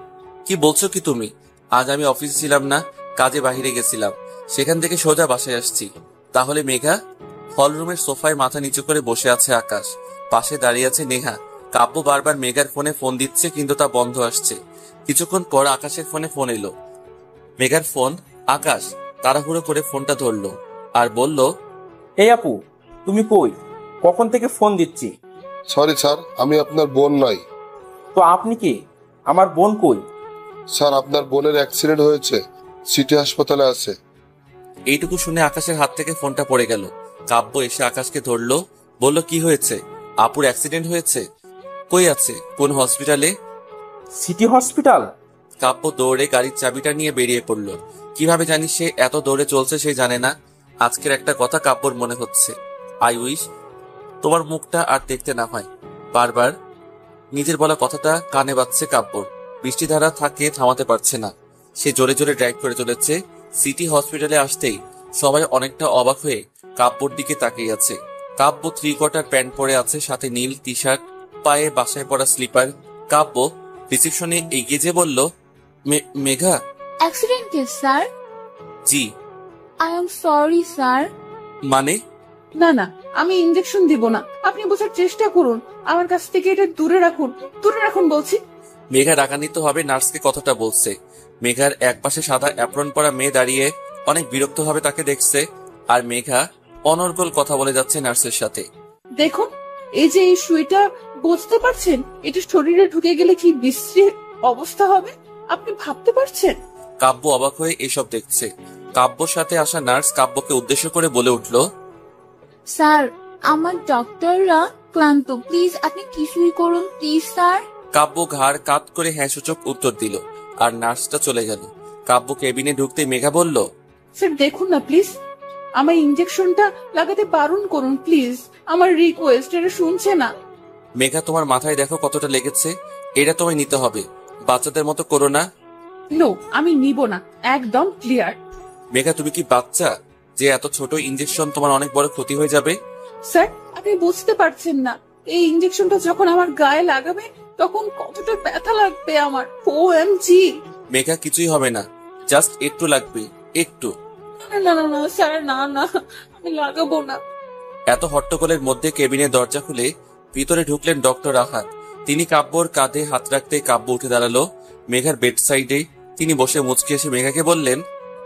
কি বলছো কি তুমি? আজ আমি অফিসে ছিলাম না, কাজে বাহিরে গেছিলাম, সেখান থেকে সোজা বাসায় আসছি। তাহলে মেঘা? হল রুমের সোফায় মাথা নিচু করে বসে আছে আকাশ, পাশে দাঁড়িয়ে আছে নেহা। কাব্য বারবার মেঘার ফোনে ফোন দিচ্ছে, কিন্তু তা বন্ধ আসছে। কিছুক্ষণ পর আকাশের ফোনে ফোন এলো। মেঘার ফোন। আকাশ তাড়াহুড়ো করে ফোনটা ধরলো আর বলল, এই আপু, তুমি কই? কখন থেকে ফোন দিচ্ছি। সরি স্যার, আমি আপনার বোন নই। তো আপনি কি? আমার বোন কই? স্যার, আপনার বোনের অ্যাক্সিডেন্ট হয়েছে, সিটি হাসপাতালে আছে। এইটুকু শুনে আকাশের হাত থেকে ফোনটা পড়ে গেল। কাব্য এসে আকাশকে ধরলো, বলল, কি হয়েছে? আপুর অ্যাক্সিডেন্ট হয়েছে? কই আছে? কোন হসপিটালে? City hospital. কাব্য দৌড়ে গাড়ির চাবিটা নিয়ে বেরিয়ে পড়ল। কিভাবে জানি সে এত দৌড়ে চলছে সে জানে না। আজকের একটা কথা কাব্যর মনে হচ্ছে, আই উইশ তোমার মুখটা আর দেখতে না হয়। বারবার নিজের বলা কথাটা কানে বাজছে কাব্যর। বৃষ্টিধারা থাকে থামাতে পারছে না। সে জোরে জোরে ড্রাইভ করে চলেছে। সিটি হসপিটালে আসতেই সবাই অনেকটা অবাক হয়ে কাব্যর দিকে তাকিয়ে আছে। কাব্য 3/4 প্যান্ট পরে আছে, সাথে নীল টি শার্ট, পায়ে বাসায় পড়া স্লিপার। কাব্য রিসেপশনে এগিয়ে যে বলল, Megha. Accident case sir? G. I am sorry sir. মানে? না না, আমি ইনজেকশন দিব না। আপনি বোঝার চেষ্টা করুন। আমার কাছ থেকে এটা দূরে রাখুন, দূরে রাখুন বলছি। মেঘা রাগান্বিত হবে নার্সকে কথাটা বলছে। মেঘার একপাশে সাদা অ্যাপ্রন পরা মেয়ে দাঁড়িয়ে অনেক বিরক্ত ভাবে তাকে দেখছে, আর মেঘা অনর্গল কথা বলে যাচ্ছে নার্সের সাথে। দেখুন, এই যে এই সুইটা, বুঝতে পারছেন এটা শরীরে ঢুকে গেলে কি বিশ্রী অবস্থা হবে আপনি ভাবতে পারছেন? কাব্য অবাক হয়ে এসব দেখছে। কাব্যর সাথে আসা নার্স কাব্যকে উদ্দেশ্য করে বলে উঠল, স্যার আমার ডক্টররা ক্লান্ত, প্লিজ আপনি কিছুই করুন প্লিজ স্যার। কাব্য ঘাড় কাত করে হ্যাঁ সূচক উত্তর দিল আর নার্সটা চলে গেল। কাব্য কেবিনে ঢুকতে মেঘা বলল, স্যার দেখুন না প্লিজ, আমার ইঞ্জেকশনটা লাগাতে বারণ করুন প্লিজ, আমার রিকোয়েস্ট, এটা শুনছে না। মেঘা তোমার মাথায় দেখো কতটা লেগেছে, এটা তোমায় নিতে হবে, বাচ্চাদের মতো করো না। নো, আমি নিব না, একদম ক্লিয়ার। মেঘা তুমি কি বাচ্চা যে এত ছোট ইঞ্জেকশন তোমার অনেক বড় ক্ষতি হয়ে যাবে? স্যার আপনি বুঝতে পারছেন না, এই ইঞ্জেকশনটা যখন আমার গায়ে লাগাবে তখন কতটা ব্যথা লাগবে আমার। OMG। মেঘা কিছুই হবে না, জাস্ট একটু লাগবে, একটু। না না না স্যার, না না, আমি লাগাবো না। এত হট্টগোলের মধ্যে কেবিনের দরজা খুলে ভিতরে ঢুকলেন ডক্টর আহাদ। তিনি কাব্যর কাঁধে হাত রাখতে কাব্য উঠে দাঁড়ালো মেঘার বেড সাইডে। তিনি বসে মুচকি এসে মেঘাকে বললেন,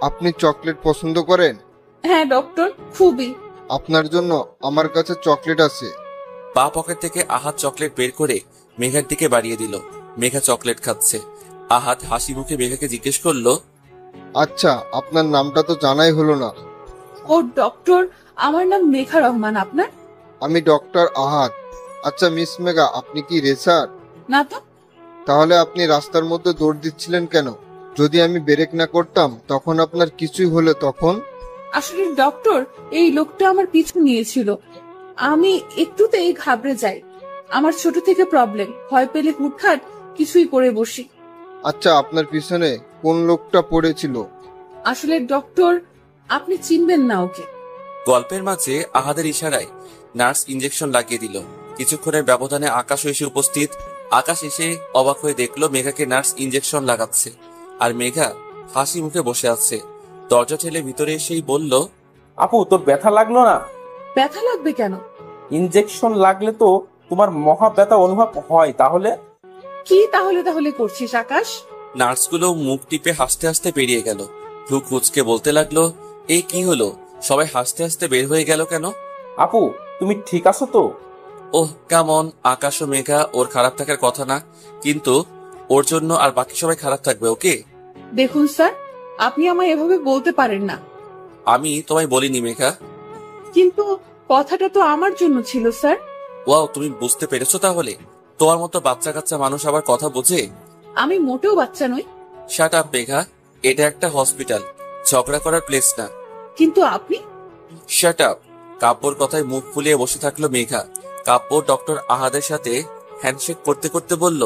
আপনি চকলেট পছন্দ করেন? হ্যাঁ ডক্টর, খুবই। আপনার জন্য আমার কাছে চকলেট আছে। পা পকেট থেকে আহাদ চকলেট বের করে মেঘার দিকে বাড়িয়ে দিল। মেঘা চকলেট খাচ্ছে। আহাদ হাসি মুখে মেঘাকে জিজ্ঞেস করলো, আচ্ছা, আপনার নামটা তো জানাই হলো না। ও ডক্টর, আমার নাম মেঘা রহমান। আপনার? আমি ডক্টর আহাদ। আচ্ছা মিস মেঘা, আপনি কি রেসার? না তো। তাহলে আপনি রাস্তার মধ্যে দৌড় দিচ্ছিলেন কেন? যদি আমি ব্রেক না করতাম তখন আপনার কিছুই হলে তখন? আসলে ডক্টর, এই লোকটা আমার পিছু নিয়েছিল, আমি একটুতেই ঘাবড়ে যাই। আমার ছোট থেকে প্রবলেম, ভয় পেলে হুটহাট কিছুই করে বসি। আচ্ছা, আপনার পিছনে কোন লোকটা পড়েছিল? আসলে ডক্টর, আপনি চিনবেন না ওকে। গল্পের মাঝে আহাদের ইশারায় নার্স ইঞ্জেকশন লাগিয়ে দিল। কিছুক্ষণের ব্যবধানে আকাশ এসে উপস্থিত। আকাশ এসে অবাক হয়ে দেখলো মেঘাকে নার্স ইঞ্জেকশন লাগাচ্ছে আর মেঘা হাসি মুখে বসে আছে। দরজা ঠেলে ভিতরে এসেই বলল, আপু তোর ব্যথা লাগলো না? ব্যথা লাগবে কেন? ইনজেকশন লাগলে তো তোমার মহা ব্যথা অনুভব হয়। তাহলে কি তাহলে তাহলে করছিস আকাশ? নার্সগুলো মুখ টিপে হাসতে হাসতে বেরিয়ে গেল। ভ্রু কুচকে বলতে লাগলো, এই কি হলো, সবাই হাসতে হাসতে বের হয়ে গেল কেন? আপু তুমি ঠিক আছো তো? ওহ কেমন, আকাশ ও মেঘা ওর খারাপ থাকার কথা না, কিন্তু ওর জন্য আর বাকি সবাই খারাপ থাকবে ওকে? দেখুন স্যার, আপনি আমায় এভাবে বলতে পারেন না। আমি তোমায় বলিনি মেঘা। কিন্তু কথাটা তো আমার জন্য ছিল স্যার। ওয়াও, তুমি বুঝতে পেরেছো তাহলে? তোমার মতো বাচ্চা কাচ্চা মানুষ আবার কথা বোঝে? আমি মোটেও বাচ্চা নই। শাট আপ মেঘা, এটা একটা হসপিটাল, ঝগড়া করার প্লেস না। কিন্তু আপনি। Shut up. কাব্যর কথায় মুখ ফুলিয়ে বসে থাকলো মেঘা। কাব্য ডক্টর আহাদের সাথে হ্যান্ডশেক করতে করতে বলল,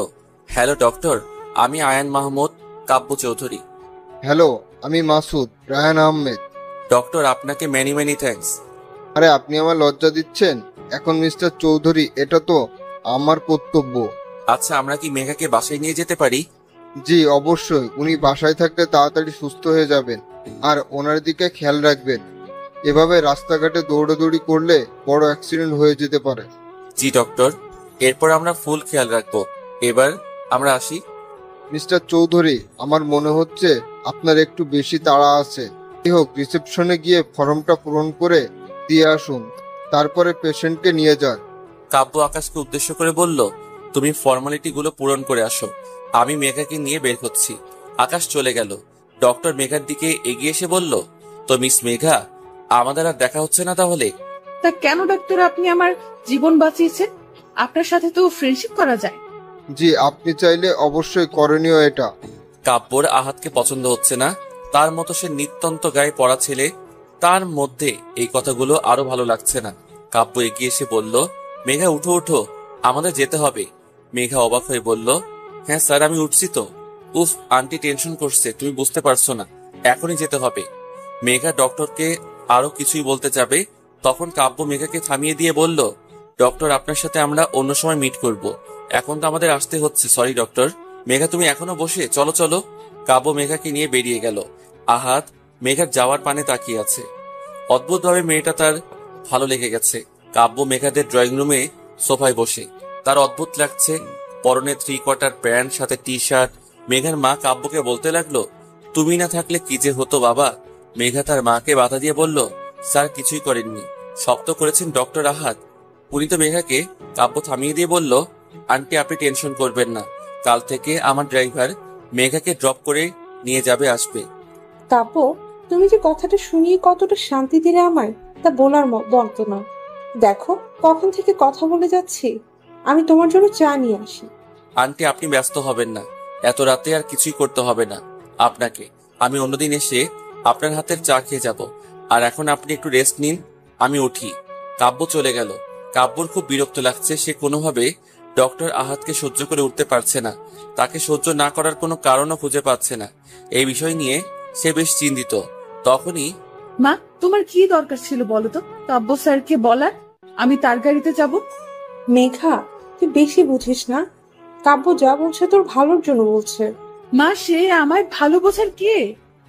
হ্যালো ডক্টর, আমি আয়ান মাহমুদ কাব্য চৌধুরী। হ্যালো, আমি মাসুদ রায়হান আহমেদ। ডক্টর আপনাকে মেনি মেনি থ্যাঙ্কস। আরে আপনি আমার লজ্জা দিচ্ছেন। এখন মিস্টার চৌধুরী, এটা তো আমার কর্তব্য। আচ্ছা, আমরা কি মেঘাকে বাসায় নিয়ে যেতে পারি? জি অবশ্যই, উনি বাসায় থাকলে তাড়াতাড়ি সুস্থ হয়ে যাবেন আর ওনার দিকে খেয়াল রাখবেন। এভাবে রাস্তাঘাটে দৌড়াদৌড়ি করলে বড় অ্যাক্সিডেন্ট হয়ে যেতে পারে। জি ডক্টর, এরপর আমরা ফুল খেয়াল রাখবো। এবার আমরা আসি। মিস্টার চৌধুরী, আমার মনে হচ্ছে আপনার একটু বেশি তাড়া আছে। যাই হোক, রিসেপশনে গিয়ে ফর্মটা পূরণ করে দিয়ে আসুন, তারপরে পেশেন্টকে নিয়ে যান। কাব্য আকাশকে উদ্দেশ্য করে বলল, তুমি ফর্মালিটি গুলো পূরণ করে আসো, আমি মেঘাকে নিয়ে বের হচ্ছি। আকাশ চলে গেল। ডক্টর মেঘার দিকে এগিয়ে এসে বলল, তো মিস মেঘা, আমাদের আর দেখা হচ্ছে না তাহলে? তা কেন ডাক্তার, আপনি আমার জীবন বাঁচিয়েছেন, আপনার সাথে তো ফ্রেন্ডশিপ করা যায়। জি, আপনি চাইলে অবশ্যই করণীয় এটা। কাব্যর আহাতকে পছন্দ হচ্ছে না, তার মতো সে নিত্যন্ত গায়ে পড়া ছেলে, তার মধ্যে এই কথাগুলো আরো ভালো লাগছে না। কাব্য এগিয়ে এসে বলল, মেঘা উঠো উঠো, আমাদের যেতে হবে। মেঘা অবাক হয়ে বলল, হ্যাঁ স্যার আমি উঠছি তো। উফ, আন্টি টেনশন করছে, তুমি বুঝতে পারছো না, এখনই যেতে হবে। মেঘা ডক্টরকে আরো কিছুই বলতে যাবে, তখন কাব্য মেঘাকে থামিয়ে দিয়ে বলল, ডক্টর আপনার সাথে আমরা অন্য সময় মিট করব, এখন তো আমাদের আসতে হচ্ছে, সরি ডক্টর। মেঘা তুমি এখনো বসে, চলো চলো। কাব্য মেঘাকে নিয়ে বেরিয়ে গেল। আহাদ মেঘার যাওয়ার পানে তাকিয়ে আছে। অদ্ভুতভাবে মেয়েটা তার ভালো লেগে গেছে। কাব্য মেঘাদের ড্রয়িং রুমে সোফায় বসে, তার অদ্ভুত লাগছে। পরনে 3/4 প্যান্ট, সাথে টি শার্ট। মেঘার মা কাব্যকে বলতে লাগলো, তুমি না থাকলে কি যে হতো বাবা। মেঘা তার মাকে বাধা দিয়ে বলল, স্যার কিছুই করেননি, সব তো করেছেন ডক্টর আহাদ। উনি তো মেঘাকে। কাব্য থামিয়ে দিয়ে বলল, আন্টি আপনি টেনশন করবেন না, কাল থেকে আমার ড্রাইভার মেঘাকে ড্রপ করে নিয়ে যাবে, আসবে। কাব্য, তুমি যে কথাটা শুনিয়ে কতটা শান্তি দিলে আমায়, তা বলার মতো না। দেখো কখন থেকে কথা বলে যাচ্ছি, আমি তোমার জন্য চা নিয়ে আসি। আন্টি, আপনি ব্যস্ত হবেন না, এত রাতে আর কিছুই করতে হবে না আপনাকে। আমি অন্যদিন এসে আপনার হাতের চা খেয়ে যাব। আর এখন আপনি একটু রেস্ট নিন, আমি উঠি। কাব্য চলে গেল। কাব্যর খুব বিরক্ত লাগছে। সে কোনোভাবে ডক্টর আহাদকে সহ্য করে উঠতে পারছে না। তাকে সহ্য না করার কোনো কারণও খুঁজে পাচ্ছে না। এই বিষয় নিয়ে সে বেশ চিন্তিত। তখনই মা, তোমার কি দরকার ছিল বলো তো কাব্য স্যারকে বলার আমি তার গাড়িতে যাব? মেঘা, তুই বেশি বুঝিস না। কাব্য যা বলছে তোর ভালোর জন্য বলছে। মা, সে আমায় ভালো বোঝার কে?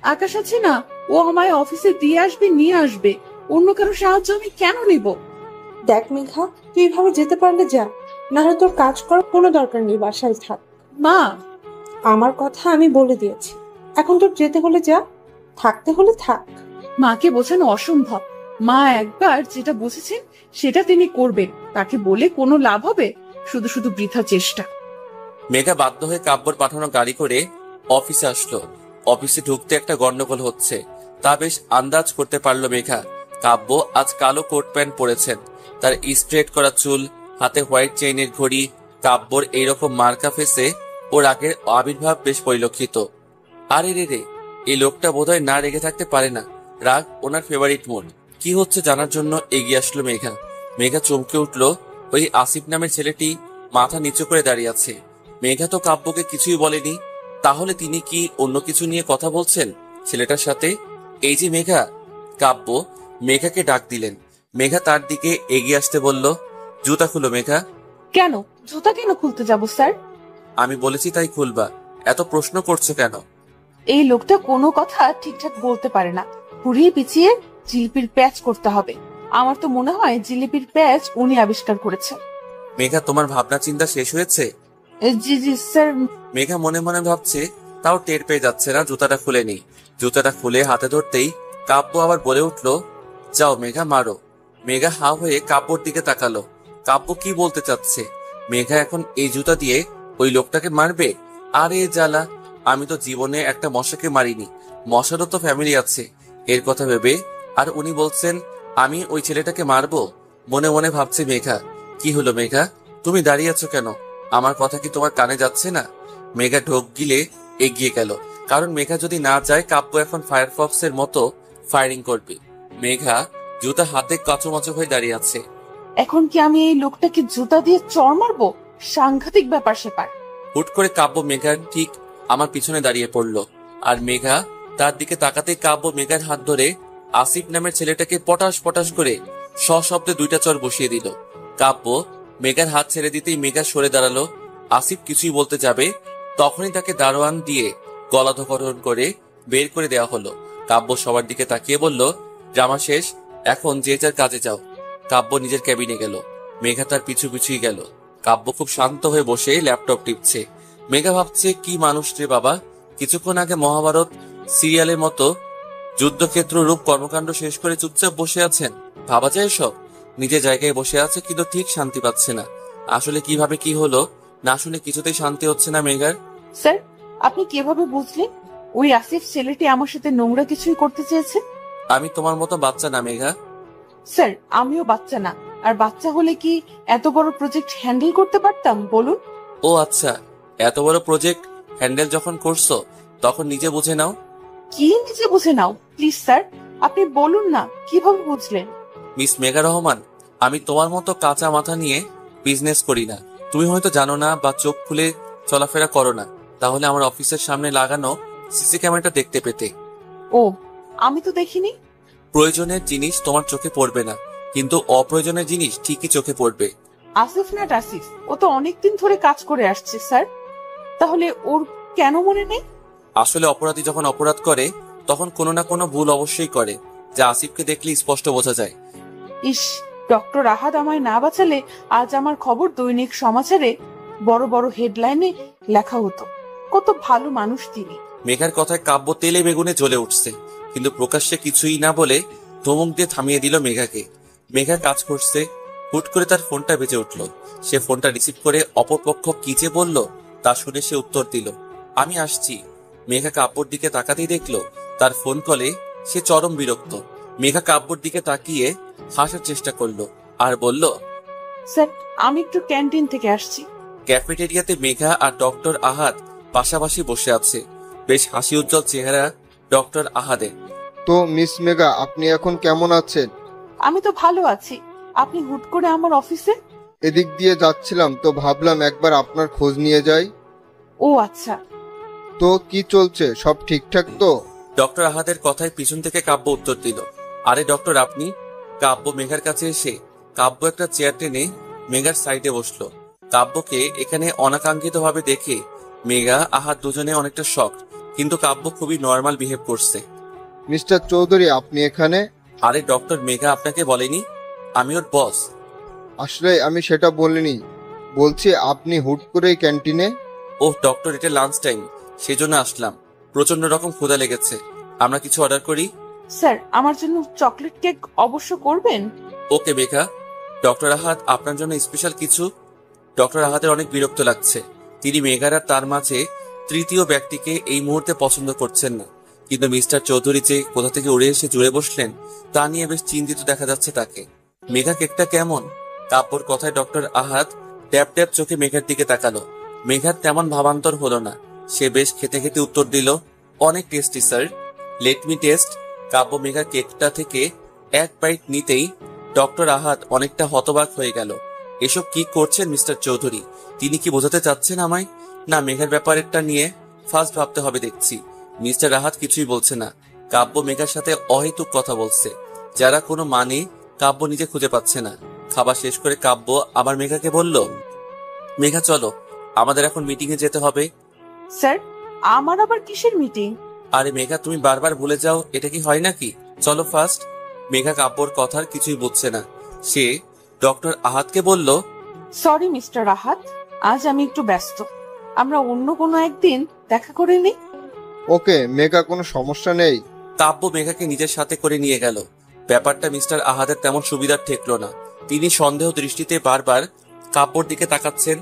আকাশ আছে না, ও আমায় অফিসে দিয়ে আসবে, নিয়ে আসবে। অন্য কারো সাহায্য আমি কেন নিব? দেখ মেঘা, তুই এভাবে যেতে পারলে যা, না হলে তোর কাজ করার কোনো দরকার নেই, বাসায় থাক। মা, আমার কথা আমি বলে দিয়েছি, এখন তোর যেতে হলে যা, থাকতে হলে থাক। মাকে বোঝানো অসম্ভব। মা একবার যেটা বুঝেছেন সেটা তিনি করবেন, তাকে বলে কোনো লাভ হবে? শুধু শুধু বৃথা চেষ্টা। মেঘা বাধ্য হয়ে কাব্যর পাঠানো গাড়ি করে অফিসে আসলো। অফিসে ঢুকতে একটা গন্ডগোল হচ্ছে তা বেশ আন্দাজ করতে পারলো মেঘা। কাব্য আজ কালো কোট প্যান্ট পরেছেন, তার স্ট্রেট করা চুল, হাতে হোয়াইট চেইনের ঘড়ি। কাব্যর এইরকম মার্কা ফেসে ওর আগের আবির্ভাব বেশ পরিলক্ষিত। আরে রে, এই লোকটা বোধহয় না রেগে থাকতে পারে না। রাগ ওনার ফেভারিট মোড। কি হচ্ছে জানার জন্য এগিয়ে আসলো মেঘা। মেঘা চমকে উঠল। ওই আসিফ নামের ছেলেটি মাথা নিচু করে দাঁড়িয়ে আছে। মেঘা তো কাব্যকে কিছুই বলেনি, তাহলে তিনি কি অন্য কিছু নিয়ে কথা বলছেন ছেলেটার সাথে? এই যে মেঘা। কাব্য মেঘাকে ডাক দিলেন। মেঘা তার দিকে এগিয়ে আসতে বলল, জুতা খুলো মেঘা। কেন? জুতা কেন খুলতে যাব স্যার? আমি বলেছি তাই খুলবা, এত প্রশ্ন করছো কেন? এই লোকটা কোনো কথা ঠিকঠাক বলতে পারে না। ঘুরিয়ে পিছিয়ে জিলিপির প্যাচ করতে হবে। আমার তো মনে হয় জিলিপির প্যাচ উনি আবিষ্কার করেছেন। মেঘা, তোমার ভাবনা চিন্তা শেষ হয়েছে? জি জি স্যার। মেঘা মনে মনে ভাবছে, তাও টের পেয়ে যাচ্ছে না জুতাটা খুলে নেই। জুতাটা খুলে হাতে ধরতেই কাব্য আবার বলে উঠলো, যাও মেঘা মারো। মেঘা হা হয়ে কাব্যর দিকে তাকালো। কাব্য কি বলতে চাচ্ছে? মেঘা এখন এই জুতা দিয়ে ওই লোকটাকে মারবে? আরে জ্বালা, আমি তো জীবনে একটা মশাকে মারিনি, মশারও তো ফ্যামিলি আছে। এর কথা ভেবে আর উনি বলছেন আমি ওই ছেলেটাকে মারবো? মনে মনে ভাবছে মেঘা। কি হলো মেঘা, তুমি দাঁড়িয়ে আছো কেন? আমার কথা কি তোমার কানে যাচ্ছে না? মেঘা ঢোক গিলে এগিয়ে গেল, কারণ মেঘা যদি না যায় কাব্য এখন ফায়ারফক্স এর মতো ফায়ারিং করবে। মেঘা জুতা হাতে কাঁচোমাচো হয়ে দাঁড়িয়ে আছে। এখন কি আমি এই লোকটাকে জুতা দিয়ে চড় মারবো? সাংঘাতিক ব্যাপার সেপার। হুট করে কাব্য মেঘার ঠিক আমার পিছনে দাঁড়িয়ে পড়লো। আর মেঘা তার দিকে তাকাতেই কাব্য মেঘার হাত ধরে আসিফ নামের ছেলেটাকে পটাশ পটাশ করে সশব্দে দুইটা চড় বসিয়ে দিল। কাব্য মেঘার হাত ছেড়ে দিতেই মেঘা সরে দাঁড়ালো। আসিফ কিছুই বলতে যাবে, তখনই তাকে দারোয়ান দিয়ে গলাধকরণ করে বের করে দেওয়া হলো। কাব্য সবার দিকে তাকিয়ে বলল, ড্রামা শেষ, এখন যে যার কাজে যাও। কাব্য নিজের ক্যাবিনে গেল। মেঘা তার পিছু পিছুই গেল। কাব্য খুব শান্ত হয়ে বসে ল্যাপটপ টিপছে। মেঘা ভাবছে, কি মানুষ রে বাবা, কিছুক্ষণ আগে মহাভারত সিরিয়ালের মতো যুদ্ধক্ষেত্র রূপ কর্মকাণ্ড শেষ করে চুপচাপ বসে আছেন। ভাবা যায় সব। নিজের জায়গায় বসে আছে কিন্তু ঠিক শান্তি পাচ্ছে না। আসলে কিভাবে কি হলো না শুনে কিছুতেই শান্তি হচ্ছে না মেঘার। স্যার, আপনি কিভাবে বুঝলেন ওই আসিফ ছেলেটি আমার সাথে নোংরা কিছুই করতে চেয়েছে? আমি তোমার মতো বাচ্চা না মেঘা। স্যার, আমিও বাচ্চা না। আর বাচ্চা হলে কি এত বড় প্রজেক্ট হ্যান্ডেল করতে পারতাম বলুন? ও আচ্ছা, এত বড় প্রজেক্ট হ্যান্ডেল যখন করছো তখন নিজে বুঝে নাও। কি নিজে বুঝে নাও? প্লিজ স্যার, আপনি বলুন না কিভাবে বুঝলেন? মিস মেঘা রহমান, আমি তোমার মতো কাঁচা মাথা নিয়ে বিজনেস করি না। তুমি হয়তো জানো না বা চোখ খুলে চলাফেরা করো না, তাহলে আমার অফিসের সামনে লাগানো সিসি ক্যামেরাটা দেখতে পেতে। ও, আমি তো দেখিনি। প্রয়োজনের জিনিস তোমার চোখে পড়বে না, কিন্তু অপ্রয়োজনের জিনিস ঠিকই চোখে পড়বে। আসিফ না আসিফ, ও তো অনেকদিন ধরে কাজ করে আসছে স্যার। তাহলে ওর কেন মনে নেই? আসলে অপরাধী যখন অপরাধ করে তখন কোনো না কোনো ভুল অবশ্যই করে, যা আসিফকে দেখলে স্পষ্ট বোঝা যায়। ইস, ডক্টর আহাদ আমায় না বাঁচালে আজ আমার খবর দৈনিক সমাচারে বড় বড় হেডলাইনে লেখা হতো। কত ভালো মানুষ তিনি। মেঘার কথায় কাব্য তেলে বেগুনে জ্বলে উঠছে, কিন্তু প্রকাশ্যে কিছুই না বলে ধমক দিয়ে থামিয়ে দিল মেঘাকে। মেঘা কাজ করছে, হুট করে তার ফোনটা বেজে উঠল। সে ফোনটা রিসিভ করে অপরপক্ষ কি যে বলল তা শুনে সে উত্তর দিল, আমি আসছি। মেঘা কাব্যর দিকে তাকাতেই দেখলো তার ফোন কলে সে চরম বিরক্ত। মেঘা কাব্যর দিকে তাকিয়ে হাসার চেষ্টা করলো, আর বলল, স্যার আমি একটু ক্যান্টিন থেকে আসছি। ক্যাফেটেরিয়াতে মেঘা আর ডক্টর আহাদ পাশাপাশি বসে আছে। বেশ হাসি উজ্জ্বল চেহারা ডক্টর আহাদের। তো মিস মেঘা, আপনি এখন কেমন আছেন? আমি তো ভালো আছি, আপনি হুট করে আমার অফিসে? এদিক দিয়ে যাচ্ছিলাম তো ভাবলাম একবার আপনার খোঁজ নিয়ে যাই। ও আচ্ছা। তো কি চলছে, সব ঠিকঠাক তো? ডক্টর আহাদের কথায় পিছন থেকে কাব্য উত্তর দিল, আরে ডক্টর আপনি? কাব্য মেঘার কাছে এসে কাব্য একটা চেয়ার টেনে মেঘার সাইডে বসলো। কাব্যকে এখানে অনাকাঙ্ক্ষিত ভাবে দেখে মেঘা আহাদ দুজনে অনেকটা শক, কিন্তু কাব্য খুবই নর্মাল বিহেভ করছে। মিস্টার চৌধুরী, আপনি এখানে? আরে ডক্টর, মেঘা আপনাকে বলেনি আমি ওর বস? আসলে আমি সেটা বলিনি, বলছি আপনি হুট করে ক্যান্টিনে। ওহ ডক্টর, এটা লাঞ্চ টাইম, সেজন্য আসলাম। প্রচন্ড রকম ক্ষুধা লেগেছে, আমরা কিছু অর্ডার করি? স্যার আমার জন্য চকলেট কেক অবশ্য করবেন। ওকে মেঘা। ডক্টর আহাদ আপনার জন্য স্পেশাল কিছু। ডক্টর আহাদের অনেক বিরক্ত লাগছে, তিনি মেঘার আর তার মাঝে তৃতীয় ব্যক্তিকে এই মুহূর্তে পছন্দ করছেন না। কিন্তু মিস্টার চৌধুরী যে কোথা থেকে উড়ে এসে জুড়ে বসলেন তা নিয়ে বেশ চিন্তিত দেখা যাচ্ছে তাকে। মেঘা কেকটা কেমন? কাব্যর কথায় ডক্টর আহাদ ট্যাপ ট্যাপ চোখে মেঘার দিকে তাকালো। মেঘার তেমন ভাবান্তর হলো না, সে বেশ খেতে খেতে উত্তর দিল, অনেক tasty sir, let me taste. Kabya মেঘার কেকটা থেকে এক বাইট নিতেই ডক্টর আহাদ অনেকটা হতবাক হয়ে গেল। এসব কি করছেন মিস্টার চৌধুরী? তিনি কি বোঝাতে চাচ্ছেন আমায়? না মেঘার ব্যাপারটা নিয়ে ফার্স্ট ভাবতে হবে দেখছি। মিস্টার আহাদ কিছুই বলছে না। কাব্য মেঘার সাথে অহেতুক কথা বলছে, যারা কোনো মানে কাব্য নিজে খুঁজে পাচ্ছে না। খাবার শেষ করে কাব্য আবার মেঘাকে বলল, মেঘা চলো, আমাদের এখন মিটিং এ যেতে হবে। স্যার আমার আবার কিসের মিটিং? আরে মেঘা, তুমি বারবার ভুলে যাও, এটা কি হয় নাকি? চলো ফার্স্ট। মেঘা কাব্যর কথার কিছুই বুঝছে না। সে ডক্টর আহাদকে বলল, সরি মিস্টার আহাদ, আজ আমি একটু ব্যস্ত, আমরা অন্য কোনো একদিন দেখা করে নিই। ওকে মেঘা, কোনো সমস্যা নেই। কাব্য মেঘাকে নিজের সাথে করে নিয়ে গেল। ব্যাপারটা মিস্টার আহাদের তেমন সুবিধার ঠেকলো না। তিনি সন্দেহ দৃষ্টিতে বারবার কাব্যর দিকে তাকাচ্ছেন।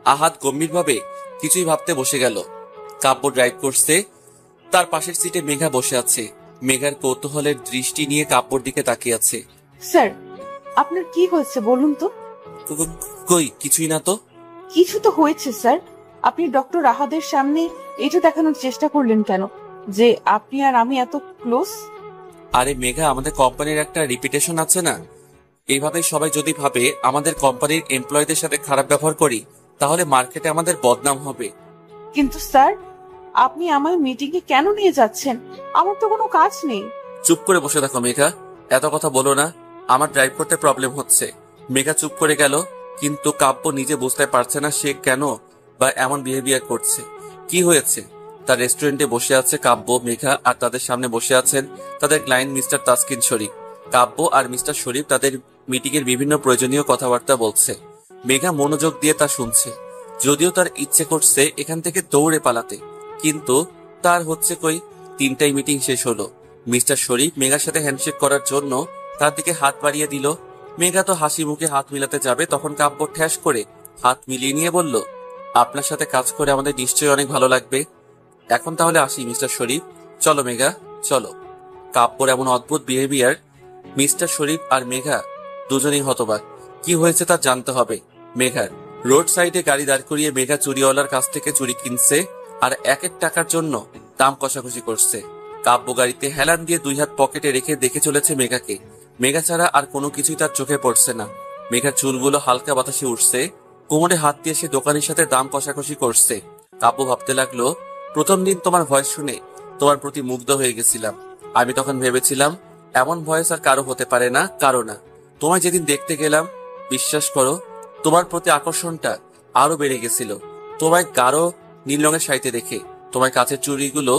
আহাদ গম্ভীরভাবে কিছুই ভাবতে বসে গেল। কাব্য ড্রাইভ করছে, তার পাশের সিটে মেঘা বসে আছে। মেঘার কৌতূহলের দৃষ্টি নিয়ে কাব্যর দিকে তাকিয়ে আছে। স্যার আপনার কি হয়েছে বলুন তো? কই কিছুই না তো। কিছু তো হয়েছে স্যার, আপনি ডক্টর আহাদের সামনে এটা দেখানোর চেষ্টা করলেন কেন যে আপনি আর আমি এত ক্লোজ? আরে মেঘা, আমাদের কোম্পানির একটা রিপিটেশন আছে না? এইভাবে সবাই যদি ভাবে আমাদের কোম্পানির এমপ্লয়ীদের সাথে খারাপ ব্যবহার করি, তাহলে মার্কেটে আমাদের বদনাম হবে। কিন্তু স্যার আপনি আমায় মিটিং এ কেন নিয়ে যাচ্ছেন? আমার তো কোনো কাজ নেই। চুপ করে বসে থাকো মেঘা, এত কথা বলো না, আমার ড্রাইভ করতে প্রবলেম হচ্ছে। মেঘা চুপ করে গেল, কিন্তু কাব্য নিজে বুঝতে পারছে না সে কেন বা এমন বিহেভিয়ার করছে। কি হয়েছে? তার রেস্টুরেন্টে বসে আছে কাব্য, মেঘা, আর তাদের সামনে বসে আছেন তাদের ক্লায়েন্ট মিস্টার তাসকিন শরীফ। কাব্য আর মিস্টার শরীফ তাদের মিটিং এর বিভিন্ন প্রয়োজনীয় কথাবার্তা বলছে। মেঘা মনোযোগ দিয়ে তা শুনছে। যদিও তার ইচ্ছে করছে এখান থেকে দৌড়ে পালাতে, কিন্তু তার হচ্ছে কই। 3টায় মিটিং শেষ হলো। মিস্টার শরীফ মেঘার সাথে হ্যান্ডশেক করার জন্য তার দিকে হাত বাড়িয়ে দিল। মেঘা তো হাসি মুখে হাত মিলাতে যাবে, তখন কাব্য ঠ্যাস করে হাত মিলিয়ে নিয়ে বলল, আপনার সাথে কাজ করে আমাদের নিশ্চয়ই অনেক ভালো লাগবে। এখন তাহলে আসি মিস্টার শরীফ, চলো মেঘা চলো। কাব্যর এমন অদ্ভুত বিহেভিয়ার, মিস্টার শরীফ আর মেঘা দুজনেই হতবাক। কি হয়েছে তা জানতে হবে মেঘার। রোড সাইডে গাড়ি দাঁড় করিয়ে মেঘা চুরিওয়ালার কাছ থেকে চুরি কিনছে আর এক টাকার জন্য দাম কষাকষি করছে। কাব্য গাড়িতে হেলান দিয়ে 2 হাত পকেটে রেখে দেখে চলেছে মেঘাকে। মেঘা ছাড়া আর কোনো কিছুই তার চোখে পড়ছে না। মেঘার চুলগুলো হালকা বাতাসে উঠছে, কোমরে হাত দিয়ে সে দোকানের সাথে দাম কষাকষি করছে। কাব্য ভাবতে লাগলো, প্রথম দিন তোমার ভয়েস শুনে তোমার প্রতি মুগ্ধ হয়ে গেছিলাম। আমি তখন ভেবেছিলাম এমন ভয়েস আর কারো হতে পারে না, কারো না। তোমায় যেদিন দেখতে গেলাম, বিশ্বাস করো তোমার প্রতি আকর্ষণটা আরো বেড়ে গেছিল। তোমায় গাঢ় নীল রঙের শাড়িতে দেখে তোমার কাছের চুড়িগুলো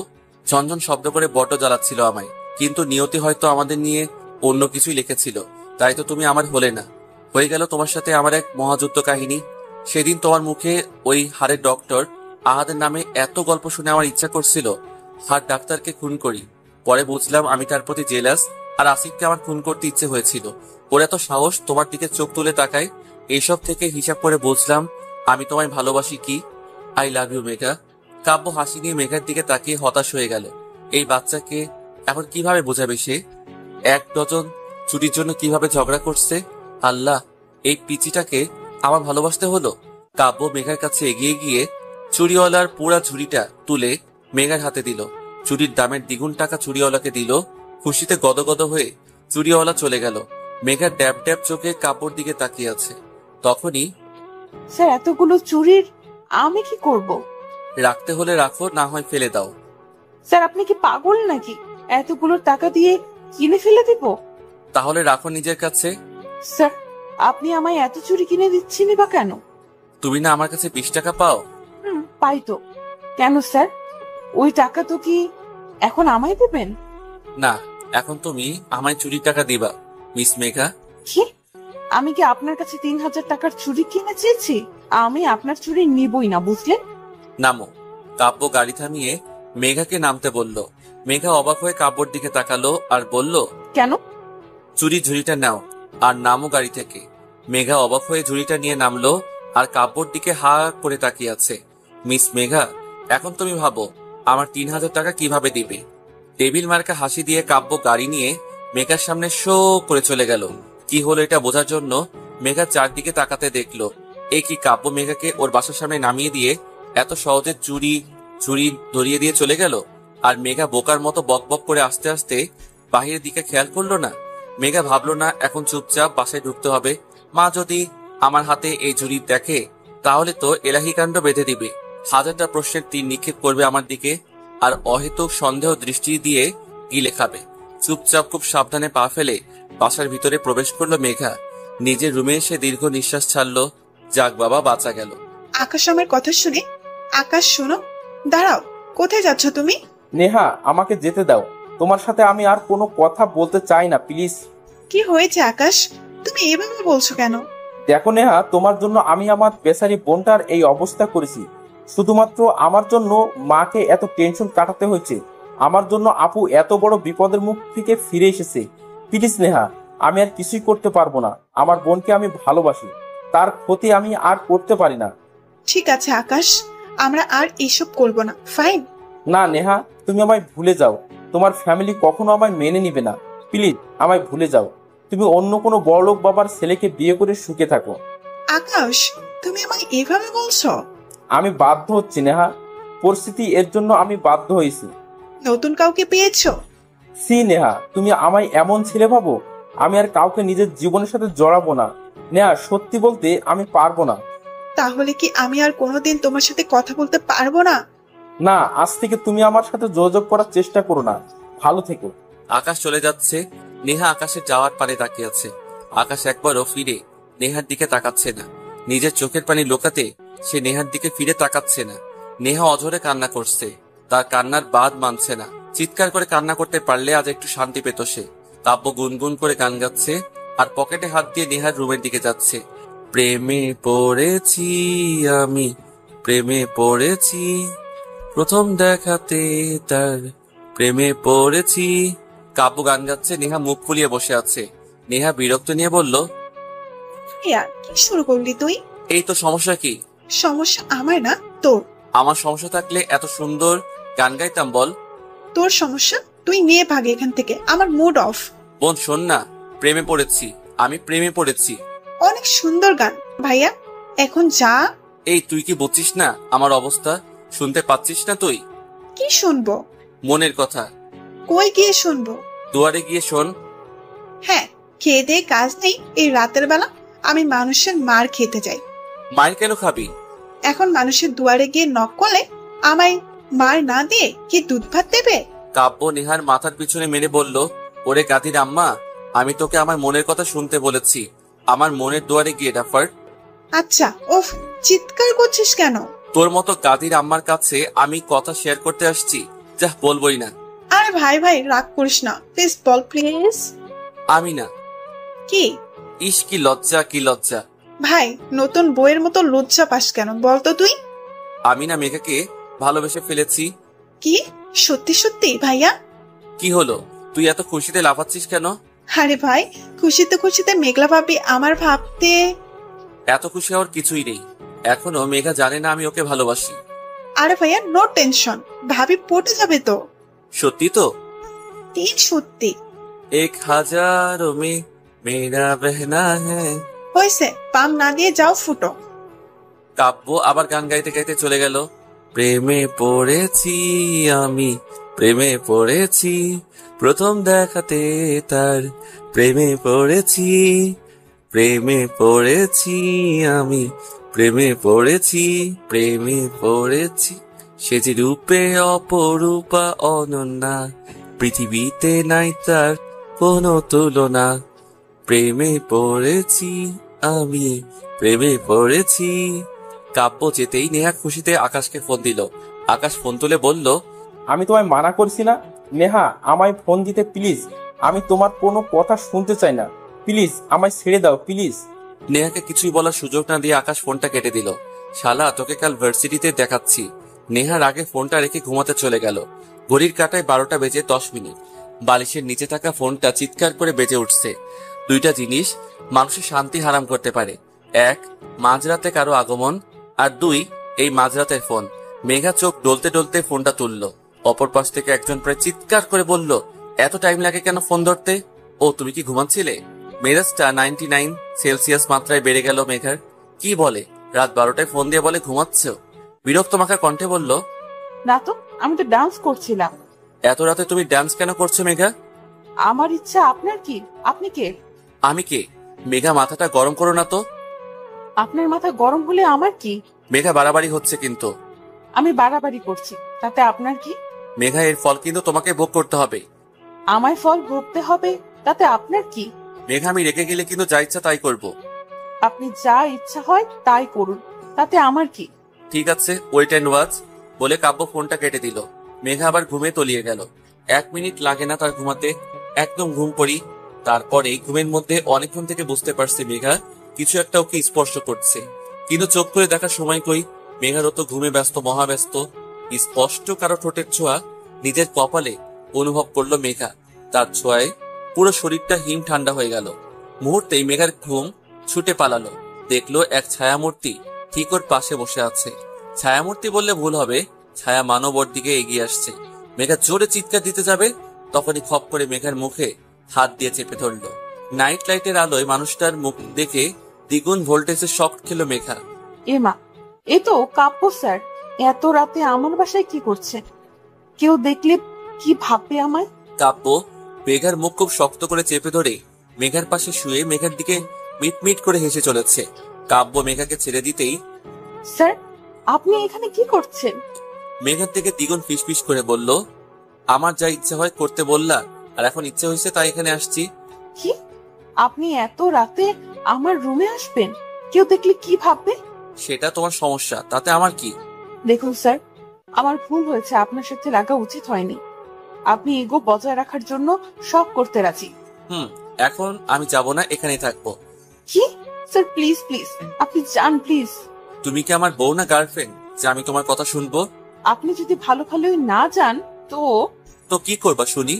ঝনঝন শব্দ করে বড্ড জ্বালাচ্ছিল আমায়। কিন্তু নিয়তি হয়তো আমাদের নিয়ে অন্য কিছুই লিখেছিল, তাই তো তুমি আমার হলে না। হয়ে গেল তোমার সাথে আমার এক মহাযুদ্ধ কাহিনী। সেদিন তোমার মুখে ওই হাড়ের ডক্টর আহাদের নামে এত গল্প শুনে আমার ইচ্ছা করছিল হাড় ডাক্তারকে খুন করি। পরে বুঝলাম আমি তার প্রতি জেলাস, আর আসিফকে আমার খুন করতে ইচ্ছে হয়েছিল। ওর এত সাহস তোমার দিকে চোখ তুলে তাকায়। এইসব থেকে হিসাব করে বুঝলাম আমি তোমায় ভালোবাসি। কি আই লাভ ইউ মেঘা। কাব্য হাসি নিয়ে মেঘার দিকে তাকিয়ে হতাশ হয়ে গেল। এই বাচ্চাকে এখন কিভাবে বোঝাবে সে? 1 ডজন চুরির জন্য কিভাবে ঝগড়া করছে আল্লাহ, এই পিচিটাকে আমার ভালোবাসতে হলো। কাব্য মেঘার কাছে এগিয়ে গিয়ে চুড়িওয়ালার পুরা ঝুড়িটা তুলে মেঘার হাতে দিল। চুরির দামের দ্বিগুণ টাকা চুড়িওয়ালাকে দিল। খুশিতে গদগদ হয়ে চুড়িওয়ালা চলে গেল। মেঘা ড্যাব ড্যাব চোখে কাপড় দিকে তাকিয়ে আছে। তখনই, স্যার এতগুলো চুরির আমি কি করব? রাখতে হলে রাখো, না হয় ফেলে দাও। স্যার আপনি কি পাগল নাকি? এতগুলো টাকা দিয়ে কিনে ফেলে দিব? তাহলে রাখো নিজের কাছে। স্যার আপনি আমায় এত চুরি কিনে দিচ্ছেনই বা কেন? তুমি না আমার কাছে 20 টাকা পাও? পাই তো। কেন স্যার, ওই টাকা তো কি এখন আমায় দেবেন? না, এখন তুমি আমায় চুরির টাকা দিবা মিস মেঘা। কি? আমি কি আপনার কাছে 3000 টাকার চুরি কিনে চেয়েছি? আমি আপনার চুরি নিবই না, বুঝলেন? নামো। কাব্য গাড়ি থামিয়ে মেঘাকে নামতে বলল। মেঘা অবাক হয়ে কাব্যর দিকে তাকালো আর বলল, কেন? চুরি ঝুড়িটা নাও আর নামো গাড়ি থেকে। মেঘা অবাক হয়ে ঝুড়িটা নিয়ে নামলো আর কাব্যর দিকে হা করে তাকিয়ে আছে। মিস মেঘা, এখন তুমি ভাবো আমার 3000 টাকা কিভাবে দিবে? টেবিল মার্কা হাসি দিয়ে কাব্য গাড়ি নিয়ে মেঘার সামনে শো করে চলে গেল। কি হলো এটা বোঝার জন্য মেঘা চারদিকে তাকাতে দেখলো এ কি, কাব্য মেঘাকে ওর বাসার সামনে নামিয়ে দিয়ে এত সহজে চুরি ধরিয়ে দিয়ে চলে গেল। আর মেঘা বোকার মতো বক বক করে আস্তে আস্তে বাহিরের দিকে খেয়াল করলো না। মেঘা ভাবলো না এখন চুপচাপ বাসায় ঢুকতে হবে। মা যদি আমার হাতে এই ঝুড়ি দেখে তাহলে তো এলাহি কাণ্ড বেঁধে দিবে। হাজারটা প্রশ্নের তীর নিক্ষেপ করবে আমার দিকে আর অহেতুক সন্দেহ দৃষ্টি দিয়ে গিলে খাবে। চুপচাপ খুব সাবধানে পা ফেলে বাসার ভিতরে প্রবেশ করলো মেঘা। নিজের রুমে এসে দীর্ঘ নিঃশ্বাস ছাড়লো। যাক বাবা, বাঁচা গেল। আকাশ আমার কথা শুনে, আকাশ শোনো, দাঁড়াও, কোথায় যাচ্ছ তুমি? নেহা, আমাকে যেতে দাও। তোমার সাথে আমি আর কোনো কথা বলতে চাই না, প্লিজ। কি হয়েছে আকাশ, তুমি এভাবে বলছো কেন? দেখো নেহা, তোমার জন্য আমি আমার বেচারি বোনটার এই অবস্থা করেছি। শুধুমাত্র আমার জন্য মাকে এত টেনশন কাটাতে হয়েছে। আমার জন্য আপু এত বড় বিপদের মুখ থেকে ফিরে এসেছে। প্লিজ নেহা, আমি আর কিছুই করতে পারবো না। আমার বোনকে আমি ভালোবাসি, তার ক্ষতি আমি আর করতে পারি না। ঠিক আছে আকাশ, আমরা আর এসব করব না, ফাইন? না নেহা, তুমি আমায় ভুলে যাও। তোমার ফ্যামিলি কখনো আমায় মেনে নিবে না। প্লিজ আমায় ভুলে যাও। তুমি অন্য কোনো বড়লোক বাবার ছেলেকে বিয়ে করে সুখে থাকো। আকাশ, তুমি আমাকে এভাবে বলছো? আমি বাধ্য হচ্ছি নেহা, পরিস্থিতি এর জন্য আমি বাধ্য হয়েছি। নতুন কাউকে পেয়েছো? সি নেহা, তুমি আমায় এমন ছেলে ভাবো? আমি আর কাউকে নিজের জীবনের সাথে জড়াবো না। নেহা, সত্যি বলতে আমি পারবো না। তাহলে কি আমি আর কোনোদিন তোমার সাথে কথা বলতে পারবো না? না, আজ থেকে তুমি আমার সাথে যোগাযোগ করার চেষ্টা করো না। ভালো থেকো। আকাশ চলে যাচ্ছে। নেহা আকাশের যাওয়ার পানে তাকিয়ে আছে। আকাশ একবারও ফিরে নেহার দিকে তাকাচ্ছে না। নিজের চোখের পানি লোকাতে সে নেহার দিকে ফিরে তাকাচ্ছে না। নেহা অঝরে কান্না করছে। তার কান্নার বাদ মানছে না। চিৎকার করে কান্না করতে পারলে আজ একটু শান্তি পেত সে। কাব্য গুনগুন করে গান গাচ্ছে আর পকেটে হাত দিয়ে নেহার রুমের দিকে যাচ্ছে। প্রেমে পড়েছি আমি, প্রেমে পড়েছি, প্রথম দেখাতে তার প্রেমে পড়েছি। কাব্য গান গাচ্ছে, নেহা মুখ ফুলিয়ে বসে আছে। নেহা বিরক্ত নিয়ে বলল, ইয়া, কি শুরু করলি তুই? এই তো সমস্যা কি? সমস্যা আমার না, তোর। আমার সমস্যা থাকলে এত সুন্দর গান গাইতাম বল? তোর সমস্যা, তুই নিয়ে ভাগে এখান থেকে, আমার মুড অফ। বোন শোন না, প্রেমে পড়েছি, আমি প্রেমে পড়েছি। অনেক সুন্দর গান ভাইয়া, এখন যা। এই তুই কি বুঝছিস না আমার অবস্থা? শুনতে পাচ্ছিস না তুই? কি শুনবো? মনের কথা। কই গিয়ে শুনবো? দুয়ারে গিয়ে শোন। হ্যাঁ, খেয়ে দিয়ে কাজ নেই, এই রাতের বেলা আমি মানুষের মার খেতে যাই। মায়ের কেন খাবি? এখন মানুষের দুয়ারে গিয়ে নক করলে আমায় মার না দিয়ে কি দুধ ভাত দেবে? কাব্য নেহার মাথার পিছনে মেরে বলল, ওরে গাধির আম্মা, আমি তোকে আমার মনের কথা শুনতে বলেছি। আমার মনের দুয়ারে গিয়ে ডাফার। আচ্ছা, ওফ, চিৎকার করছিস কেন? তোর মতো গাধির আম্মার কাছে আমি কথা শেয়ার করতে আসছি, যা বলবোই না। আরে ভাই ভাই, রাগ করিস না, প্লিজ বল, প্লিজ। আমি না। কি? ইস কি লজ্জা, কি লজ্জা। ভাই, নতুন বইয়ের মতো লজ্জা পাস কেন বলতো তুই? আমি না মেঘাকে ভালোবেসে ফেলেছি। কি? সত্যি সত্যি ভাইয়া? কি হলো, তুই এত খুশিতে লাফাচ্ছিস কেন? আরে ভাই, খুশিতে খুশিতে মেঘলা ভাবি আমার ভাবতে। এত খুশি হওয়ার কিছুই নেই। এখনো মেঘা জানে না আমি ওকে ভালোবাসি। আরে ভাইয়া, নো টেনশন, ভাবি পটে যাবে তো। সত্যি তো? সত্যি। 1000 মে মেরা বেহনা হ্যাঁ। হয়েছে, পাম না দিয়ে যাও, ফুটো। কাব্য আবার গান গাইতে গাইতে চলে গেল। প্রেমে পড়েছি আমি, প্রেমে পড়েছি, প্রথম দেখাতে তার প্রেমে পড়েছি, প্রেমে পড়েছি আমি, প্রেমে পড়েছি, প্রেমে পড়েছি। সে যে রূপে অপরূপা অনন্যা, পৃথিবীতে নাই তার কোনো তুলনা। প্রেমে পড়েছি আমি, প্রেমে পড়েছি। কাব্য যেতেই নেহা খুশিতে আকাশকে ফোন দিল। আকাশ ফোন তুলে বলল, আমি তোমায় মানা করছি না নেহা, আমায় ফোন দিতে প্লিজ। আমি তোমার কোনো কথা শুনতে চাই না, প্লিজ আমায় ছেড়ে দাও প্লিজ। নেহাকে কিছুই বলার সুযোগ না দিয়ে আকাশ ফোনটা কেটে দিল। শালা, তোকে কাল ভার্সিটিতে দেখাচ্ছি। নেহার আগে ফোনটা রেখে ঘুমাতে চলে গেল। ঘড়ির কাঁটায় 12টা বেজে 10 মিনিট। বালিশের নিচে থাকা ফোনটা চিৎকার করে বেজে উঠছে। দুইটা জিনিস মানুষের শান্তি হারাম করতে পারে, এক মাঝরাতে কারো আগমন, আর দুই এই মাঝরাতের ফোন। মেঘা চোখ ডলতে ডলতে ফোনটা তুললো। অপর পাশ থেকে একজন প্রায় চিৎকার করে বলল, এত টাইম লাগে কেন ফোন ধরতে? ও তুমি কি ঘুমাচ্ছিলে? মেজাজটা 99 সেলসিয়াস মাত্রায় বেড়ে গেল মেঘার। কি বলে, রাত 12টায় ফোন দিয়ে বলে ঘুমাচ্ছ? বিরক্ত মাখা কণ্ঠে বলল, না তো, আমি তো ডান্স করছিলাম। এত রাতে তুমি ডান্স কেন করছো মেঘা? আমার ইচ্ছা, আপনার কি? আপনি কে? আমি কে? মেঘা, মাথাটা গরম করো না তো। আপনার মাথা গরম হলে আমার কি? মেঘা, বাড়াবাড়ি হচ্ছে কিন্তু। আমি বাড়াবাড়ি করছি, তাতে আপনার কি? মেঘা, এর ফল কিন্তু তোমাকে ভোগ করতে হবে। আমায় ফল ভুগতে হবে, তাতে আপনার কি? মেঘা, আমি রেগে গেলে কিন্তু যা ইচ্ছা তাই করব। আপনি যা ইচ্ছা হয় তাই করুন, তাতে আমার কি? ঠিক আছে, ওয়েট অ্যান্ড ওয়াচ বলে কাব্য ফোনটা কেটে দিল। মেঘা আবার ঘুমে তলিয়ে গেল। 1 মিনিট লাগে না তার ঘুমাতে, একদম ঘুম পড়ি। তারপরে ঘুমের মধ্যে অনেকক্ষণ থেকে বুঝতে পারছে মেঘা কিছু একটা ওকে স্পর্শ করছে, কিন্তু চোখ করে দেখার সময় কই। মেঘারও তো ঘুমে ব্যস্ত, মহাব্যস্ত। স্পষ্ট কারো ঠোঁটের ছোঁয়া নিজের কপালে অনুভব করলো মেঘা। তার ছোঁয়ায় পুরো শরীরটা হিম ঠান্ডা হয়ে গেল। মুহূর্তেই মেঘার ঘুম ছুটে পালালো। দেখলো এক ছায়ামূর্তি ঠিক ওর পাশে বসে আছে। ছায়ামূর্তি বললে ভুল হবে, ছায়া মানব ওর দিকে এগিয়ে আসছে। মেঘা জোরে চিৎকার দিতে যাবে, তখনই খপ করে মেঘার মুখে হাত দিয়ে চেপে ধরলো। নাইট লাইটের আলোয় মানুষটার মুখ দেখে দ্বিগুণ ভোল্টেজের শক খেলো মেঘা। এমা, এ তো কাব্য স্যার। এত রাতে আমার বাসায় কি করছে? কেউ দেখলে কি ভাববে আমায়? কাব্য মেঘার মুখ খুব শক্ত করে চেপে ধরে মেঘার পাশে শুয়ে মেঘার দিকে মিটমিট করে হেসে চলেছে। কাব্য মেঘাকে ছেড়ে দিতেই, স্যার, আপনি এখানে কি করছেন? মেঘার দিকে দ্বিগুণ ফিসফিস করে বলল, আমার যা ইচ্ছা হয় করতে বললা, আর এখন ইচ্ছে হয়েছে তাই এখানে আসছি। কি? আপনি এত রাতে আমার রুমে আসবেন? কেউ দেখলে কি ভাববে? সেটা তোমার সমস্যা, তাতে আমার কি? দেখুন স্যার, আমার ভুল হয়েছে, আপনার সাথে লাগা উচিত হয়নি। আপনি ইগো বজায় রাখার জন্য শক করতে রাজি। এখন আমি যাব না, এখানেই থাকবো। কি? স্যার প্লিজ প্লিজ, আপনি যান প্লিজ। তুমি কি আমার বউ না গার্লফ্রেন্ড যে আমি তোমার কথা শুনবো? আপনি যদি ভালো ভালোই না যান তো তো কি করবা শুনি?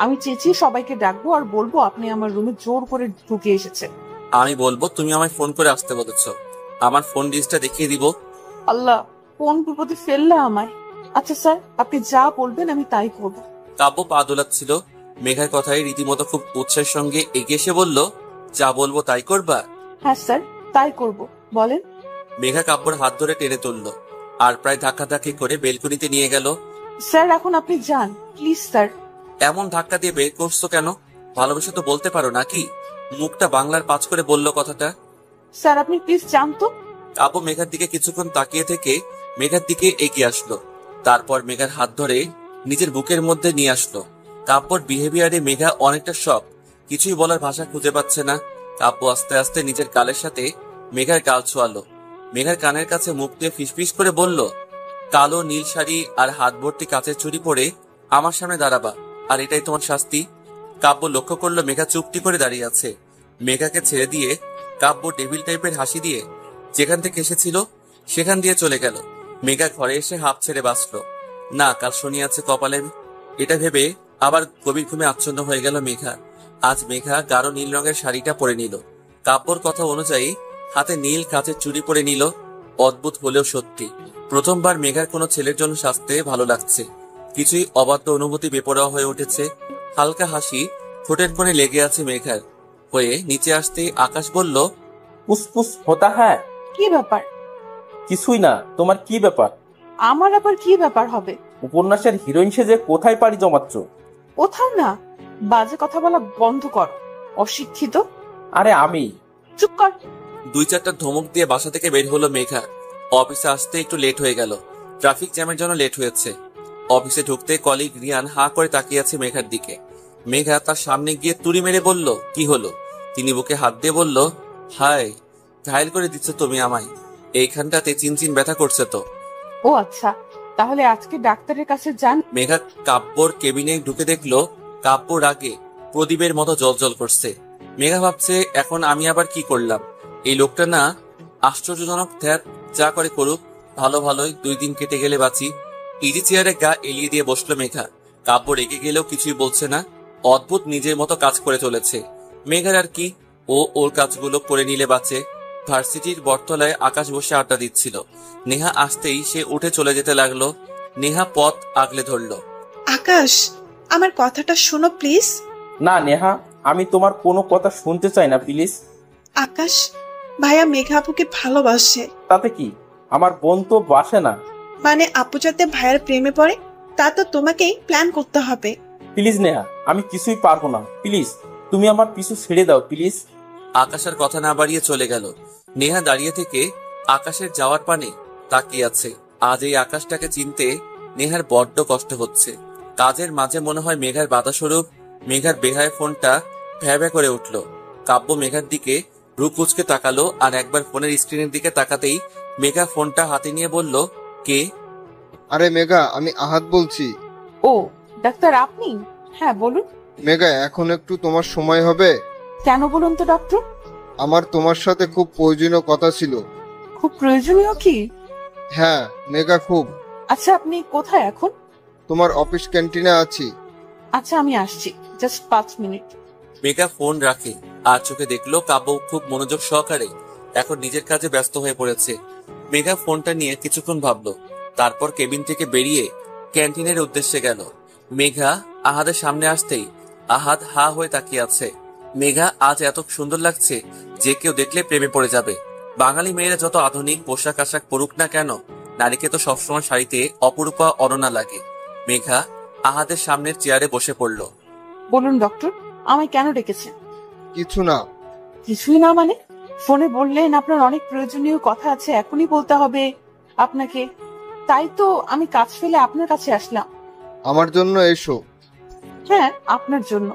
আমি চেঁচিয়ে সবাইকে ডাকবো আর বলবো আপনি আমার রুমে জোর করে ঢুকে এসেছেন। আমি বলবো তুমি আমায় ফোন করে আসতে বলেছো। আমার ফোন লিস্টটা দেখিয়ে দিব। আল্লাহ, কোন বিপদে ফেললে আমায়। আচ্ছা স্যার, আপনি যা বলবেন আমি তাই করবো। কাব্য পা দোলাচ্ছিল। মেঘার কথায় রীতিমতো খুব উৎসাহের সঙ্গে এগিয়ে এসে বলল, যা বলবো তাই করবা? হ্যাঁ স্যার, তাই করব, বলেন। মেঘা কাব্যর হাত ধরে টেনে তুললো আর প্রায় ধাক্কাধাক্কি করে বেলকনিতে নিয়ে গেল। স্যার এখন আপনি যান প্লিজ স্যার। এমন ধাক্কা দিয়ে বের করছো কেন? ভালোবেসে তো বলতে পারো নাকি? মুখটা বাংলার পাঁচ করে বললো কথাটা। স্যার আপনি প্লিজ যান তো। কাব্য মেঘার দিকে কিছুক্ষণ তাকিয়ে থেকে মেঘার দিকে এগিয়ে আসলো। তারপর মেঘার হাত ধরে নিজের বুকের মধ্যে নিয়ে আসলো। কাব্যর বিহেভিয়ারে মেঘা অনেকটা শক, কিছুই বলার ভাষা খুঁজে পাচ্ছে না। কাব্য আস্তে আস্তে নিজের গালের সাথে মেঘার গাল ছোয়ালো। মেঘার কানের কাছে মুখ দিয়ে ফিসফিস করে বলল, কালো নীল শাড়ি আর হাত ভর্তি কাচের চুড়ি পরে আমার সামনে দাঁড়াবা, আর এটাই তোমার শাস্তি। কাব্য লক্ষ্য করলো মেঘা চুপটি করে দাঁড়িয়ে আছে। মেঘাকে ছেড়ে দিয়ে কাব্য ডেভিল টাইপের হাসি দিয়ে যেখান থেকে এসেছিল সেখান দিয়ে চলে গেল। মেঘা ঘরে এসে হাঁপ ছেড়ে বাঁচলো। না, কাল শনি আছে কপালে, এটা ভেবে আবার গভীর ঘুমে আচ্ছন্ন হয়ে গেল মেঘা। আজ মেঘা গাঢ় নীল রঙের শাড়িটা পরে নিল। কাব্যর কথা অনুযায়ী হাতে নীল কাচের চুড়ি পরে নিল। অদ্ভুত হলেও সত্যি, প্রথমবার মেঘার কোনো ছেলের জন্য সাজতে ভালো লাগছে। কিছুই অবাধ্য অনুভূতি বেপরোয়া হয়ে উঠেছে। হালকা হাসি ঠোঁটের কোণে লেগে আছে মেঘার। হয়ে নিচে আসতেই আকাশ বলল, পুসপুস হতা হ্যাঁ। কি ব্যাপার? কিছুই না, তোমার কি ব্যাপার? আমার আবার কি ব্যাপার হবে? উপন্যাসের হিরোইন সেজে কোথায় পাড়ি জমাচ্ছ? কোথাও না, বাজে কথা বলা বন্ধ কর, অশিক্ষিত। আরে আমি। চুপ কর। 2-4টা ধমক দিয়ে বাসা থেকে বের হলো মেঘা। অফিসে আসতে একটু লেট হয়ে গেল, ট্রাফিক জ্যামের জন্য লেট হয়েছে। অফিসে ঢুকতে কলিগ রিয়ান হাঁ করে তাকিয়ে আছে মেঘার দিকে। মেঘা তার সামনে গিয়ে তুড়ি মেরে বলল, কি হলো? তিনি বুকে হাত দিয়ে বলল, হাই, ঘায়েল করে দিচ্ছ তুমি আমায়, এইখানটাতে চিনচিন ব্যথা করছে তো। ও আচ্ছা, তাহলে আজকে ডাক্তারের কাছে যান। মেঘা কাব্যর কেবিনে ঢুকে দেখলো কাব্য রাগে প্রদীপের মতো জ্বলজ্বল করছে। মেঘা ভাবছে, এখন আমি আবার কি করলাম? এই লোকটা না আশ্চর্যজনক। ধ্যাত, যা করে করুক, ভালো ভালোই 2 দিন কেটে গেলে বাঁচি। ইজি চেয়ারে গা এলিয়ে দিয়ে বসলো মেঘা। কাব্য রেগে গেলেও কিছুই বলছে না, অদ্ভুত নিজের মতো কাজ করে চলেছে। মেঘার আর কি, ও ওর কাজগুলো করে নিলে বাঁচে। ভার্সিটির বটতলায় আকাশ বসে আড্ডা দিচ্ছিল। নেহা আসতেই সে উঠে চলে যেতে লাগলো। নেহা পথ আগলে ধরলো। আকাশ, আমার কথাটা শোনো প্লিজ। না নেহা, আমি তোমার কোনো কথা শুনতে চাই না প্লিজ। আকাশ, ভাইয়া মেঘা আপুকে ভালোবাসে। তাতে কি, আমার বোন তো বাসে না। মানে আপু যাতে ভাইয়ার প্রেমে পড়ে, তা তো তোমাকেই প্ল্যান করতে হবে। প্লিজ নেহা, আমি কিছুই পারবো না, প্লিজ তুমি আমার পিছু ছেড়ে দাও প্লিজ। আকাশের কথা না বাড়িয়ে চলে গেল। নেহা দাঁড়িয়ে থেকে আকাশের যাওয়ার পানে তাকিয়ে আছে। আজ এই আকাশটাকে চিনতে নেহার বড্ড কষ্ট হচ্ছে। কাজের মাঝে মনে হয় মেঘার বাধাস্বরূপ। মেঘার বেহায় ফোনটা ভ্যা করে উঠল। কাব্য মেঘার দিকে ভ্রু কুচকে তাকালো, আর একবার ফোনের স্ক্রিনের দিকে তাকাতেই মেঘা ফোনটা হাতে নিয়ে বলল, কে? আরে মেঘা, আমি আহাদ বলছি। ও ডাক্তার, আপনি? হ্যাঁ বলুন। মেঘা, এখন একটু তোমার সময় হবে? কেন বলুন তো ডক্টর? আমার তোমার সাথে খুব প্রয়োজনীয় কথা ছিল। খুব প্রয়োজনীয়? কি? হ্যাঁ মেঘা, খুব। আচ্ছা, আপনি কোথায় এখন? তোমার অফিস ক্যান্টিনে আছি। আচ্ছা, আমি আসছি, জাস্ট 5 মিনিট। মেঘা ফোন রাখে আর চোখে দেখলো কাব্য খুব মনোযোগ সহকারে এখন নিজের কাজে ব্যস্ত হয়ে পড়েছে। মেঘা ফোনটা নিয়ে কিছুক্ষণ ভাবলো, তারপর কেবিন থেকে বেরিয়ে ক্যান্টিনের উদ্দেশ্যে গেল। মেঘা আহাদের সামনে আসতেই আহাদ হা হয়ে তাকিয়ে আছে। মেঘা আজ এত সুন্দর লাগছে যে কেউ দেখলে প্রেমে পড়ে যাবে। বাঙালি মেয়েরা যত আধুনিক পোশাক আশাক পরুক না কেন, নারীকে তো সবসময় শাড়িতে অপরূপা অননা লাগে। মেঘা আহাদের সামনের চেয়ারে বসে পড়ল। বলুন ডক্টর, আমায় কেন ডেকেছেন? কিছু না। কিছুই না মানে? ফোনে বললেন আপনার অনেক প্রয়োজনীয় কথা আছে, এখনই বলতে হবে আপনাকে। তাই তো আমি কাজ ফেলে আপনার কাছে আসলাম। আমার জন্য এসো। হ্যাঁ, আপনার জন্য।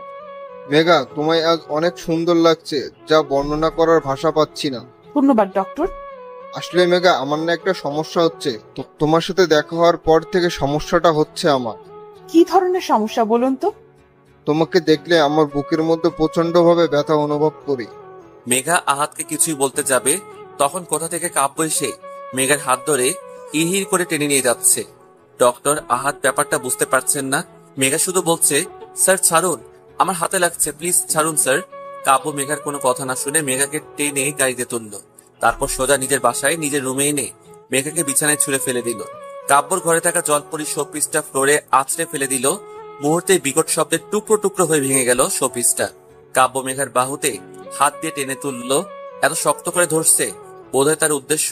মেঘা, তোমায় আজ অনেক সুন্দর লাগছে, যা বর্ণনা করার ভাষা পাচ্ছি না। ধন্যবাদ ডক্টর। আসলে মেঘা, আমার না একটা সমস্যা হচ্ছে। তোমার সাথে দেখা হওয়ার পর থেকে সমস্যাটা হচ্ছে আমার। কি ধরনের সমস্যা বলুন তো? তোমাকে দেখলে আমার বুকের মধ্যে প্রচন্ডভাবে ব্যথা অনুভব করি। মেঘা আহাদকে কিছুই বলতে যাবে, তখন কোথা থেকে কাব্য এসে মেঘার হাত ধরে হিড় করে টেনে নিয়ে যাচ্ছে। ডক্টর আহাদ ব্যাপারটা বুঝতে পারছেন না। মেঘা শুধু বলছে, স্যার ছাড়ুন, আমার হাতে লাগছে, প্লিজ ছাড়ুন স্যার। কাব্য মেঘার কোনো কথা না শুনে মেঘাকে টেনে গাড়িতে তুললো। তারপর সোজা নিজের বাসায় নিজের রুমে এনে মেঘাকে বিছানায় ছুঁড়ে ফেলে দিল। কাব্যর ঘরে থাকা জলপরি শোপিসটা ফ্লোরে আছড়ে ফেলে দিল। মুহূর্তে বিকট শব্দে টুকরো টুকরো হয়ে ভেঙে গেল শোপিসটা। কাব্য মেঘার বাহুতে হাত দিয়ে টেনে তুললো। এত শক্ত করে ধরছে, বোধহয় তার উদ্দেশ্য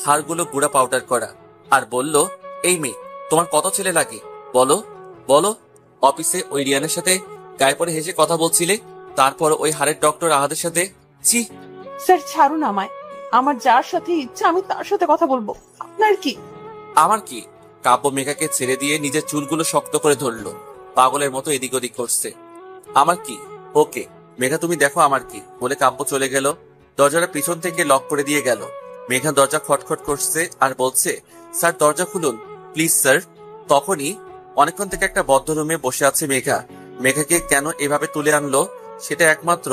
হাড়গুলো গুঁড়া পাউডার করা। আর বলল, এই মেয়ে, তোমার কত ছেলে লাগে বলো বলো? অফিসে ওই রিয়ানের সাথে গায়ে পড়ে হেসে কথা বলছিলে, তারপর ওই হাড়ের ডক্টর আহাদের সাথে। ছি! স্যার ছাড়ুন আমায়, আমার যার সাথে ইচ্ছা আমি তার সাথে কথা বলবো, আপনার কি? আমার কি? কাব্য মেঘাকে ছেড়ে দিয়ে নিজের চুলগুলো শক্ত করে ধরলো, পাগলের মতো এদিক ওদিক করছে। আমার কি? ওকে মেঘা, তুমি দেখো আমার কি, বলে কাব্য চলে গেল। দরজাটা পিছন থেকে লক করে দিয়ে গেল। মেঘা দরজা খটখট করছে আর বলছে, স্যার দরজা খুলুন প্লিজ স্যার। তখনই অনেকক্ষণ থেকে একটা বদ্ধ রুমে বসে আছে মেঘা। মেঘাকে কেন এভাবে তুলে আনলো সেটা একমাত্র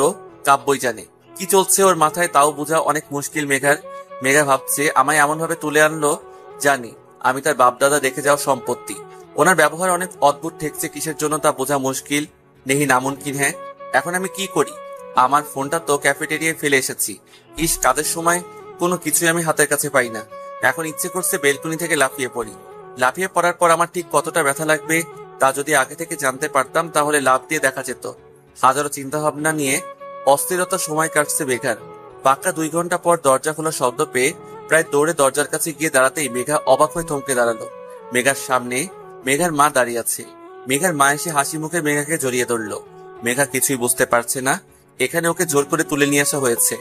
কাব্যই জানে। কি চলছে ওর মাথায় তাও বোঝা অনেক মুশকিল মেঘার। মেঘা ভাবছে, আমায় এমন ভাবে তুলে আনলো, জানি আমি তার বাপদাদা রেখে যাওয়া সম্পত্তি। ওনার ব্যবহার অনেক অদ্ভুত ঠেকছে, কিসের জন্য তা বোঝা মুশকিল, নেহি নামুনকিন। হ্যাঁ, এখন আমি কি করি? আমার ফোনটা তো ক্যাফেটেরিয়ায় ফেলে এসেছি। ইস, কাজের সময় কোনো কিছুই আমি হাতের কাছে পাই না। এখন ইচ্ছে করছে বেলকনি থেকে লাফিয়ে পড়ি। লাফিয়ে পড়ার পর আমার ঠিক কতটা ব্যথা লাগবে তা যদি আগে থেকে জানতে পারতাম তাহলে লাফ দিয়ে দেখা যেত। হাজারো চিন্তা ভাবনা নিয়ে অস্থিরতা সময় কাটছে মেঘার। পাক্কা 2 ঘন্টা পর দরজা খোলা শব্দ পেয়ে প্রায় দৌড়ে দরজার কাছে গিয়ে দাঁড়াতেই মেঘা অবাক হয়ে থমকে দাঁড়ালো। মেঘার সামনে মেঘার মা দাঁড়িয়ে আছে। মেঘার মা এসে হাসি মুখে মেঘাকে জড়িয়ে ধরলো। মেঘা কিছুই বুঝতে পারছে না এখানে ওকে জোর করে তুলে নিয়ে আসা হয়েছে,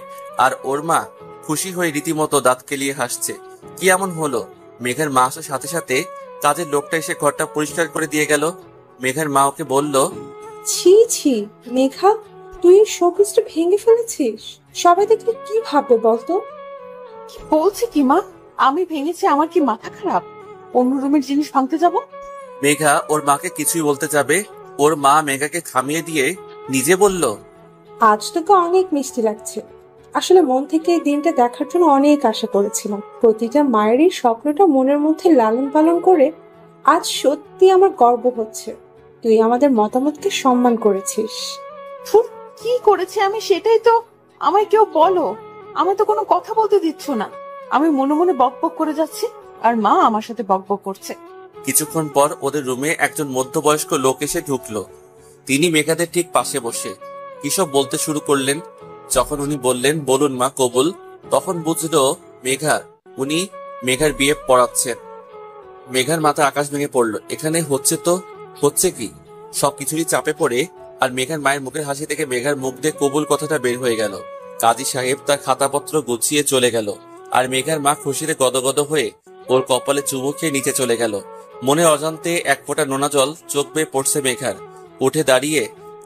আর ওর মা খুশি হয়ে রীতিমতো দাঁত কেলিয়ে হাসছে। কি এমন হলো? মেঘার মা আসার সাথে সাথে কাজের লোকটা এসে ঘরটা পরিষ্কার করে দিয়ে গেল। মেঘার মা ওকে বলল, ছি ছি মেঘা, তুই শোকেসটা ভেঙে ফেলেছিস। সবাই দেখলে কি ভাববে বলতো? কি বলছে কি মা? আমি ভেঙেছি? আমার কি মাথা খারাপ? অন্য রুমের জিনিস ভাঙতে যাব? মেঘা ওর মাকে কিছুই বলতে যাবে, ওর মা মেঘাকে থামিয়ে দিয়ে নিজে বলল, আজ তোকে অনেক মিষ্টি লাগছে। আসলে মন থেকে এই দিনটা দেখার জন্য অনেক আশা করেছিলাম। প্রতিটা মায়ের এই স্বপ্নটা মনের মধ্যে লালন পালন করে আজ সত্যি আমার গর্ব হচ্ছে। তুই আমাদের মতামতকে সম্মান করেছিস। ধুর, কি করেছি আমি সেটাই তো আমায় কেউ বলো। আমি তো কোনো কথা বলতে দিচ্ছ না। আমি মনে মনে বকবক করে যাচ্ছি, আর মা আমার সাথে বকবক করছে। কিছুক্ষণ পর ওদের রুমে একজন মধ্যবয়স্ক লোক এসে ঢুকলো। তিনি মেঘাদের ঠিক পাশে বসে কিসব বলতে শুরু করলেন। যখন উনি বললেন, বলুন মা কবুল, তখন বুঝলো উনি মেঘার বিয়ে পড়াচ্ছেন। মেঘার মাথা আকাশ ভেঙে পড়লো। এখানে হচ্ছে কি? সবকিছুরই চাপে পড়ে আর মেঘার মায়ের মুখের হাসি থেকে মেঘার মুখ দিয়ে কবুল কথাটা বের হয়ে গেল। কাজী সাহেব তার খাতাপত্র গুছিয়ে চলে গেল, আর মেঘার মা খুশিতে গদগদ হয়ে ওর কপালে চুমু খেয়ে নিচে চলে গেল। মনে অজান্তে এক ফোঁটা নোনা জল চোখ বেয়ে পড়ছে মেঘার। উঠে দাঁড়িয়ে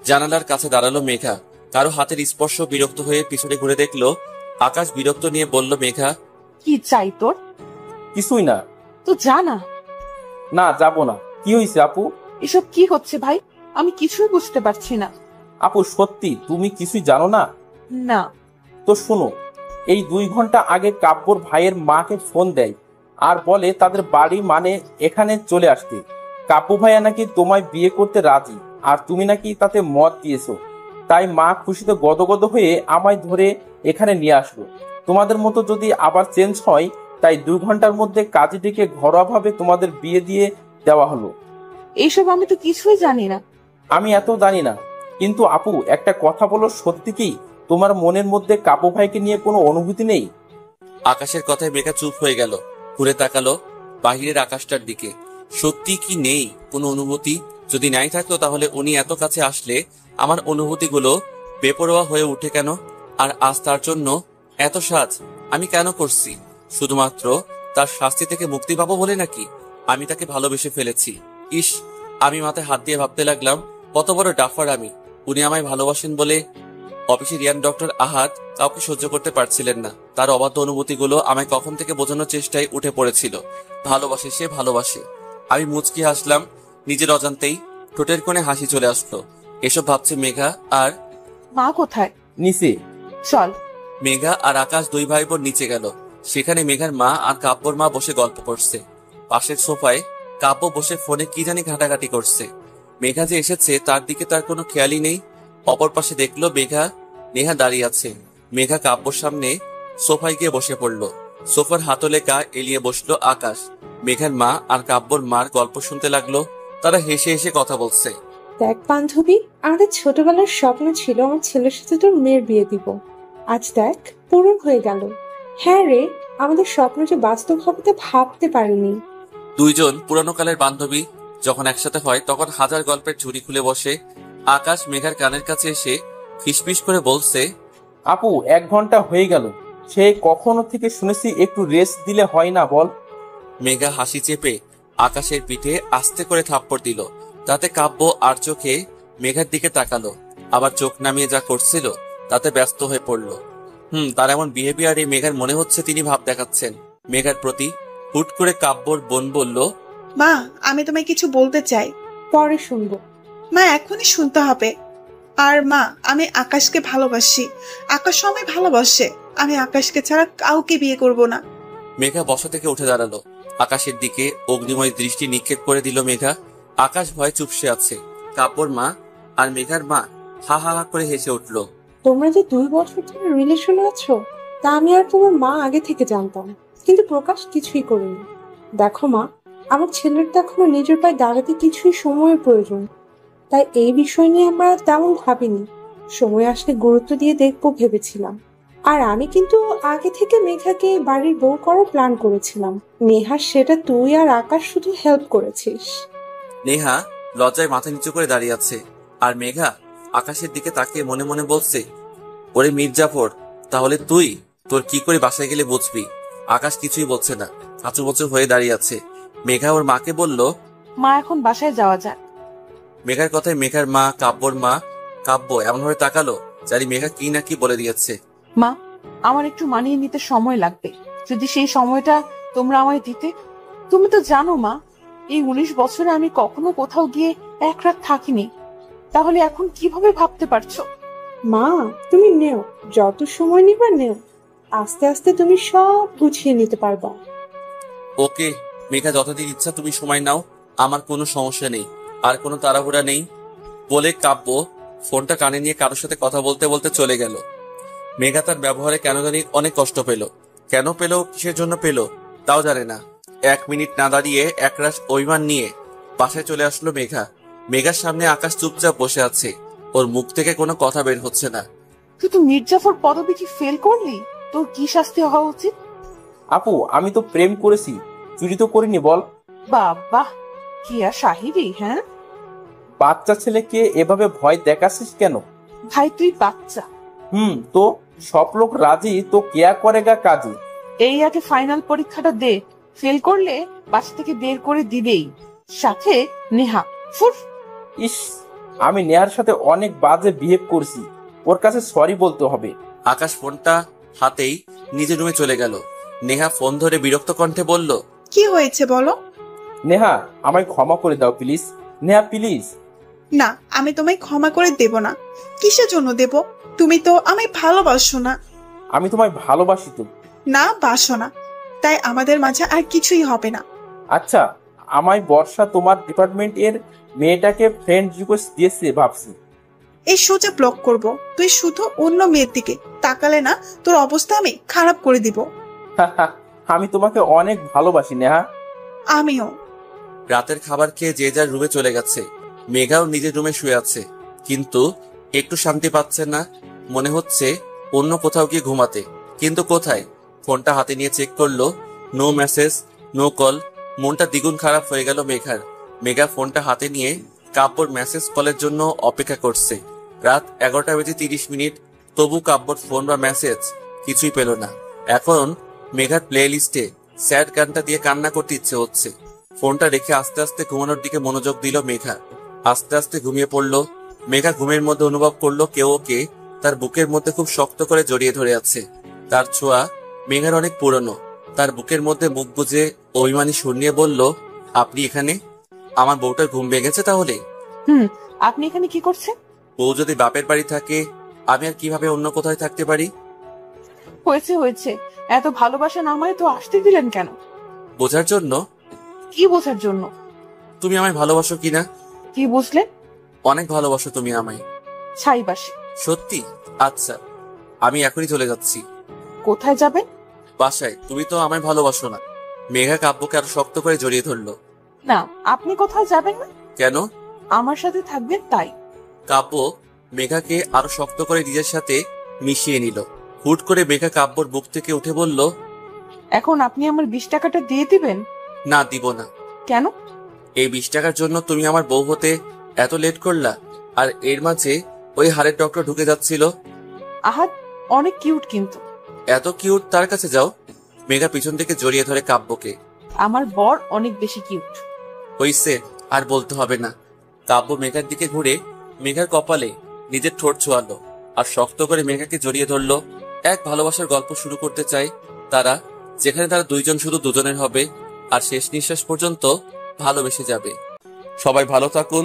জানালার কাছে দাঁড়ালো মেঘা। কারো হাতের স্পর্শ বিরক্ত হয়ে পিছনে ঘুরে দেখলো আকাশ। বিরক্ত নিয়ে বলল, মেঘা, কি চাই তোর? কিছুই না। তো জানা। না, যাব না। কি হয়েছে আপু? এসব কি হচ্ছে ভাই? আমি কিছুই বুঝতে পারছি না। আপু সত্যি তুমি কিছুই জানো না? না। তো শোনো, এই 2 ঘন্টা আগে কাব্যর ভাইয়ের মাকে ফোন দেয় আর বলে তাদের বাড়ি মানে এখানে চলে আসতে। কাব্য ভাইয়া নাকি তোমায় বিয়ে করতে রাজি, আর তুমি নাকি তাতে মত দিয়েছো। তাই মা খুশিতে গদগদ হয়ে আমায় ধরে এখানে নিয়ে আসলো। তোমাদের মতো যদি আবার চেঞ্জ হয়, তাই 2 ঘন্টার মধ্যে কাজে ডেকে ঘরোয়াভাবে তোমাদের বিয়ে দিয়ে দেওয়া হলো। এইসব আমি তো কিছুই জানি না। আমি এত জানি না, কিন্তু আপু একটা কথা বলো, সত্যি কি তোমার মনের মধ্যে কাব্য ভাইকে নিয়ে কোনো অনুভূতি নেই? আকাশের কথায় মেঘা চুপ হয়ে গেল। ঘুরে তাকালো বাহিরের আকাশটার দিকে। সত্যি কি নেই কোনো অনুভূতি? যদি নাই থাকতো তাহলে উনি এত কাছে আসলে আমার অনুভূতিগুলো বেপরোয়া হয়ে উঠে কেন? আর আজ তার জন্য এত সাজ আমি কেন করছি? শুধুমাত্র তার শাস্তি থেকে মুক্তি পাবো বলে নাকি? আমি তাকে ভালোবেসে ফেলেছি। ইস, আমি মাথায় হাত দিয়ে ভাবতে লাগলাম কত বড় ডাফার আমি। উনি আমায় ভালোবাসেন বলে। অফিসে রিয়ান ডক্টর আহাদ কাউকে সহ্য করতে পারছিলেন না। তার অবাধ্য অনুভূতিগুলো আমায় কখন থেকে বোঝানোর চেষ্টায় উঠে পড়েছিল। ভালোবাসে, সে ভালোবাসে। আমি মুচকি হাসলাম নিজের অজান্তেই। ঠোঁটের কোণে হাসি চলে আসলো। এসব ভাবছে মেঘা। আর মা কোথায়? নিচে। চল। মেঘা আর আকাশ 2 ভাই বোন নিচে গেল। সেখানে মেঘার মা আর কাব্যর মা বসে গল্প করছে। পাশের সোফায় কাব্য বসে ফোনে কি জানি ঘাটাঘাটি করছে। মেঘা যে এসেছে তার দিকে তার কোনো খেয়ালই নেই। অপর পাশে দেখলো নেহা দাঁড়িয়ে আছে। মেঘা কাব্যর সামনে সোফায় গিয়ে বসে পড়লো। সোফার হাতলে গা এলিয়ে বসলো আকাশ। মেঘার মা আর কাব্যর মার গল্প শুনতে লাগলো। তারা হেসে হেসে কথা বলছে। দেখ বান্ধবী, আমাদের ছোটবেলার স্বপ্ন ছিল আমার ছেলের সাথে তোর মেয়ের বিয়ে দিব। আজ দেখ পূরণ হয়ে গেল। হ্যাঁ রে, আমাদের স্বপ্ন যে বাস্তব হবে তা ভাবতে পারিনি। 2 জন পুরানো কালের বান্ধবী যখন একসাথে হয় তখন হাজার গল্পের ঝুড়ি খুলে বসে। আকাশ মেঘার কানের কাছে এসে ফিসফিস করে বলছে, আপু 1 ঘন্টা হয়ে গেল, সে কখনো থেকে শুনেছি একটু রেস্ট দিলে হয় না বল? মেঘা হাসি চেপে আকাশের পিঠে আস্তে করে থাপ্পড় দিল। তাতে কাব্য আর চোখে মেঘার দিকে তাকালো, আবার চোখ নামিয়ে যা করছিল তাতে ব্যস্ত হয়ে পড়লো। তার এমন বিহেভিয়ারে মেঘার মনে হচ্ছে তিনি ভাব দেখাচ্ছেন মেঘার প্রতি। হুট করে কাব্যর বোন বলল, মা, আমি তোমায় কিছু বলতে চাই। পরে শুনবো। মা, এখনই শুনতে হবে। আর মা, আমি আকাশকে ভালোবাসি। আকাশও আমায় ভালোবাসে। আমি আকাশকে ছাড়া কাউকে বিয়ে করব না। মেঘা বসা থেকে উঠে দাঁড়ালো। আকাশের দিকে অগ্নিময় দৃষ্টি নিক্ষেপ করে দিল মেঘা। আকাশ ভয়ে চুপসে আছে। কাব্যর মা আর মেঘার মা হা হা হা করে হেসে উঠল। তোমরা যে 2 বছর ধরে রিলেশনে আছো তা আমি আর তোমার মা আগে থেকে জানতাম, কিন্তু প্রকাশ কিছুই করিনি। দেখো মা, আমার ছেলের তো এখনো নিজের পায়ে দাঁড়াতে কিছুই সময়ের প্রয়োজন। তাই এই বিষয় নিয়ে আমরা তেমন ভাবিনি। সময় আসলে গুরুত্ব দিয়ে দেখবো ভেবেছিলাম। আর আমি কিন্তু আগে থেকে মেঘাকে বাড়ির বউ করার প্ল্যান করেছিলাম। নেহা, সেটা তুই আর আকাশ শুধু হেল্প করেছিস। নেহা লজ্জায় মাথা নিচু করে দাঁড়িয়ে আছে, আর মেঘা আকাশের দিকে তাকিয়ে মনে মনে বলছে, ওরে মির্জাফর, তাহলে তুই তোর কি করে বাসায় গেলে বুঝবি। আকাশ কিছুই বলছে না, আচুবচু হয়ে দাঁড়িয়ে আছে। মেঘা ওর মাকে বলল, মা এখন বাসায় যাওয়া যাক। মেঘার কথায় মেঘার মা, কাব্যর মা, কাব্য এমনভাবে তাকালো জানি মেঘা কি না কি বলে দিয়েছে। মা, আমার একটু মানিয়ে নিতে সময় লাগবে। যদি সেই সময়টা তোমরা আমায় দিতে। তুমি তো জানো মা, এই 19 বছরে আমি কখনো কোথাও গিয়ে এক রাত থাকিনি। তাহলে এখন কিভাবে ভাবতে পারছো? মা, তুমি নেও, যত সময় নিবা নেও। আস্তে আস্তে তুমি সব গুছিয়ে নিতে পারবা। ওকে মেঘা, যতদিন ইচ্ছা তুমি সময় নাও, আমার কোনো সমস্যা নেই, আর কোনো তাড়াহুড়া নেই বলে কাব্য ফোনটা কানে নিয়ে কারোর সাথে কথা বলতে বলতে চলে গেল। মেঘা তার ব্যবহারে কেন জানি অনেক কষ্ট পেল। কেন পেল, কিসের জন্য পেল তাও জানে না। 1 মিনিট না দাঁড়িয়ে একরাশ অভিমান নিয়ে বাসায় চলে আসলো মেঘা। মেঘার সামনে আকাশ চুপচাপ বসে আছে, ওর মুখ থেকে কোনো কথা বের হচ্ছে না। তুই তো মির্জাফর পদবী কি ফেল করলি? তোর কি শাস্তি হওয়া উচিত? আপু, আমি তো প্রেম করেছি, চুরি তো করিনি বল। বাবা, কি আর শাহিরি। হ্যাঁ, বাচ্চা ছেলেকে এভাবে ভয় দেখাচ্ছিস কেন? ভাই তুই বাচ্চা। তো সব লোক রাজি তো কেয়া করেগা কাজী। এই আগে ফাইনাল পরীক্ষাটা দে, ফেল করলে বাসা থেকে বের করে দিবেই, সাথে নেহা। ফুর। ইস, আমি নেহার সাথে অনেক বাজে বিহেভ করছি, ওর কাছে সরি বলতে হবে। আকাশ ফোনটা হাতেই নিজের রুমে চলে গেল। নেহা ফোন ধরে বিরক্ত কণ্ঠে বলল, কি হয়েছে বলো? নেহা, আমায় ক্ষমা করে দাও প্লিজ। নেহা প্লিজ। না, আমি তোমায় ক্ষমা করে দেব না। কিসের জন্য দেব? তুমি তো আমায় ভালোবাসো না। আমি তোমায় ভালোবাসি তো। না, বাসো না, তাই আমাদের মাঝে আর কিছুই হবে না। আচ্ছা, আমায় বর্ষা তোমার ডিপার্টমেন্ট এর মেয়েটাকে ফ্রেন্ড রিকোয়েস্ট দিয়েছে ভাবছি। এই সোজা ব্লক করব। তুই শুধু অন্য মেয়ের দিকে তাকালে না, তোর অবস্থা আমি খারাপ করে দিব। আমি তোমাকে অনেক ভালোবাসি নেহা। আমিও। রাতের খাবার খেয়ে যে যার রুমে চলে গেছে। মেঘাও নিজের রুমে শুয়ে আছে, কিন্তু একটু শান্তি পাচ্ছে না। মনে হচ্ছে অন্য কোথাও গিয়ে ঘুমাতে, কিন্তু কোথায়? ফোনটা হাতে নিয়ে চেক করলো, নো মেসেজ, নো কল। মনটা দ্বিগুণ খারাপ হয়ে গেল মেঘার। মেঘা ফোনটা হাতে নিয়ে কাব্যর মেসেজ কলের জন্য অপেক্ষা করছে। রাত 11:30, তবু কাব্যর ফোন বা মেসেজ কিছুই পেল না। এখন মেঘার প্লে লিস্টে স্যাড গানটা দিয়ে কান্না করতে ইচ্ছে হচ্ছে। ফোনটা রেখে আস্তে আস্তে ঘুমানোর দিকে মনোযোগ দিল মেঘা। আস্তে আস্তে ঘুমিয়ে পড়লো। মেঘা ঘুমের মধ্যে অনুভব করলো কেউ ওকে তার বুকের মধ্যে খুব শক্ত করে জড়িয়ে ধরে আছে। তার ছোঁয়া মেঘার অনেক পুরনো। তার বুকের মধ্যে মুখ বুজে অভিমানী সুর নিয়ে বলল, আপনি এখানে? আমার বউটার ঘুম ভেঙেছে তাহলে? আপনি এখানে কি করছেন? বউ যদি বাপের বাড়ি থাকে, আমি আর কিভাবে অন্য কোথায় থাকতে পারি? হয়েছে হয়েছে, এত ভালোবাসা না আমায় তো আসতে দিলেন কেন? বোঝার জন্য। কি বোঝার জন্য? তুমি আমায় ভালোবাসো কিনা। কি বুঝলেন? অনেক ভালোবাসো তুমি আমায়। ছাইবাসী। সত্যি? আচ্ছা, আমি এখনই চলে যাচ্ছি। কোথায় যাবেন? বাসায়। তুমি তো আমায় ভালোবাসো না। মেঘা কাব্যকে আরো শক্ত করে জড়িয়ে ধরলো। না, আপনি কোথাও যাবেন না। কেন? আমার সাথে থাকবেন তাই। কাব্য মেঘাকে আরো শক্ত করে নিজের সাথে মিশিয়ে নিল। হুট করে মেঘা কাব্যর বুক থেকে উঠে বলল, এখন আপনি আমার 20 টাকাটা দিয়ে দিবেন? না, দিব না। কেন? এই 20 টাকার জন্য তুমি আমার বউ হতে এত লেট করলা? আর এর মাঝে ওই হাড়ের ডক্টর ঢুকে যাচ্ছিল। আহাদ অনেক কিউট কিন্তু। এত কিউট, তার কাছে যাও। মেঘা পিছন থেকে জড়িয়ে ধরে কাব্যকে। আমার বর অনেক বেশি কিউট। হইছে, আর বলতে হবে না। কাব্য মেঘার দিকে ঘুরে মেঘার কপালে নিজের ঠোঁট ছোঁয়ালো আর শক্ত করে মেঘাকে জড়িয়ে ধরলো। এক ভালোবাসার গল্প শুরু করতে চায় তারা, যেখানে তারা দুইজন শুধু দুজনের হবে আর শেষ নিঃশ্বাস পর্যন্ত ভালোবেসে যাবে। সবাই ভালো থাকুন,